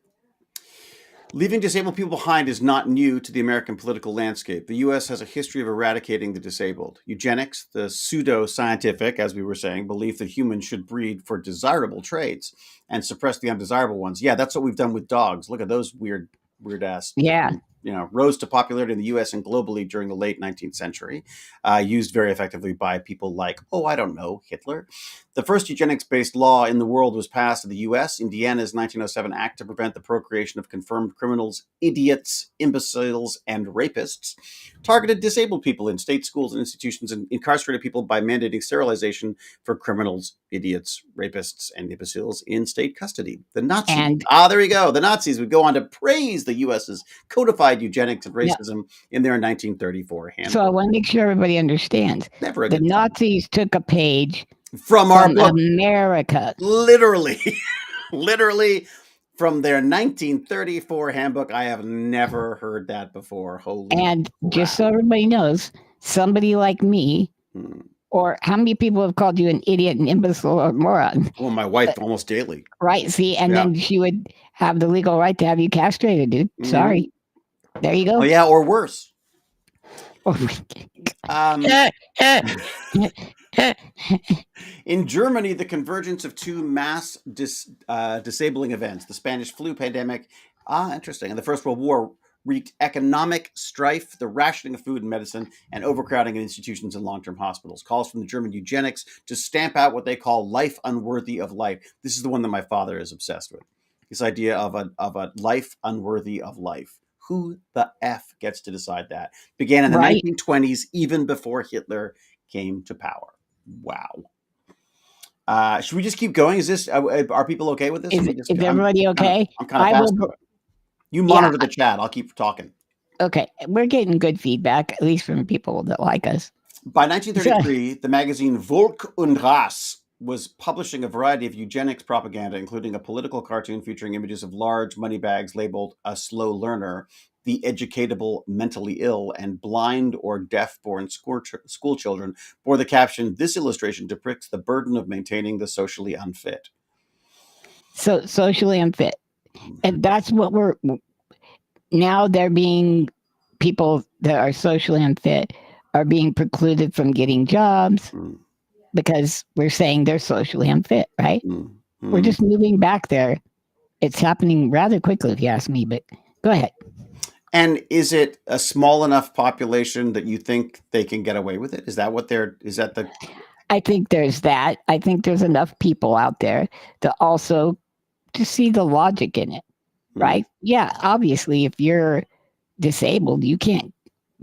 Leaving disabled people behind is not new to the American political landscape. The U.S. has a history of eradicating the disabled. Eugenics, the pseudo-scientific, as we were saying, belief that humans should breed for desirable traits and suppress the undesirable ones. Yeah, that's what we've done with dogs. Look at those weird ass. Yeah. Rose to popularity in the U.S. and globally during the late 19th century, used very effectively by people like, Hitler. The first eugenics-based law in the world was passed in the U.S., Indiana's 1907 Act to prevent the procreation of confirmed criminals, idiots, imbeciles, and rapists, targeted disabled people in state schools and institutions, and incarcerated people by mandating sterilization for criminals, idiots, rapists, and imbeciles in state custody. The Nazis, there you go. The Nazis would go on to praise the U.S.'s codified eugenics and racism in their 1934 handbook. So I want to make sure everybody understands. The Nazis took a page from our book, America. Literally from their 1934 handbook. I have never heard that before. Holy crap. Just so everybody knows, somebody like me, or how many people have called you an idiot, an imbecile, or moron? Well, my wife almost daily. Right. See, and then she would have the legal right to have you castrated, dude. Sorry. There you go. Oh, yeah, or worse. In Germany, the convergence of two mass disabling events, the Spanish flu pandemic, interesting, and the First World War, wreaked economic strife, the rationing of food and medicine, and overcrowding in institutions and long-term hospitals. Calls from the German eugenics to stamp out what they call life unworthy of life. This is the one that my father is obsessed with. This idea of a life unworthy of life. Who the F gets to decide that? Began in the 1920s, even before Hitler came to power. Wow. Should we just keep going? Is this are people okay with this? Is everybody okay? I'm kind of fast. You monitor the chat. I'll keep talking. Okay, we're getting good feedback, at least from people that like us. By 1933, the magazine Volk und Rass was publishing a variety of eugenics propaganda, including a political cartoon featuring images of large money bags labeled "a slow learner," the educatable mentally ill, and blind or deaf-born school children, bore the caption, "This illustration depicts the burden of maintaining the socially unfit." So socially unfit. And that's what now they're being, people that are socially unfit are being precluded from getting jobs because we're saying they're socially unfit, right? We're just moving back there. It's happening rather quickly, if you ask me, but go ahead. And is it a small enough population that you think they can get away with it? Is that what I think there's that. I think there's enough people out there to also to see the logic in it, right? Yeah, obviously, if you're disabled, you can't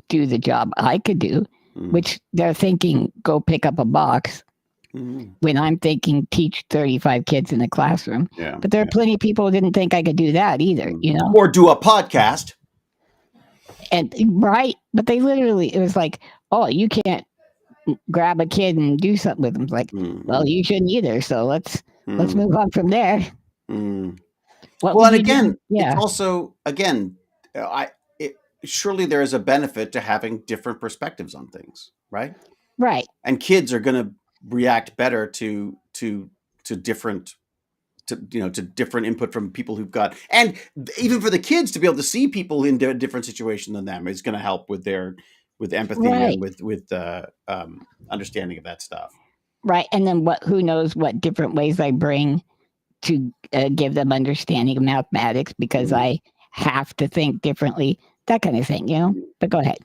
do the job I could do, which they're thinking, go pick up a box. When I'm thinking teach 35 kids in a classroom. Yeah, but there are plenty of people who didn't think I could do that either, Or do a podcast. And but they literally, it was like, oh, you can't grab a kid and do something with them. It's like, well, you shouldn't either. So let's move on from there. Well, and again, it's also, surely there is a benefit to having different perspectives on things, right? Right. And kids are going to react better to different input from people who've got, and even for the kids to be able to see people in a different situation than them is going to help with empathy and with understanding of that stuff. Right. And then who knows what different ways I bring to give them understanding of mathematics because I have to think differently, that kind of thing, but go ahead.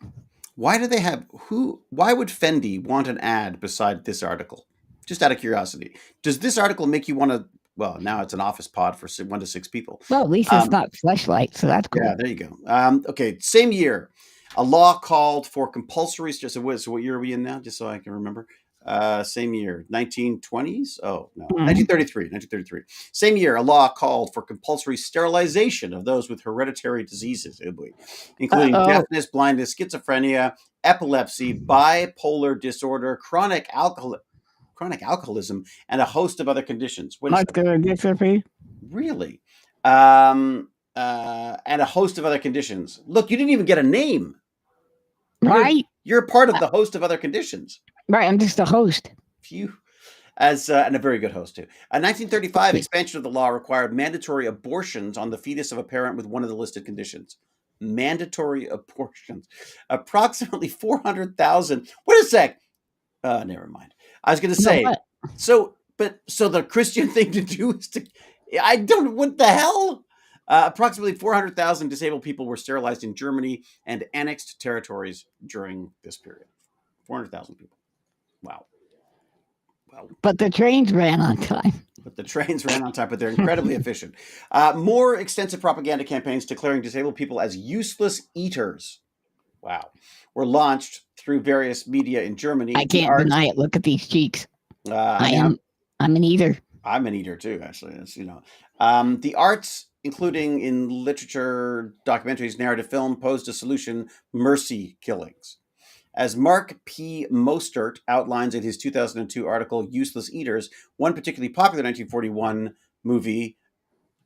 Why would Fendi want an ad beside this article? Just out of curiosity. Does this article make you want to, well, now it's an office pod for 1 to 6 people. Well, at least it's not Fleshlight, so that's cool. Yeah, there you go. Okay, same year, a law called for compulsory, so what year are we in now? Just so I can remember. Same year, 1920s? Oh, no, 1933. Same year, a law called for compulsory sterilization of those with hereditary diseases, including deafness, blindness, schizophrenia, epilepsy, bipolar disorder, chronic alcoholism, and a host of other conditions. Muscular dystrophy? Really? And a host of other conditions. Look, you didn't even get a name. Right? You're a part of the host of other conditions. Right, I'm just a host. Phew. And a very good host, too. A 1935 expansion of the law required mandatory abortions on the fetus of a parent with one of the listed conditions. Mandatory abortions. Approximately 400,000. Wait a sec. Never mind. I was going to say, so the Christian thing to do is what the hell? Approximately 400,000 disabled people were sterilized in Germany and annexed territories during this period. 400,000 people. Wow. But the trains ran on time. But they're incredibly efficient. More extensive propaganda campaigns declaring disabled people as useless eaters. Wow. Were launched through various media in Germany. I can't deny it. Look at these cheeks. I'm an eater. I'm an eater too, actually. The arts, including in literature, documentaries, narrative film, posed a solution: mercy killings. As Mark P. Mostert outlines in his 2002 article, Useless Eaters, one particularly popular 1941 movie,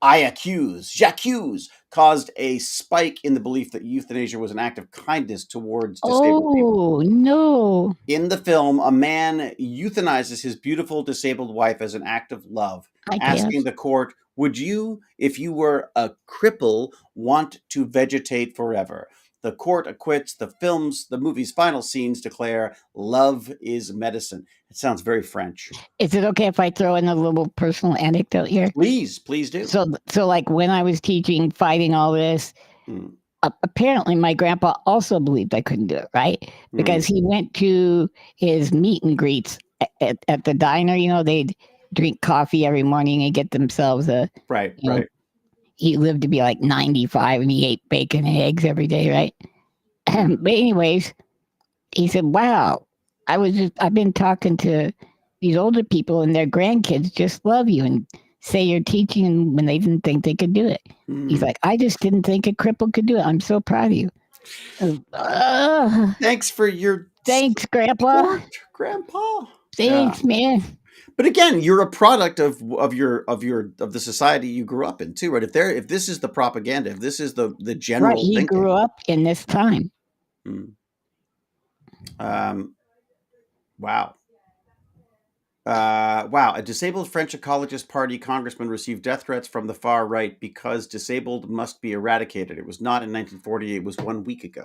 J'accuse, caused a spike in the belief that euthanasia was an act of kindness towards disabled people. Oh, no. In the film, a man euthanizes his beautiful disabled wife as an act of love, asking the court, would you, if you were a cripple, want to vegetate forever? The court acquits. The movie's final scenes declare love is medicine. It sounds very French. Is it okay if I throw in a little personal anecdote here? Please do. So like when I was teaching, fighting all this, apparently my grandpa also believed I couldn't do it, right? Because he went to his meet and greets at the diner. You know, they'd drink coffee every morning and get themselves a right. He lived to be like 95 and he ate bacon and eggs every day, right? But anyways, he said, "Wow, I've been talking to these older people and their grandkids just love you and say you're teaching when they didn't think they could do it." He's like, "I just didn't think a cripple could do it. I'm so proud of you." Thanks for your thanks, Grandpa. Grandpa. Thanks, man. But again, you're a product of the society you grew up in too, right? If this is the propaganda, if this is the general right, he thinking, grew up in this time. Wow. Wow. A disabled French ecologist party congressman received death threats from the far right because disabled must be eradicated. It was not in 1948. It was 1 week ago.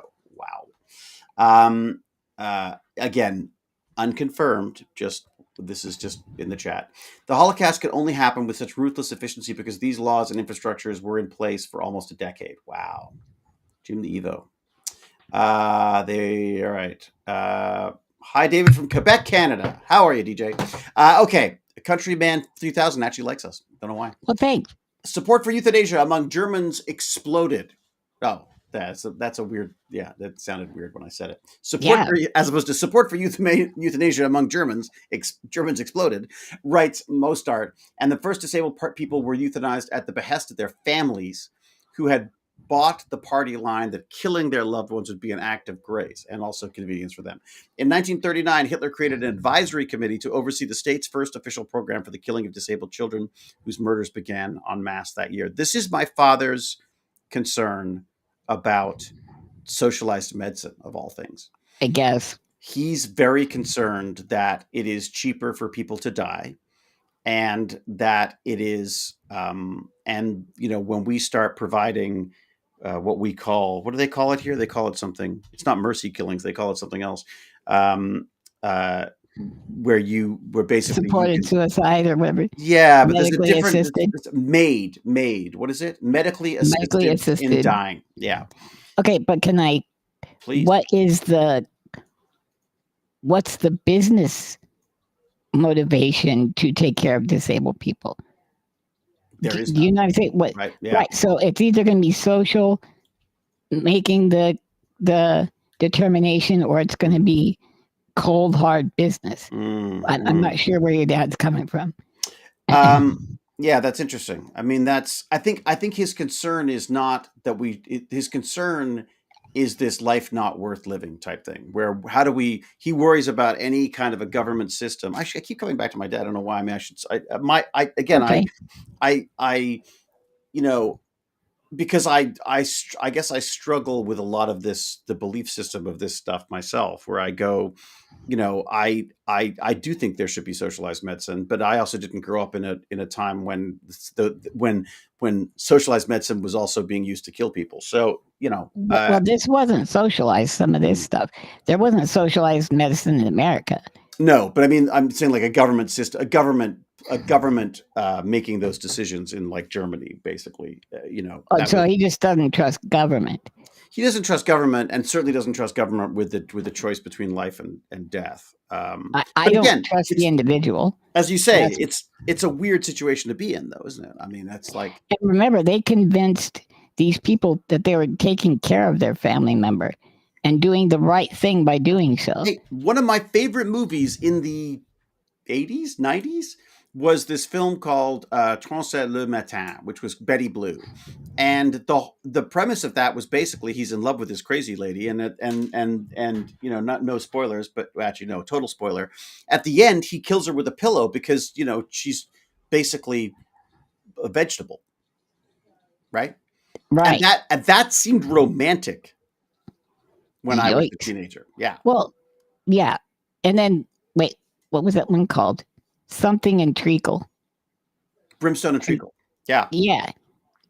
Wow. Again, unconfirmed. This is just in the chat. The Holocaust could only happen with such ruthless efficiency because these laws and infrastructures were in place for almost a decade. Wow. Jim the Evo. All right. Hi, David from Quebec, Canada. How are you, DJ? Okay. Countryman 3000 actually likes us. Don't know why. Well, thanks. Support for euthanasia among Germans exploded. Oh, that's a weird. Yeah, that sounded weird when I said it. As opposed to support for euthanasia among Germans. Germans exploded. Writes Mostart, and the first disabled people were euthanized at the behest of their families, who had bought the party line that killing their loved ones would be an act of grace and also convenience for them. In 1939, Hitler created an advisory committee to oversee the state's first official program for the killing of disabled children, whose murders began en masse that year. This is my father's concern about socialized medicine, of all things. I guess. He's very concerned that it is cheaper for people to die, and that it is, and when we start providing what do they call it here? They call it something. It's not mercy killings. They call it something else. Where basically supported suicide or whatever. Yeah, but there's a different made. What is it? Medically assisted in dying. Yeah. Okay, but can I? Please. What's the business motivation to take care of disabled people? There is. Do you know what I'm saying? What? Right. Yeah. Right. So it's either going to be social, making the determination, or it's going to be cold hard business. I'm not sure where your dad's coming from. Yeah, that's interesting. I mean, I think his concern is not that his concern is this life not worth living type thing, where he worries about any kind of a government system. Actually, I keep coming back to my dad. I don't know why. I mean, because I guess I struggle with a lot of the belief system of this stuff myself, where I go, I do think there should be socialized medicine, but I also didn't grow up in a time when socialized medicine was also being used to kill people. So, well, this wasn't socialized. Some of this stuff, there wasn't socialized medicine in America. No, but I mean, I'm saying like a government system, a government making those decisions in like Germany, basically. So he just doesn't trust government. He doesn't trust government, and certainly doesn't trust government with the choice between life and death. I don't trust the individual. As you say, it's a weird situation to be in, though, isn't it? I mean, that's like. And remember, they convinced these people that they were taking care of their family member and doing the right thing by doing so. Hey, one of my favorite movies in the 80s, 90s was this film called Transe le Matin, which was Betty Blue. And the premise of that was basically he's in love with this crazy lady, and no spoilers, but actually no, total spoiler. At the end, he kills her with a pillow because she's basically a vegetable, right? Right. And that seemed romantic when I was a teenager. Yeah. Well, yeah. And then wait, what was that one called? Something and Treacle. Brimstone and Treacle. Yeah. Yeah.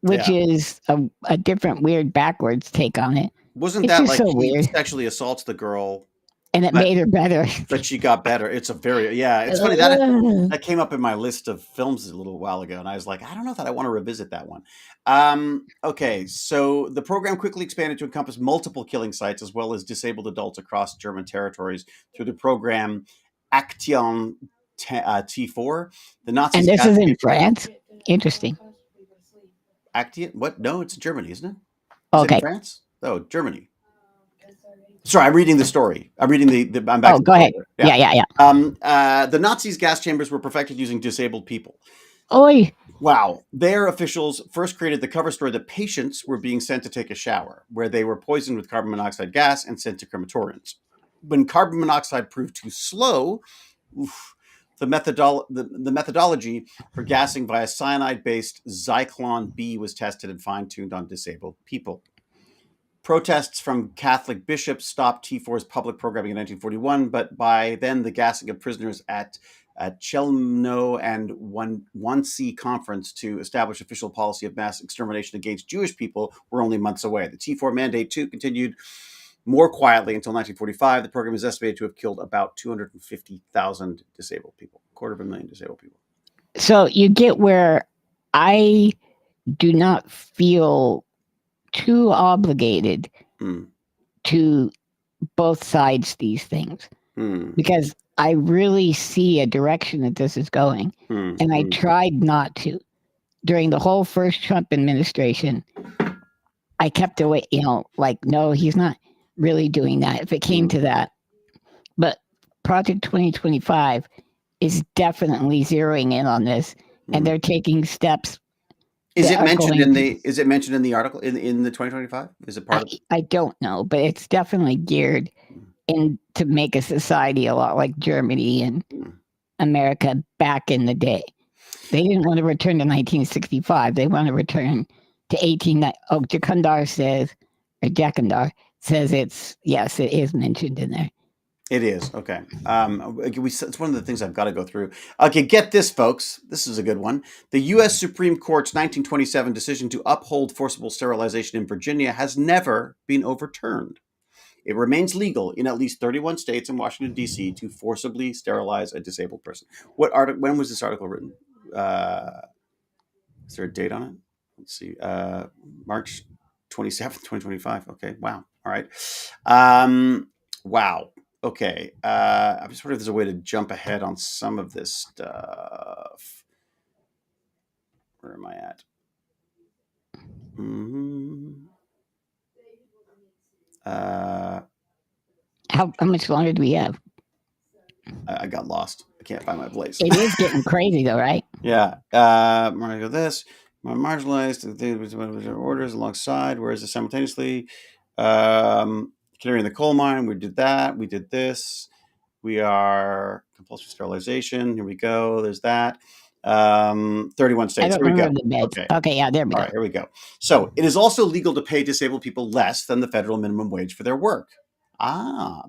Which is a different weird backwards take on it. Wasn't that like so he sexually assaults the girl And it made her better. But she got better. It's funny that came up in my list of films a little while ago, and I was like, I don't know that I want to revisit that one. Okay, so the program quickly expanded to encompass multiple killing sites as well as disabled adults across German territories through the program Action T4. The Nazis. And this is in France? Interesting. Action? What? No, it's Germany, isn't it? Is it in France? Oh, Germany. Sorry, I'm reading the story. I'm reading the I'm back. Oh, go ahead. Yeah. The Nazis' gas chambers were perfected using disabled people. Oy. Wow. Their officials first created the cover story that patients were being sent to take a shower, where they were poisoned with carbon monoxide gas and sent to crematoriums. When carbon monoxide proved too slow, the methodology for gassing via cyanide-based Zyklon B was tested and fine-tuned on disabled people. Protests from Catholic bishops stopped T4's public programming in 1941, but by then the gassing of prisoners at Chelmno and Wannsee conference to establish official policy of mass extermination against Jewish people were only months away. The T4 mandate, too, continued more quietly until 1945. The program is estimated to have killed about 250,000 disabled people, 250,000 disabled people. So you get where I do not feel too obligated to both sides these things because I really see a direction that this is going, and I tried not to. During the whole first Trump administration, I kept away, no, he's not really doing that if it came to that. But Project 2025 is definitely zeroing in on this, and they're taking steps. Is it mentioned in the article in the 2025? Is it part of it? I don't know, but it's definitely geared in to make a society a lot like Germany and America back in the day. They didn't want to return to 1965. They want to return to 18. Oh, Jakandar says it is mentioned in there. It is. Okay. It's one of the things I've got to go through. Okay, get this, folks. This is a good one. The U.S. Supreme Court's 1927 decision to uphold forcible sterilization in Virginia has never been overturned. It remains legal in at least 31 states and Washington, D.C. to forcibly sterilize a disabled person. When was this article written? Is there a date on it? Let's see. March 27th, 2025. Okay. Wow. All right. Wow. Okay. I'm just wondering if there's a way to jump ahead on some of this stuff. Where am I at? How much longer do we have? I got lost. I can't find my place. It is getting crazy, though, right? Yeah. I'm going to go this. Marginalized orders alongside, whereas simultaneously canary in the coal mine. We did that. We did this. We are compulsory sterilization. Here we go. There's that. 31 states. Here we go. Okay, yeah, there we go. All right, here we go. So it is also legal to pay disabled people less than the federal minimum wage for their work.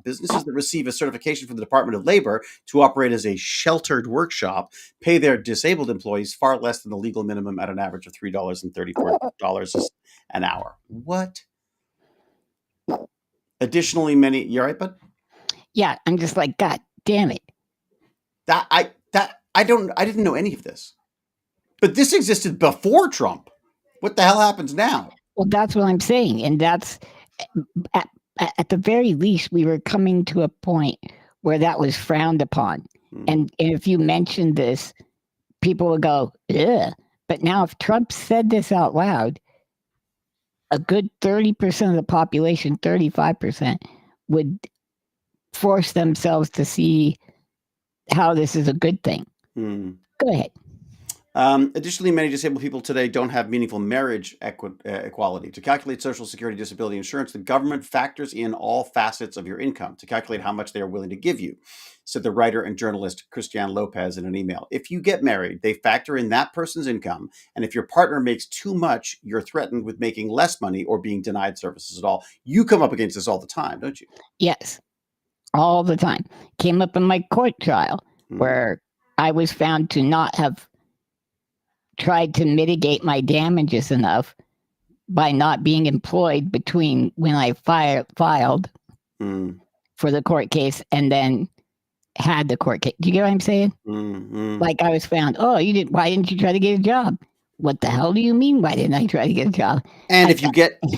Businesses that receive a certification from the Department of Labor to operate as a sheltered workshop pay their disabled employees far less than the legal minimum at an average of $3.34 an hour. What? Additionally, you all right, bud? Yeah, I'm just like, God damn it. I didn't know any of this. But this existed before Trump. What the hell happens now? Well, that's what I'm saying. And that's at the very least, we were coming to a point where that was frowned upon. And if you mentioned this, people would go, ugh. But now if Trump said this out loud, a good 30% of the population, 35%, would force themselves to see how this is a good thing. Go ahead. Additionally, many disabled people today don't have meaningful marriage equality. To calculate Social Security disability insurance, the government factors in all facets of your income to calculate how much they are willing to give you, said the writer and journalist Christian Lopez in an email. If you get married, they factor in that person's income, and if your partner makes too much, you're threatened with making less money or being denied services at all. You come up against this all the time, don't you? Yes, all the time. Came up in my court trial where I was found to not have tried to mitigate my damages enough by not being employed between when I filed for the court case and then had the court case. Do you get what I'm saying? Like I was found. Oh, why didn't you try to get a job? What the hell do you mean? Why didn't I try to get a job? And if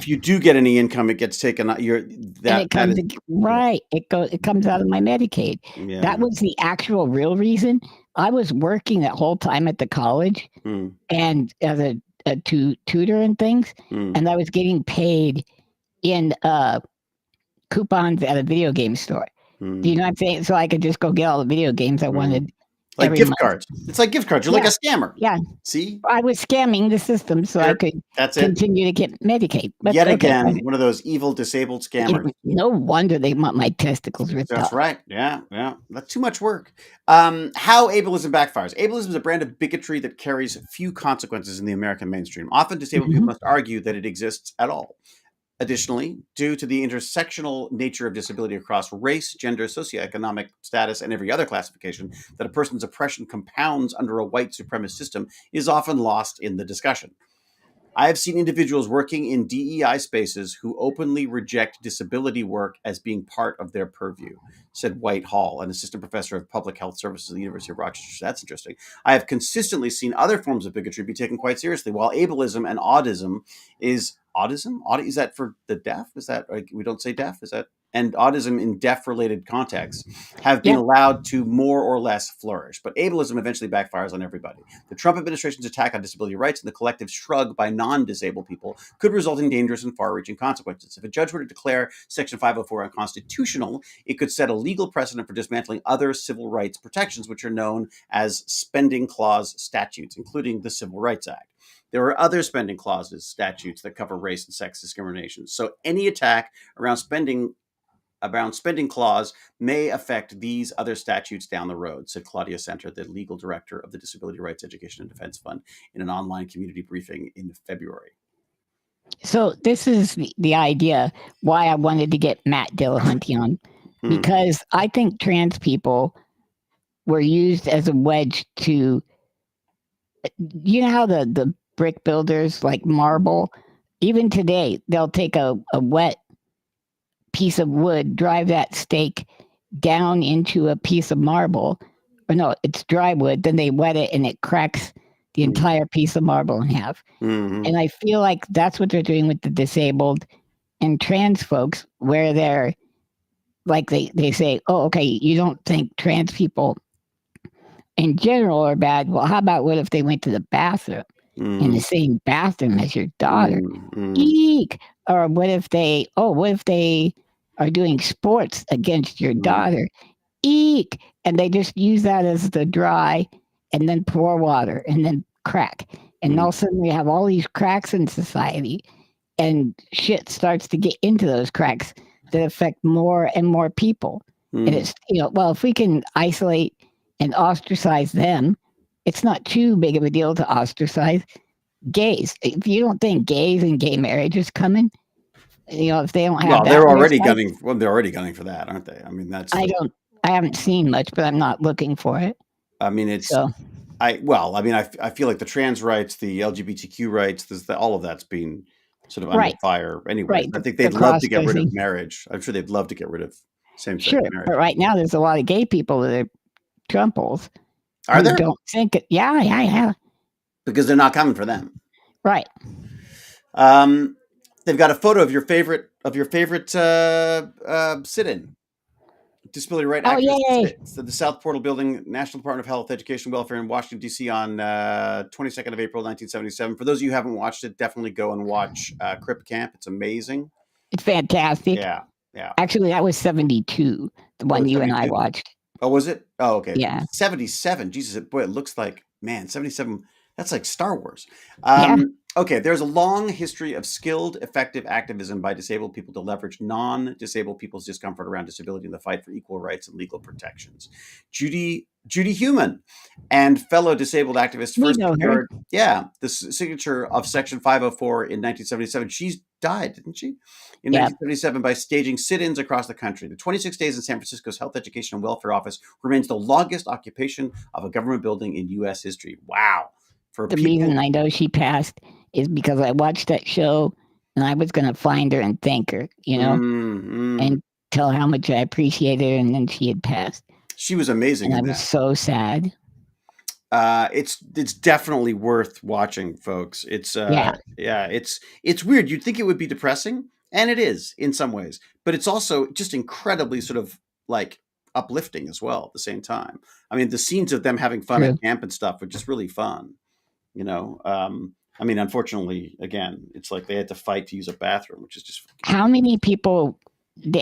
you do get any income, it gets taken out. It comes out of my Medicaid. Yeah. That was the actual real reason. I was working that whole time at the college and as a tutor and things, and I was getting paid in coupons at a video game store. Do you know what I'm saying? So I could just go get all the video games I wanted. Like gift cards. It's like gift cards. You're like a scammer. Yeah. See? I was scamming the system so I could continue to get Medicaid. But yet again, one of those evil disabled scammers. No wonder they want my testicles ripped off. That's right. Yeah. That's too much work. How ableism backfires. Ableism is a brand of bigotry that carries few consequences in the American mainstream. Often disabled people must argue that it exists at all. Additionally, due to the intersectional nature of disability across race, gender, socioeconomic status, and every other classification, that a person's oppression compounds under a white supremacist system is often lost in the discussion. I have seen individuals working in DEI spaces who openly reject disability work as being part of their purview, said White Hall, an assistant professor of public health services at the University of Rochester. That's interesting. I have consistently seen other forms of bigotry be taken quite seriously, while ableism and autism is... Autism? Is that for the deaf? Is that like we don't say deaf? Is that and autism in deaf-related contexts have been allowed to more or less flourish. But ableism eventually backfires on everybody. The Trump administration's attack on disability rights and the collective shrug by non-disabled people could result in dangerous and far-reaching consequences. If a judge were to declare Section 504 unconstitutional, it could set a legal precedent for dismantling other civil rights protections, which are known as spending clause statutes, including the Civil Rights Act. There are other spending clauses, statutes that cover race and sex discrimination. So any attack around spending clause may affect these other statutes down the road, said Claudia Center, the legal director of the Disability Rights Education and Defense Fund, in an online community briefing in February. So this is the idea why I wanted to get Matt Dillahunty on, because I think trans people were used as a wedge to, you know how the brick builders like marble, even today, they'll take a wet piece of wood, drive that stake down into a piece of marble, or no, it's dry wood, then they wet it and it cracks the entire piece of marble in half. And I feel like that's what they're doing with the disabled and trans folks, where they're like, they say, oh, okay, you don't think trans people in general are bad. Well, how about what if they went to the bathroom in the same bathroom as your daughter? Eek! Or what if they are doing sports against your daughter? Eek! And they just use that as the dry and then pour water and then crack. And all of a sudden we have all these cracks in society, and shit starts to get into those cracks that affect more and more people. And it's, well, if we can isolate and ostracize them, it's not too big of a deal to ostracize gays. If you don't think gays and gay marriage is coming, if they don't have they're already gunning. Well, they're already gunning for that, aren't they? I mean, I haven't seen much, but I'm not looking for it. I mean, I feel like the trans rights, the LGBTQ rights, all of that's being sort of under fire anyway. Right. I think they'd love to get rid of marriage. I'm sure they'd love to get rid of same-sex marriage. But right now there's a lot of gay people that are Trumples. Are there? Don't think it. Yeah. Because they're not coming for them. Right. They've got a photo of your favorite sit-in. Disability right activist. It's the South Portal Building, National Department of Health, Education, and Welfare in Washington, D.C. on 22nd of April, 1977. For those of you who haven't watched it, definitely go and watch Crip Camp. It's amazing. It's fantastic. Yeah. Actually, that was 72, the one you 72? And I watched. Oh, was it? Oh, okay. Yeah. 77. Jesus, boy, it looks like, 77. That's like Star Wars. Okay, there's a long history of skilled, effective activism by disabled people to leverage non-disabled people's discomfort around disability in the fight for equal rights and legal protections. Judy Heumann and fellow disabled activists first secured, the signature of Section 504 in 1977. She died, didn't she? In 1977 by staging sit-ins across the country. The 26 days in San Francisco's Health, Education, and Welfare Office remains the longest occupation of a government building in U.S. history. Wow. The reason I know she passed is because I watched that show and I was going to find her and thank her, and tell how much I appreciated her, and then she had passed. She was amazing. And I was so sad. It's definitely worth watching, folks. It's it's weird. You'd think it would be depressing, and it is in some ways, but it's also just incredibly sort of like uplifting as well at the same time. I mean, the scenes of them having fun at camp and stuff were just really fun. I mean, unfortunately, again, it's like they had to fight to use a bathroom, which is just. How many people?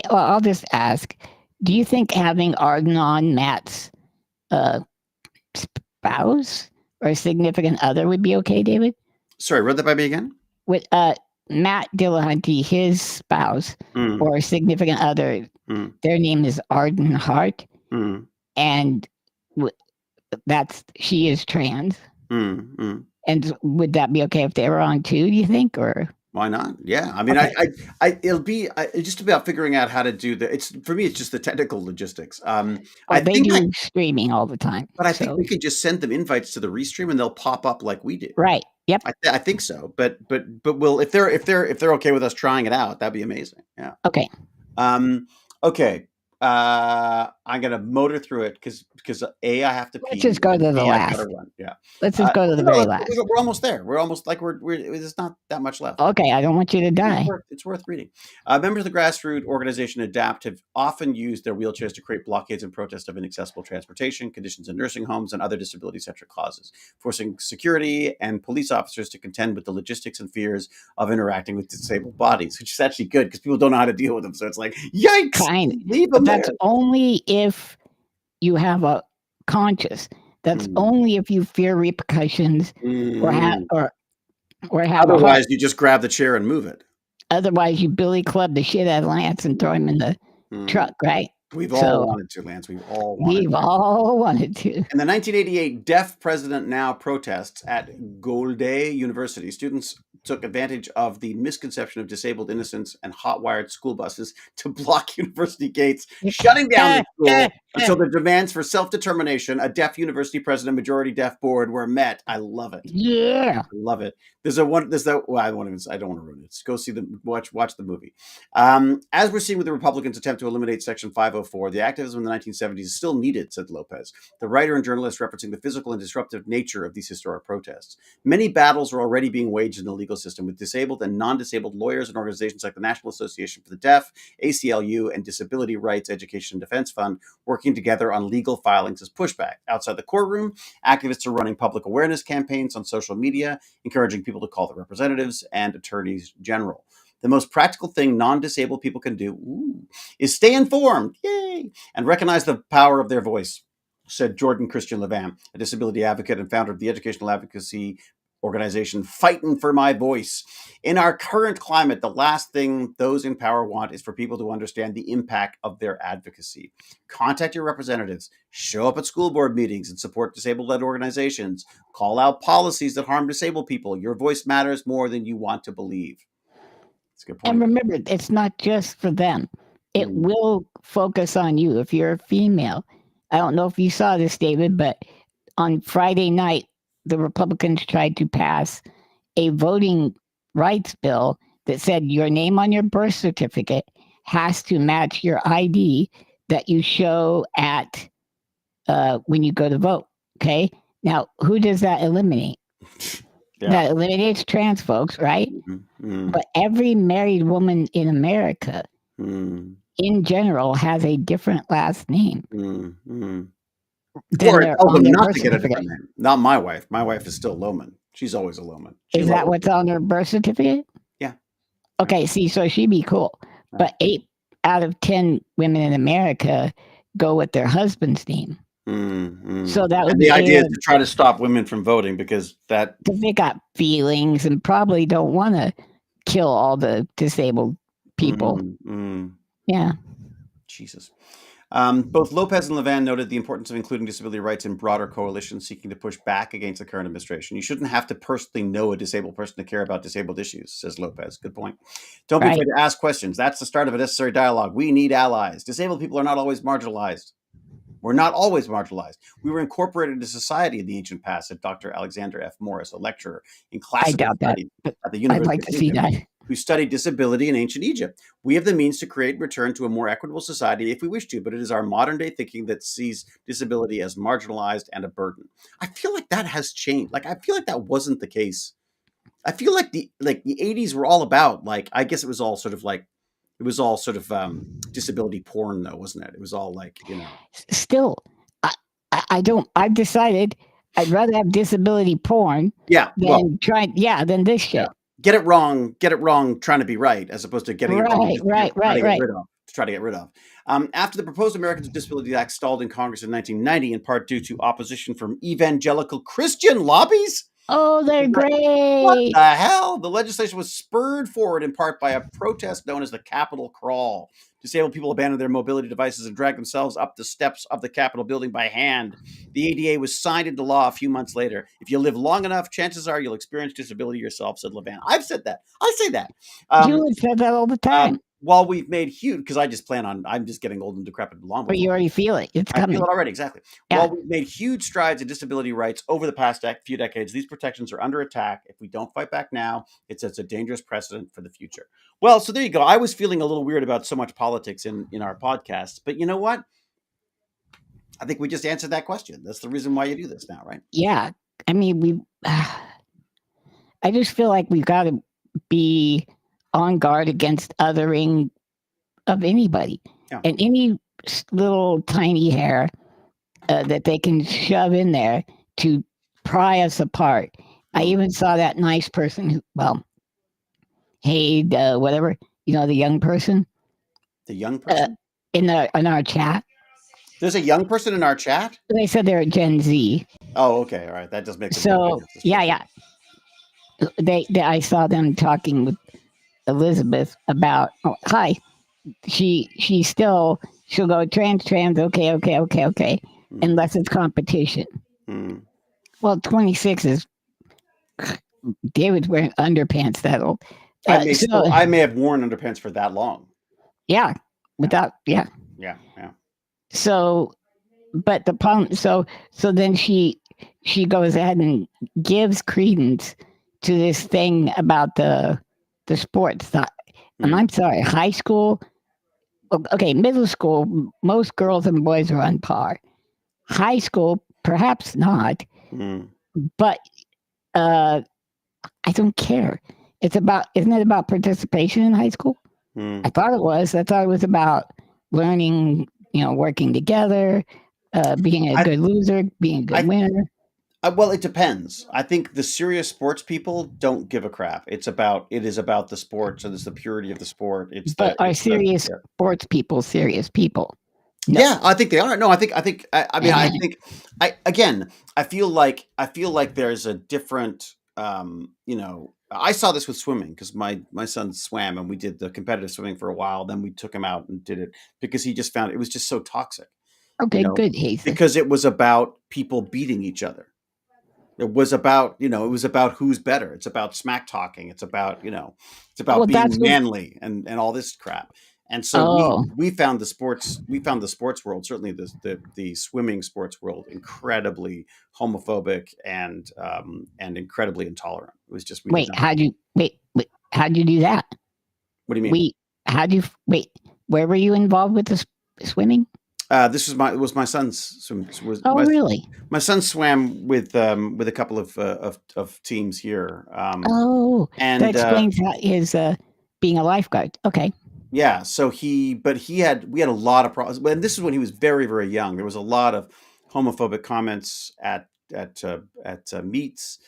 I'll just ask. Do you think having Arden on Matt's spouse or significant other would be okay, David? Sorry, read that by me again. With Matt Dillahunty, his spouse or significant other, their name is Arden Hart, and she is trans. And would that be okay if they were on too? Do you think, or why not? Yeah, I mean, okay. It'll be just about figuring out how to do it's for me. It's just the technical logistics. They do streaming all the time, but I think we could just send them invites to the restream and they'll pop up like we do. Right. Yep. I think so. But we'll if they're okay with us trying it out, that'd be amazing. Yeah. Okay. Okay. I'm gonna motor through it because I have to pee. Let's just go to the last. Yeah. Let's just go to the very last. We're almost there. We're almost like we're there's not that much left. Okay, I don't want you to die. It's worth reading. Members of the grassroots organization ADAPT have often used their wheelchairs to create blockades and protest of inaccessible transportation, conditions in nursing homes, and other disability-centric causes, forcing security and police officers to contend with the logistics and fears of interacting with disabled bodies, which is actually good because people don't know how to deal with them. So it's like, yikes! Leave them That's only if you have a conscience. That's only if you fear repercussions or have otherwise you just grab the chair and move it. Otherwise you billy club the shit out of Lance and throw him in the truck, right? We've all wanted to, Lance. We've all wanted to. In the 1988 Deaf President Now protests at Golde University, students took advantage of the misconception of disabled innocence and hot-wired school buses to block university gates, shutting down the school until the demands for self-determination, a deaf university president, majority deaf board were met. I love it. Yeah. I love it. I don't want to ruin it. Go see watch the movie. As we're seeing with the Republicans' attempt to eliminate Section 504, the activism in the 1970s is still needed, said Lopez, the writer and journalist referencing the physical and disruptive nature of these historic protests. Many battles are already being waged in the legal system with disabled and non-disabled lawyers and organizations like the National Association for the Deaf, ACLU, and Disability Rights Education and Defense Fund working together on legal filings as pushback. Outside the courtroom, activists are running public awareness campaigns on social media, encouraging people to call their representatives and attorneys general. The most practical thing non-disabled people can do is stay informed, yay, and recognize the power of their voice, said Jordan Christian Levan, a disability advocate and founder of the educational advocacy organization Fighting for My Voice. In our current climate, the last thing those in power want is for people to understand the impact of their advocacy. Contact your representatives, show up at school board meetings and support disabled-led organizations, call out policies that harm disabled people. Your voice matters more than you want to believe. That's a good point. And remember, it's not just for them. It will focus on you. If you're a female, I don't know if you saw this, David, but on Friday night, the Republicans tried to pass a voting rights bill that said your name on your birth certificate has to match your ID that you show at when you go to vote. Okay. Now, who does that eliminate? Yeah. That eliminates trans folks, right? Mm-hmm. But every married woman in America, in general, has a different last name. Mm-hmm. Or tell them not to get a different name. Not my wife. My wife is still Lohman. She's always a Lohman. Is that what's on her birth certificate? Yeah. Okay, see, so she'd be cool. But 8 out of 10 women in America go with their husband's name. Mm-hmm. So that would be the idea is to try to stop women from voting because they got feelings and probably don't want to kill all the disabled people. Mm-hmm. Yeah. Jesus. Both Lopez and Levan noted the importance of including disability rights in broader coalitions seeking to push back against the current administration. You shouldn't have to personally know a disabled person to care about disabled issues, says Lopez. Good point. Don't be afraid to ask questions. That's the start of a necessary dialogue. We need allies. Disabled people are not always marginalized. We're not always marginalized. We were incorporated into society in the ancient past, said Dr. Alexander F. Morris, a lecturer in classical studies at the University. I'd like to see that. who studied disability in ancient Egypt. We have the means to create and return to a more equitable society if we wish to, but it is our modern day thinking that sees disability as marginalized and a burden. I feel like that has changed. Like, I feel like that wasn't the case. I feel like the 80s were all about, like, I guess it was all sort of disability porn though, wasn't it? It was all like, Still, I've decided I'd rather have disability porn than this shit. Yeah. Get it wrong, trying to be right, as opposed to getting it wrong to try to get rid of. After the proposed Americans with Disabilities Act stalled in Congress in 1990, in part due to opposition from evangelical Christian lobbies. Oh, they're great. What the hell? The legislation was spurred forward in part by a protest known as the Capitol Crawl. Disabled people abandoned their mobility devices and dragged themselves up the steps of the Capitol building by hand. The ADA was signed into law a few months later. If you live long enough, chances are you'll experience disability yourself, said Levan. I've said that. I say that. You have said that all the time. While we've made huge, because I'm just getting old and decrepit long. But you already feel it. It's coming. I feel it already, exactly. Yeah. While we've made huge strides in disability rights over the past few decades, these protections are under attack. If we don't fight back now, it sets a dangerous precedent for the future. Well, so there you go. I was feeling a little weird about so much politics in our podcast, but you know what? I think we just answered that question. That's the reason why you do this now, right? Yeah. I mean, I just feel like we've got to be on guard against othering of anybody. Yeah. And any little tiny hair that they can shove in there to pry us apart. I even saw that nice person who, whatever, the young person. The young person? In our chat. There's a young person in our chat? They said they're Gen Z. Oh, okay. All right. That just makes sense. So, yeah. I saw them talking with Elizabeth about, she'll go trans, okay, unless it's competition. Well, 26 is, David's wearing underpants that old. I may have worn underpants for that long. Yeah, Yeah. So, but the problem, so then she goes ahead and gives credence to this thing about the sports side. And I'm sorry, high school, okay, middle school, most girls and boys are on par. High school, perhaps not, but I don't care. Isn't it about participation in high school? I thought it was. I thought it was about learning, working together, being a good loser, being a good winner. Well, it depends. I think the serious sports people don't give a crap. It is about the sports, and it's the purity of the sport. Are serious sports people serious people? No. Yeah, I think they are. No, I feel like there's a different, I saw this with swimming because my son swam and we did the competitive swimming for a while. Then we took him out and did it because he just found it was just so toxic. Okay, good, Heath. Because it was about people beating each other. It was about, who's better. It's about smack talking. It's about, being manly and all this crap. And so we found the sports world, certainly the swimming sports world, incredibly homophobic and incredibly intolerant. It was just how'd you do that? What do you mean? Where were you involved with the swimming? This was my son's swim. Really? My son swam with a couple of teams here. And that explains his being a lifeguard. Okay. Yeah. So we had a lot of problems. And this is when he was very, very young. There was a lot of homophobic comments at meets.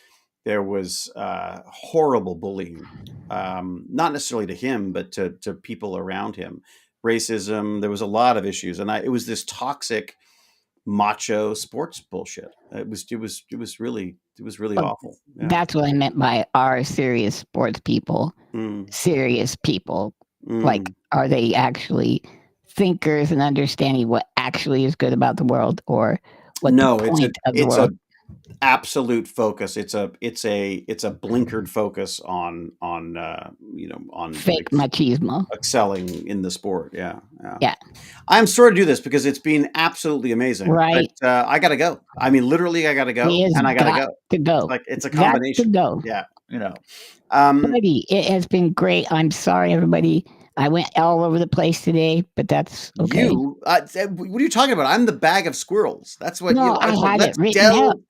There was horrible bullying, not necessarily to him, but to people around him. Racism. There was a lot of issues, and it was this toxic, macho sports bullshit. It was really awful. Yeah. That's what I meant by are serious sports people. Serious people. Like, are they actually thinkers and understanding what actually is good about the world, or what the point of the world? Absolute focus. It's a blinkered focus on fake machismo, excelling in the sport. Yeah. I'm sorry to do this because it's been absolutely amazing. Right. But I gotta go. I mean, literally, I gotta go, and I gotta go. To go. It's like it's a combination. To go. Yeah. Buddy, it has been great. I'm sorry, everybody. I went all over the place today, but that's okay. What are you talking about? I'm the bag of squirrels. That's what I had it written out.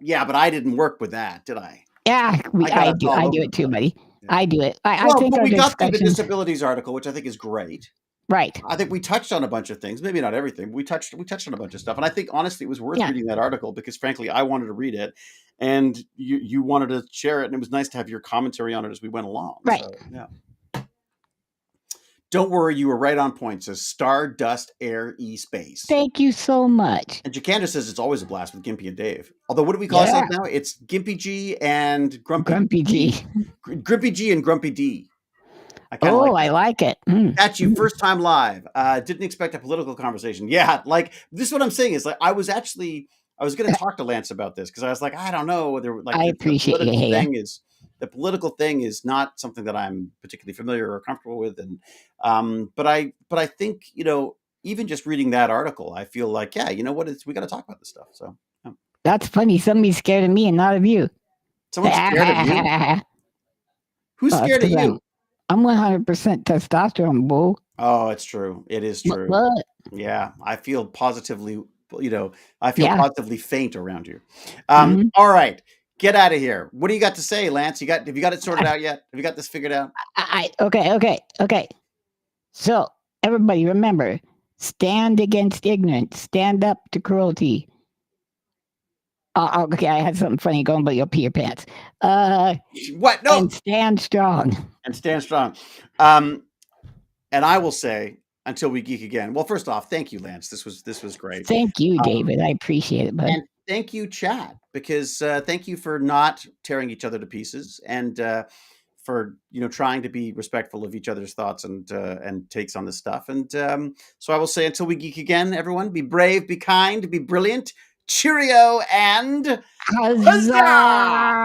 Yeah, but I didn't work with that, did I? Yeah, I do it too, buddy. Yeah. I do it. I think but we got through the disabilities article, which I think is great. Right. I think we touched on a bunch of things, maybe not everything. We touched on a bunch of stuff, and I think honestly it was worth reading that article because frankly I wanted to read it, and you wanted to share it, and it was nice to have your commentary on it as we went along. Right. So, yeah. Don't worry, you were right on point. It says Star, Dust, Air, Space. Thank you so much. And Jacander says it's always a blast with Gimpy and Dave. Although, what do we call ourselves now? It's Gimpy G and Grumpy G. Gimpy G and Grumpy D. I like it. Catch you first time live. Didn't expect a political conversation. Yeah, like this is what I'm saying is like I was going to talk to Lance about this because I was like, I don't know. I appreciate the political thing is not something that I'm particularly familiar or comfortable with, and but I think even just reading that article, I feel like you know what, we got to talk about this stuff. So that's funny. Somebody's scared of me and not of you. Someone's scared of you. Who's scared of you? I'm 100% testosterone, bull. Oh, it's true. It is true. What? Yeah, I feel positively. Positively faint around you. All right. Get out of here. What do you got to say, Lance? Have you got it sorted out yet? Have you got this figured out? Okay. So everybody remember, stand against ignorance, stand up to cruelty. Okay, I had something funny going, but you'll pee your pants. What? No. And stand strong. And I will say, until we geek again. Well, first off, thank you, Lance. This was great. Thank you, David. I appreciate it, bud. And thank you, Chad, because thank you for not tearing each other to pieces and for trying to be respectful of each other's thoughts and takes on this stuff. And so I will say, until we geek again, everyone, be brave, be kind, be brilliant. Cheerio and huzzah!